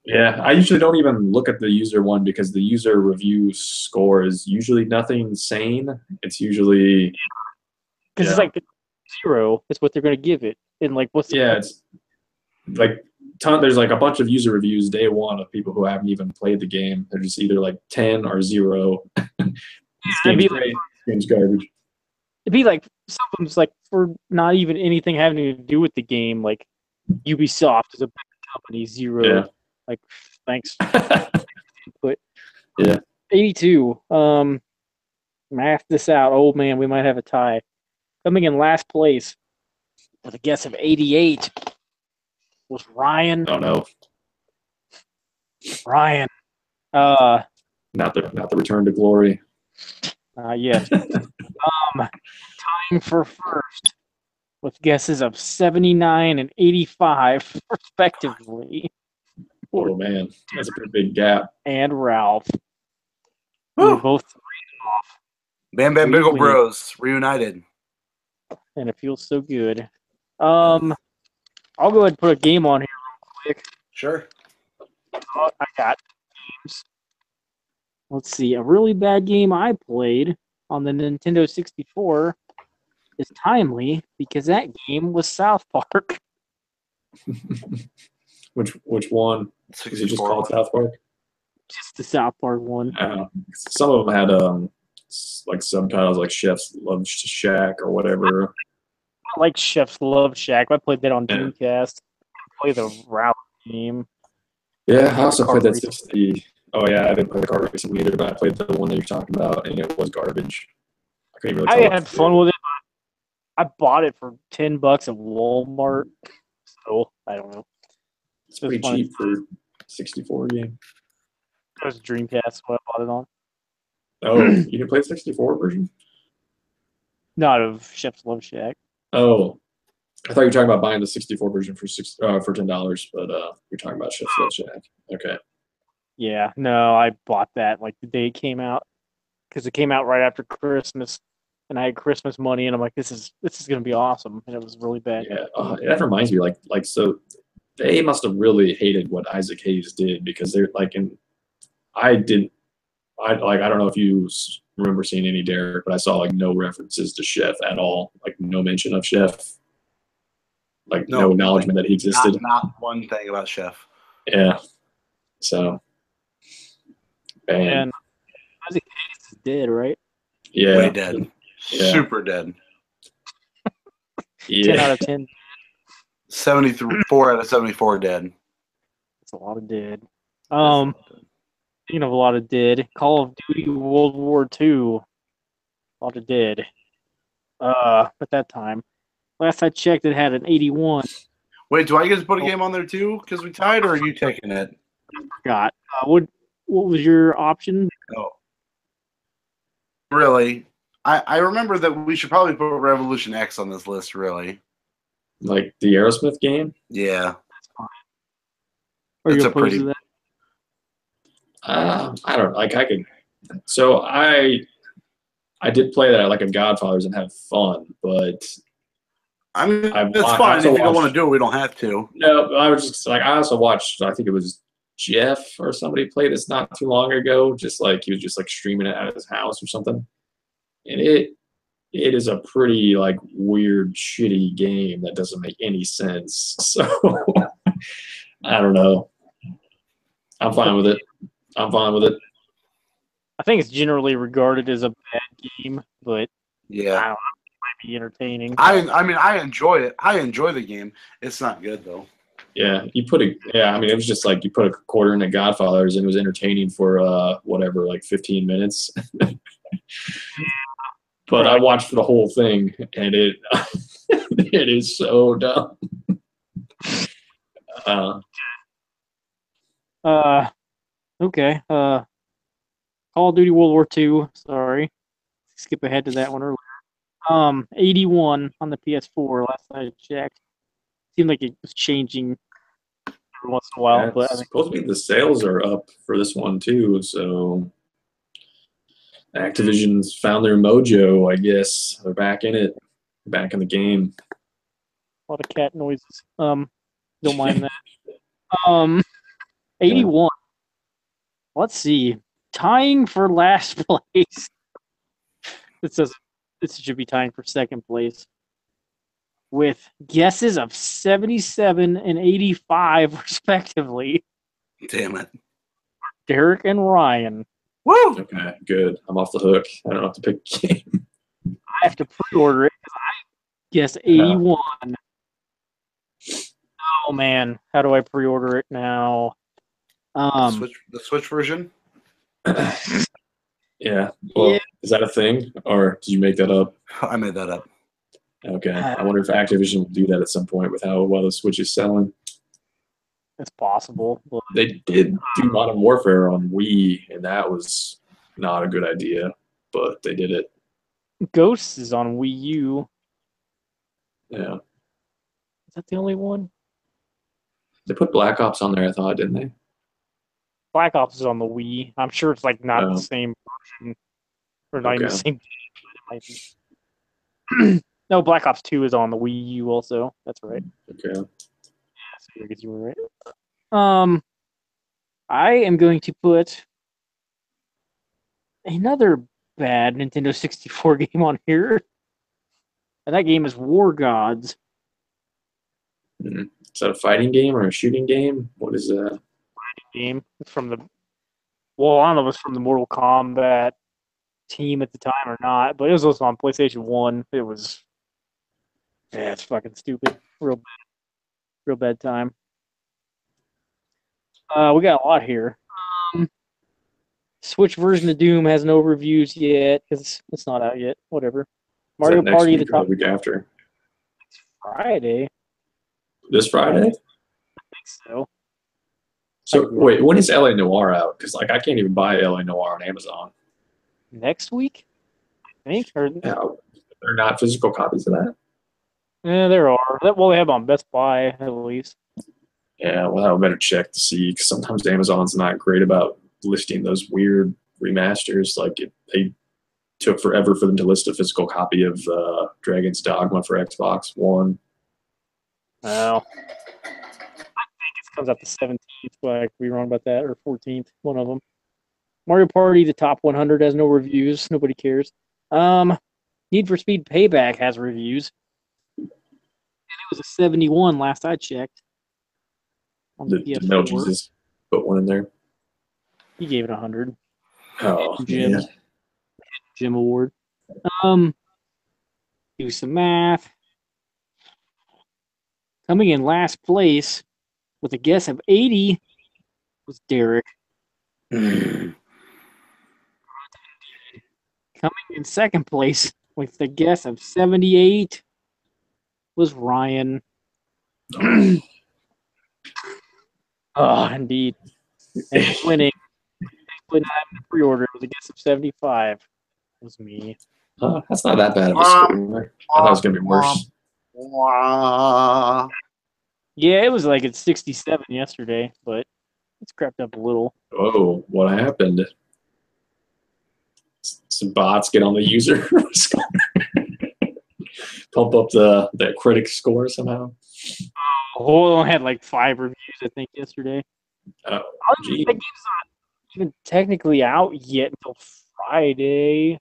Yeah, I usually don't even look at the user one because the user review score is usually nothing sane. It's usually Because it's like 0 is what they're going to give it. And like, what's the it's like there's like a bunch of user reviews day one of people who haven't even played the game. They're just either like 10 or 0. This game's great. This game's garbage. It'd be like some of them's like for not even anything having to do with the game. Like Ubisoft is a big company, 0. Yeah. Like, thanks. But yeah, 82. Math this out. Oh man, we might have a tie. Coming in last place with a guess of 88 was Ryan. oh no, Ryan. not the return to glory. Yes. Tying for first with guesses of 79 and 85 respectively. Oh man, that's a pretty big gap. And Ralph. Woo. We're both off, Bam Bam Biggle Bros reunited. and it feels so good. I'll go ahead and put a game on here real quick. Sure. I got games. Let's see. A really bad game I played on the Nintendo 64 is timely because that game was South Park. Which one? Is it just called South Park? Just the South Park one. Some of them had like subtitles like Chef's Love Shack or whatever. I like Chef's Love Shack. I played that on Yeah. Dreamcast. I played the Rally game. Yeah, I also played that Racing. 60. Oh yeah, I didn't play the car racing either, but I played the one that you're talking about, and it was garbage. I couldn't really tell I what had to do. fun with it. I bought it for $10 at Walmart. So I don't know. It's pretty fun. cheap for 64 game. It was Dreamcast what I bought it on. Oh, you didn't play the 64 version? Not of Chef's Love Shack. Oh, I thought you were talking about buying the 64 version for $10, but you're talking about Chef's Love Shack. Okay. Yeah, no, I bought that like the day it came out because it came out right after Christmas, and I had Christmas money, and I'm like, this is gonna be awesome, and it was really bad. Yeah, that reminds me, like so, they must have really hated what Isaac Hayes did because they're like, I don't know if you remember seeing any Derek, but I saw like no references to Chef at all, like no mention of Chef, like no acknowledgement that he existed. Not one thing about Chef. Yeah, so, And Isaac Hayes is dead, right? yeah, Way dead. Yeah. Super dead. 10 out of 10. 74 out of 74 dead. That's a lot of dead. Speaking of a lot of dead, Call of Duty World War II. A lot of dead. At that time. Last I checked, it had an 81. Wait, do I get to put a game on there too? Because we tied, or are you taking it? Forgot. What was your option? No. Really? I remember that we should probably put Revolution X on this list, really. like the Aerosmith game. Yeah. Are That's you a opposed pretty- to that? I don't like. I could. So I did play that like a Godfathers and have fun, but I mean, I that's fine. If also you don't want watched- to do it, we don't have to. no, I was just like I also watched. I think it was Jeff or somebody played this not too long ago. Just like he was just like streaming it out of his house or something, and it is a pretty like weird, shitty game that doesn't make any sense. So I don't know. I'm fine with it. I'm fine with it. I think it's generally regarded as a bad game, but I Yeah. don't know. It might be entertaining. I mean, I enjoy it. I enjoy the game. It's not good, though. Yeah, I mean, it was just like you put a quarter into Godfathers and it was entertaining for whatever, like 15 minutes. But I watched the whole thing and it it is so dumb. Okay. Call of Duty World War II. Sorry, skip ahead to that one earlier. 81 on the PS4. Last I checked, seemed like it was changing every once in a while. Yeah, But I think supposedly the sales are up for this one too, so Activision's found their mojo, I guess. They're back in it, back in the game. a lot of cat noises. Don't mind that. 81. Let's see. Tying for last place. It says this should be tying for second place. With guesses of 77 and 85, respectively. Damn it. Derek and Ryan. Woo! Okay, good. I'm off the hook. I don't have to pick a game. I have to pre-order it because I guess 81. Oh man, how do I pre-order it now? The Switch version? Yeah. Well, is that a thing, or did you make that up? I made that up. Okay. I wonder if Activision will do that at some point with how well the Switch is selling. It's possible. But They did do Modern Warfare on Wii, and that was not a good idea, but they did it. Ghosts is on Wii U. Yeah. Is that the only one? They put Black Ops on there, I thought, didn't they? Black Ops is on the Wii. I'm sure it's like not the same version, or not even the same game. But it might be. No, Black Ops 2 is on the Wii U also. That's right. Okay. So I guess you were right. I am going to put another bad Nintendo 64 game on here, and that game is War Gods. Is that a fighting game or a shooting game? What is that? Game. It's from the, well, I don't know if it's from the Mortal Kombat team at the time or not, but it was also on PlayStation 1. It was, yeah, it's fucking stupid. Real bad time. We got a lot here. Switch version of Doom has no reviews yet because it's not out yet. Whatever. Mario Party the top week after. Friday. This Friday? I think so. So wait, when is LA Noire out? Because like I can't even buy LA Noire on Amazon. Next week, I think. Or no, they're not physical copies of that. Yeah, there are. Well, they have on Best Buy at least. Yeah, well, I better check to see because sometimes Amazon's not great about listing those weird remasters. Like they took forever for them to list a physical copy of Dragon's Dogma for Xbox One. Oh. Comes out the 17th, but I could be wrong about that, or 14th, one of them. Mario Party, the top 100, has no reviews. Nobody cares. Need for Speed Payback has reviews. And it was a 71 last I checked. Did Metal Jesus put one in there? He gave it 100. Oh, Jim. Jim Award. Do some math. Coming in last place with a guess of 80 was Derek. Coming in second place with the guess of 78 was Ryan. Oh, indeed. And winning in the pre-order with a guess of 75 was me. That's not that bad of a score. I thought it was going to be worse. Yeah, it was like at 67 yesterday, but it's crept up a little. Oh, what happened? Some bots get on the user pump up the critic score somehow. Oh, I had like 5 reviews, I think, yesterday. Oh, the game's not even technically out yet until Friday.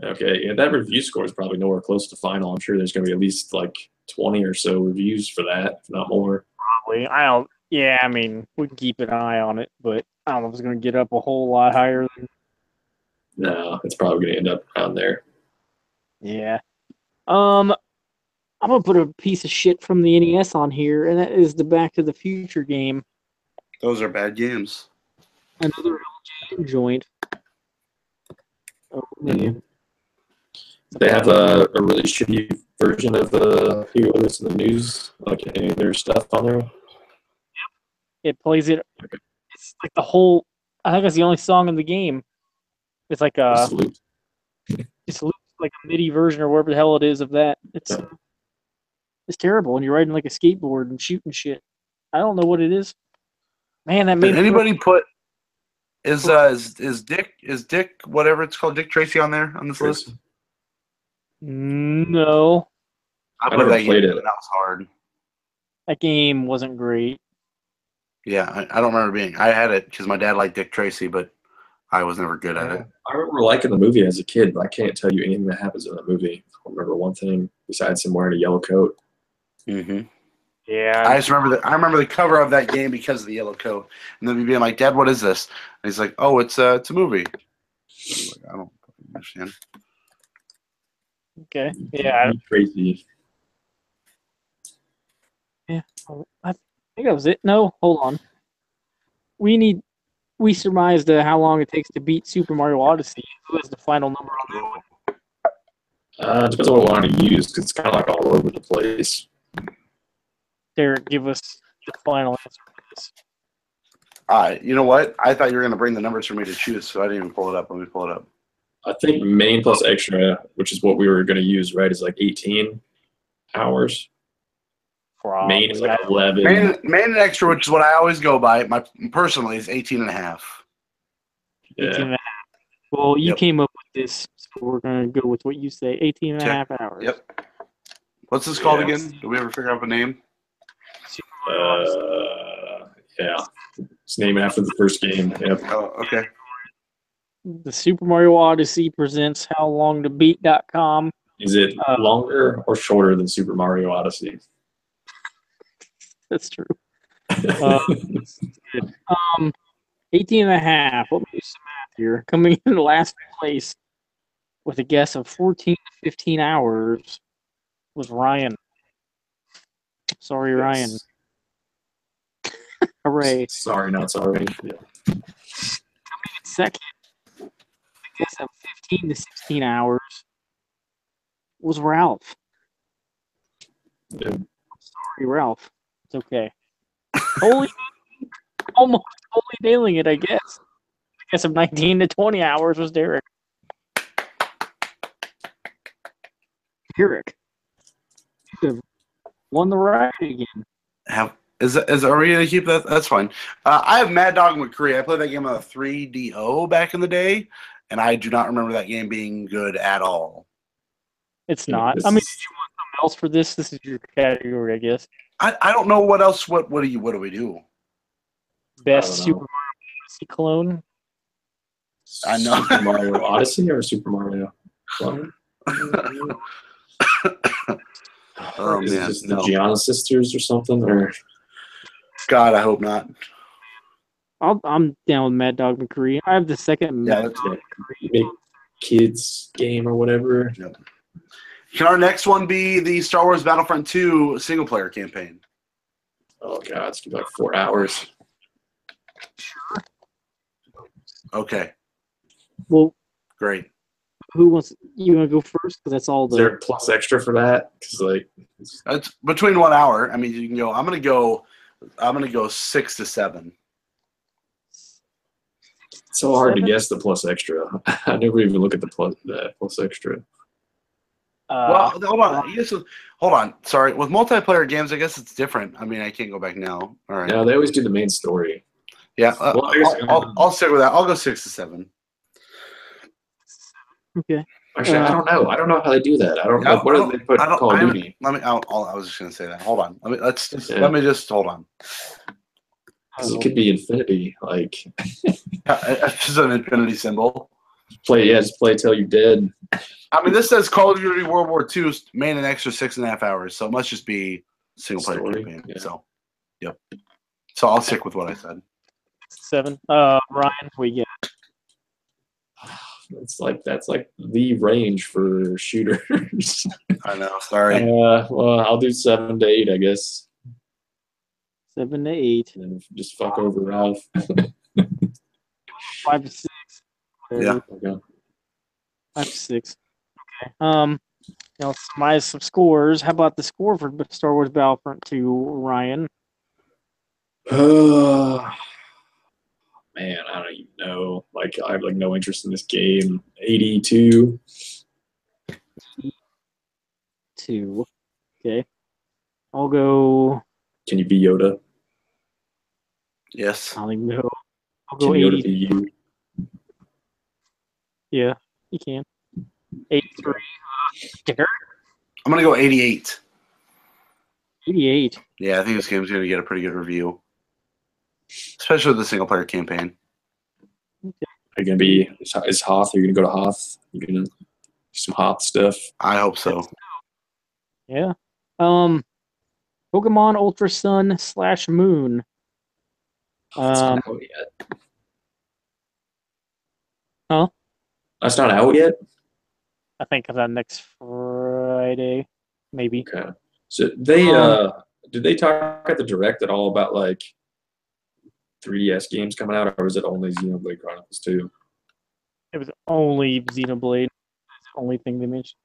Okay, yeah, that review score is probably nowhere close to final. I'm sure there's going to be at least like 20 or so reviews for that, if not more. Probably. I don't. Yeah, I mean, we can keep an eye on it, but I don't know if it's going to get up a whole lot higher than. No, it's probably going to end up around there. Yeah. I'm gonna put a piece of shit from the NES on here, and that is the Back to the Future game. Those are bad games. Another LJN joint. Oh man. They have a really shitty version of Huey Lewis in the News, like any of their stuff on there. It plays it. It's like the whole. I think it's the only song in the game. It's like Just loop. just loops like a MIDI version or whatever the hell it is of that. It's terrible, and you're riding like a skateboard and shooting shit. I don't know what it is. Man, that made Did anybody put is Dick whatever it's called Dick Tracy on there on this list? No, I put never that played game, it. That was hard. that game wasn't great. Yeah, I don't remember being. I had it because my dad liked Dick Tracy, but I was never good at it. I remember liking the movie as a kid, but I can't tell you anything that happens in the movie. I don't remember one thing besides him wearing a yellow coat. Mm-hmm. Yeah, I just remember I remember the cover of that game because of the yellow coat, and then me being like, "Dad, what is this?" And he's like, "Oh, it's a movie." I'm like, I don't understand. okay. Yeah, Crazy. I think that was it. No, hold on. We surmised how long it takes to beat Super Mario Odyssey. Who has the final number on that one? Depends on what one to use, because it's kind of like all over the place. Derek, give us the final answer for this. You know what? I thought you were going to bring the numbers for me to choose, so I didn't even pull it up. Let me pull it up. I think main plus extra, which is what we were going to use, right, is like 18 hours. Main is like 11. Main and extra, which is what I always go by, personally, is 18 and a half. 18 Yeah. and a half. Well, you Yep. came up with this, so we're going to go with what you say, 18 and a half hours. Yep. What's this called Yeah. again? Did we ever figure out a name? Super Mario Odyssey. Yeah. It's named after the first game. Yep. Oh, okay. The Super Mario Odyssey presents HowLongToBeat.com. Is it longer or shorter than Super Mario Odyssey? That's true. 18 and a half. Let me do some math here. Coming in last place with a guess of 14 to 15 hours was Ryan. Sorry, Ryan. Hooray. Sorry, not sorry. Yeah. Second, a guess of 15 to 16 hours was Ralph. Yeah. Sorry, Ralph. It's okay. Almost totally nailing it, I guess. I guess of 19 to 20 hours was Derek. Derek, you have won the ride again. Are we gonna keep that? That's fine. I have Mad Dog McCree. I played that game on a 3DO back in the day, and I do not remember that game being good at all. It's not. I mean, did you want something else for this? This is your category, I guess. I don't know what else. What do we do? Best I don't Super know. Mario Odyssey clone. I know. Super Mario Odyssey or Super Mario Clone? Oh, Is it man, just the no. Gianna sisters or something? Or God, I hope not. I'm down with Mad Dog McCree. I have the second Yeah, Mad that's Dog it. McCree. Big kids game or whatever. Can our next one be the Star Wars Battlefront 2 single player campaign? Oh god, it's gonna be like 4 hours. Okay, Well, great. who wants? You want to go first? Because that's all Is there the. a plus extra for that? Because like, It's between 1 hour. I mean, you can go. I'm gonna go 6 to 7. it's so hard to 7? guess the plus extra. I never even look at the plus extra. Well, hold on. Hold on. Sorry. With multiplayer games, I guess it's different. I mean, I can't go back now. All right. No, they always do the main story. Yeah. Well, I guess- I'll stick with that. I'll go 6 to 7. Okay. Actually, I don't know. I don't know how they do that. I don't know. Where do they put Call of Duty? Let me. I was just gonna say that. Hold on. Yeah. Let me just hold on. 'Cause it could be Infinity. Like, It's just an infinity symbol. just play till you're dead. I mean, this says Call of Duty World War II main and extra 6.5 hours, so it must just be single player Story, campaign. yeah. So, yep. So I'll stick with what I said. 7. Ryan, we get It's like that's like the range for shooters. I know. Sorry. Well, I'll do 7 to 8, I guess, 7 to 8. and just fuck over Ralph. 5 to 6. Yeah. Okay. 5 to 6. Okay. Now let's summarize some scores. How about the score for Star Wars Battlefront 2, Ryan? Man, I don't even know. Like, I have like no interest in this game. 82. 2. Okay. I'll go. Can you be Yoda? Yes. I'll even go. I'll Can go Yoda 80. be you? Yeah, you can. 83. Derek? I'm gonna go 88. 88. Yeah, I think this game's gonna get a pretty good review, especially with the single player campaign. Are you gonna be? Is Hoth? Are you gonna go to Hoth? You're gonna do some Hoth stuff. I hope so. Yeah. Pokemon Ultra Sun / Moon. That's not out yet. Huh? That's not out yet. I think that next Friday, maybe. Okay. So they did they talk at the direct at all about like 3DS games coming out, or was it only Xenoblade Chronicles 2? It was only Xenoblade. That's the only thing they mentioned.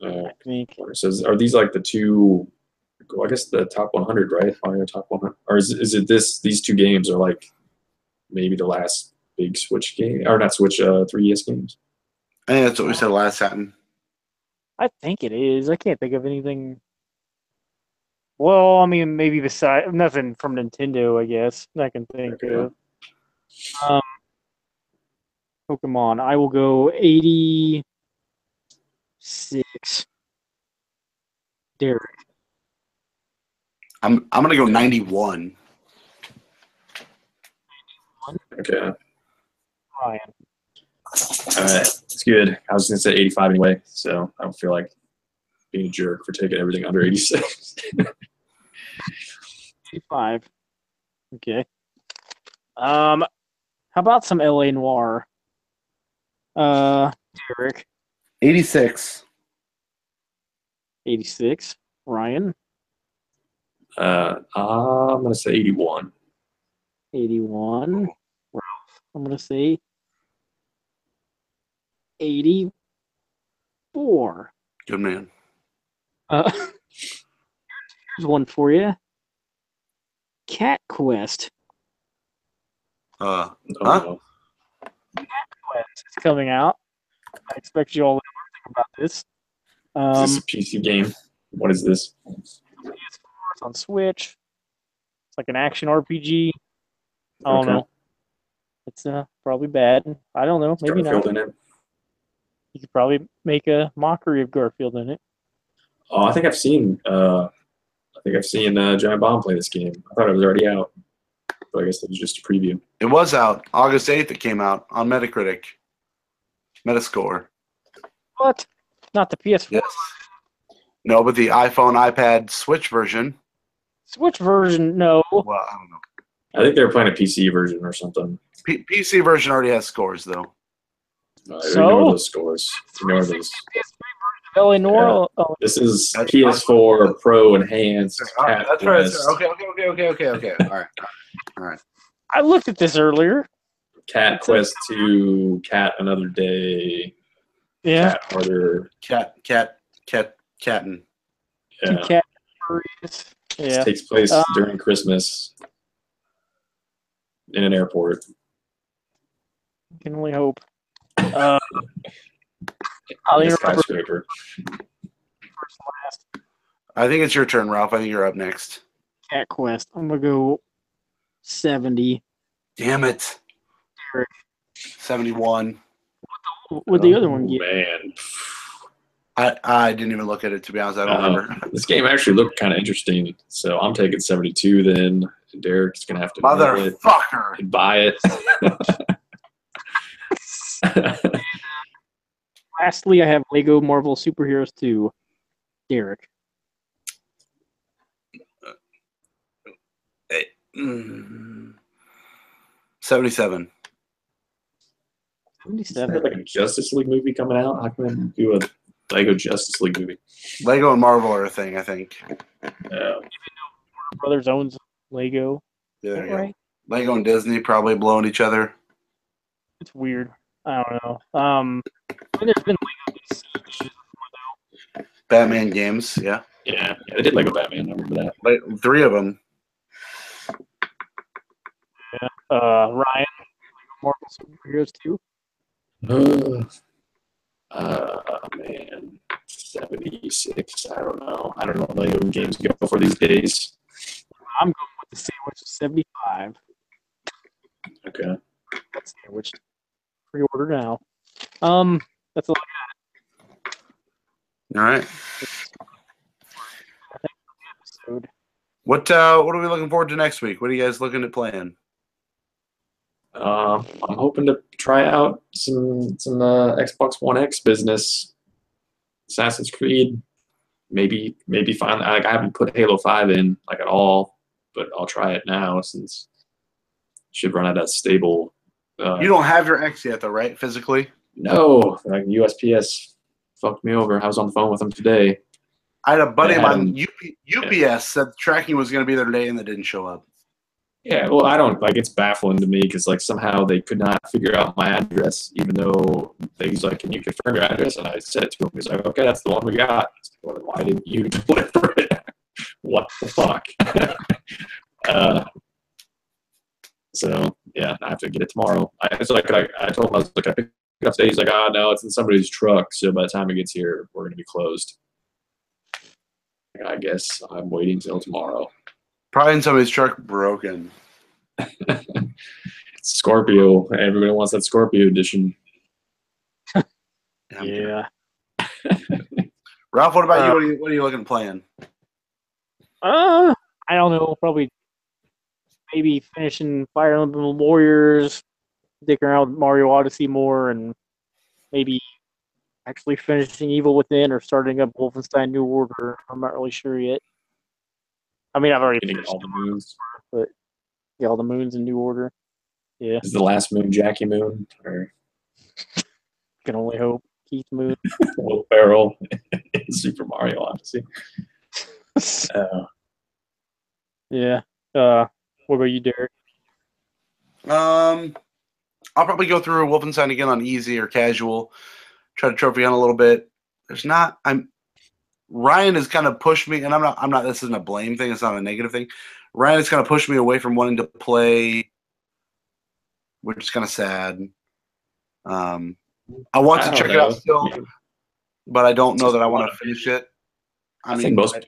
I think. So are these like the two? Well, I guess the top 100, right? Mario top 100, or is it these two games are like maybe the last big Switch game, or not Switch 3DS games? I think that's what we said last time. I think it is. I can't think of anything. Well, I mean, maybe beside nothing from Nintendo, I guess I can think of. Pokemon. I will go 86. Derek. I'm gonna go 91. Okay. Ryan. All right, it's good. I was gonna say 85 anyway, so I don't feel like being a jerk for taking everything under 86. 85. Okay. How about some LA Noir? Derek. 86. 86. Ryan. I'm gonna say 81. 81. Ralph. I'm gonna say 84. Good man. Here's one for you. Cat Quest. Oh, Huh? no. Quest is coming out. I expect you all to know everything about this. Is this a PC game? What is this? It's on Switch. It's like an action RPG. I don't Okay. know. It's probably bad. I don't know. Maybe Garfield not. in it. You could probably make a mockery of Garfield in it. Oh, I think I've seen Giant Bomb play this game. I thought it was already out, but I guess it was just a preview. It was out August 8th. It came out on Metacritic. Metascore. What? Not the PS4 Yes. No, but the iPhone, iPad, Switch version. Switch version. No. Well, I don't know. I think they were playing a PC version or something. PC version already has scores though. I So? ignore those scores. Ignore those. LA Noir. Oh, This is That's PS4 Pro Enhanced. All right, Cat that's right. Quest. Okay. All right. I looked at this earlier. Cat Quest 2, Cat Another Day, Yeah. Cat Harder. Catton. Two Yeah. cat furries. Yeah. This takes place during Christmas in an airport. Can only hope. I'll In a remember skyscraper. first and last. I think it's your turn, Ralph. I think you're up next. Cat Quest. I'm gonna go 70. Damn it. Derek. 71. What'd the other one get? Man. I didn't even look at it, to be honest. I don't remember. This game actually looked kind of interesting, so I'm taking 72 then. Derek's going to have to mail it Motherfucker. and buy it. Lastly, I have Lego Marvel Superheroes 2. Derek. 77. 77. Like a Justice League movie coming out. How can they do a Lego Justice League movie? Lego and Marvel are a thing, I think. Brothers owns Lego. Yeah, Is there that you go. right? Lego and Disney probably blowing each other. It's weird. I don't know. I mean, there's been Lego DC games. Batman games, yeah. Yeah, they did Lego Batman. I remember that. Like 3 of them. Ryan, Lego Marvel Superheroes 2. Man, 76. I don't know. I don't know what Lego games go for these days. I'm going with the sandwich 75. Okay. That's sandwich. Pre-order now. That's all All right. episode. What are we looking forward to next week? What are you guys looking at playing? I'm hoping to try out some Xbox One X business. Assassin's Creed. Maybe find. I haven't put Halo 5 in like at all, but I'll try it now since it should run at a stable. You don't have your X yet, though, right? Physically? No, like USPS fucked me over. I was on the phone with them today. I had a buddy of They had mine. him- UPS said the tracking was going to be there today, and it didn't show up. Yeah, well, I don't like. It's baffling to me because like somehow they could not figure out my address, even though they was like, "Can you confirm your address?" And I said it to him. He's like, "Okay, that's the one we got." Well, why didn't you deliver it? What the fuck? So yeah, I have to get it tomorrow. I told him I was like, I picked it up today. He's like, "Oh no, it's in somebody's truck." So by the time it gets here, we're gonna be closed. I guess I'm waiting till tomorrow. Probably in somebody's truck broken. Scorpio. Everybody wants that Scorpio edition. Yeah. Ralph, what about you? What are you looking to playing? I don't know. Probably maybe finishing Fire Emblem Warriors, dicking around with Mario Odyssey more, and maybe actually finishing Evil Within or starting up Wolfenstein New Order. I'm not really sure yet. I mean, I've already Getting finished all the moons. but yeah, all the moons in New Order. Yeah, Is the last moon Jackie Moon or can only hope. Keith Moon. Will Ferrell in Super Mario Odyssey? Yeah. What about you, Derek? I'll probably go through Wolfenstein again on easy or casual. Try to trophy hunt a little bit. Ryan has kind of pushed me, and I'm not. This isn't a blame thing. It's not a negative thing. Ryan has kind of pushed me away from wanting to play, which is kind of sad. I want to check it out still, but I don't know that I want to finish it. I mean, think I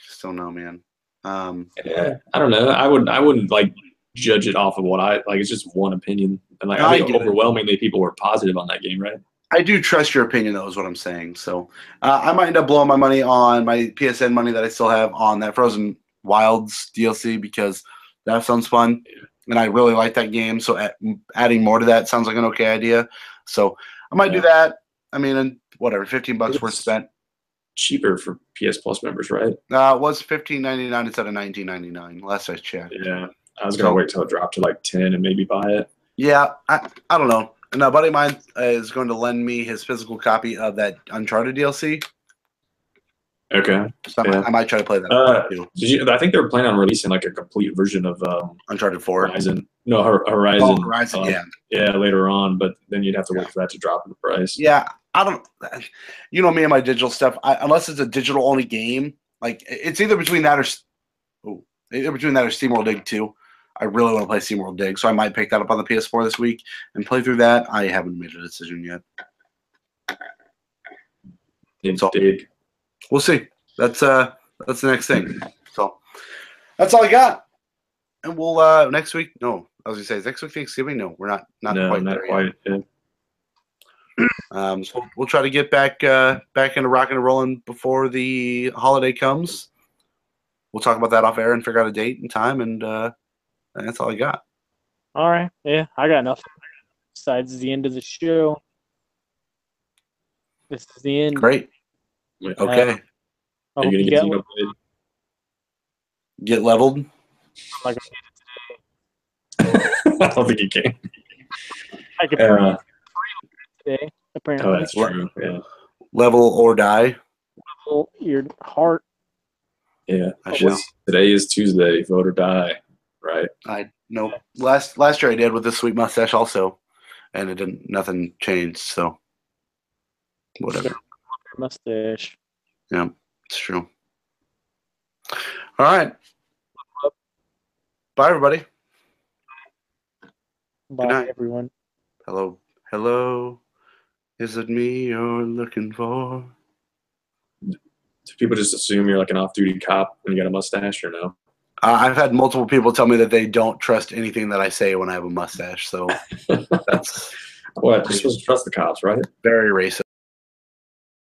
just don't know, man. Yeah, I don't know. I wouldn't like judge it off of what I like. It's just one opinion, and like I think get it. overwhelmingly people were positive on that game, right? I do trust your opinion, though, is what I'm saying. So I might end up blowing my money on my PSN money that I still have on that Frozen Wilds DLC because that sounds fun, and I really like that game. So adding more to that sounds like an okay idea. So I might do that. I mean, and whatever, $15 worth spent. Cheaper for PS Plus members, right? It was $15.99 instead of $19.99 last I checked. Yeah, I was gonna wait till it dropped to like 10 and maybe buy it. Yeah, I don't know. And a buddy of mine is going to lend me his physical copy of that Uncharted DLC. Okay. So I might try to play that too. I think they were planning on releasing like a complete version of Uncharted 4. Horizon. No, Horizon. Oh, Horizon, yeah. Yeah, later on, but then you'd have to wait for that to drop in the price. Yeah, I don't. You know me and my digital stuff. Unless it's a digital only game, like it's either between that or SteamWorld Dig 2. I really want to play SteamWorld Dig, so I might pick that up on the PS4 this week and play through that. I haven't made a decision yet. Dig. We'll see. That's the next thing. So that's all I got. And we'll next week. No, I was gonna say is next week Thanksgiving. No, we're not quite there quite. yet. So we'll try to get back into rocking and rolling before the holiday comes. We'll talk about that off air and figure out a date and time, and that's all I got. All right. Yeah, I got nothing besides the end of the show. This is the end. Great. Okay. Are you gonna get Xenoblade? Get leveled. Like I don't think you can. I could Uh, today, apparently. oh, that's true. Yeah. Level or die. Your heart. Yeah. I should. Today is Tuesday. Vote or die. Right. I no last year I did with the sweet mustache also, and it didn't. Nothing changed. So whatever. Mustache. Yeah, it's true. All right. Bye, everybody. Bye, night. everyone. Hello. Hello. Is it me you're looking for? Do people just assume you're like an off-duty cop when you got a mustache, or no? I've had multiple people tell me that they don't trust anything that I say when I have a mustache. So that's What? You're supposed to trust the cops, right? very racist.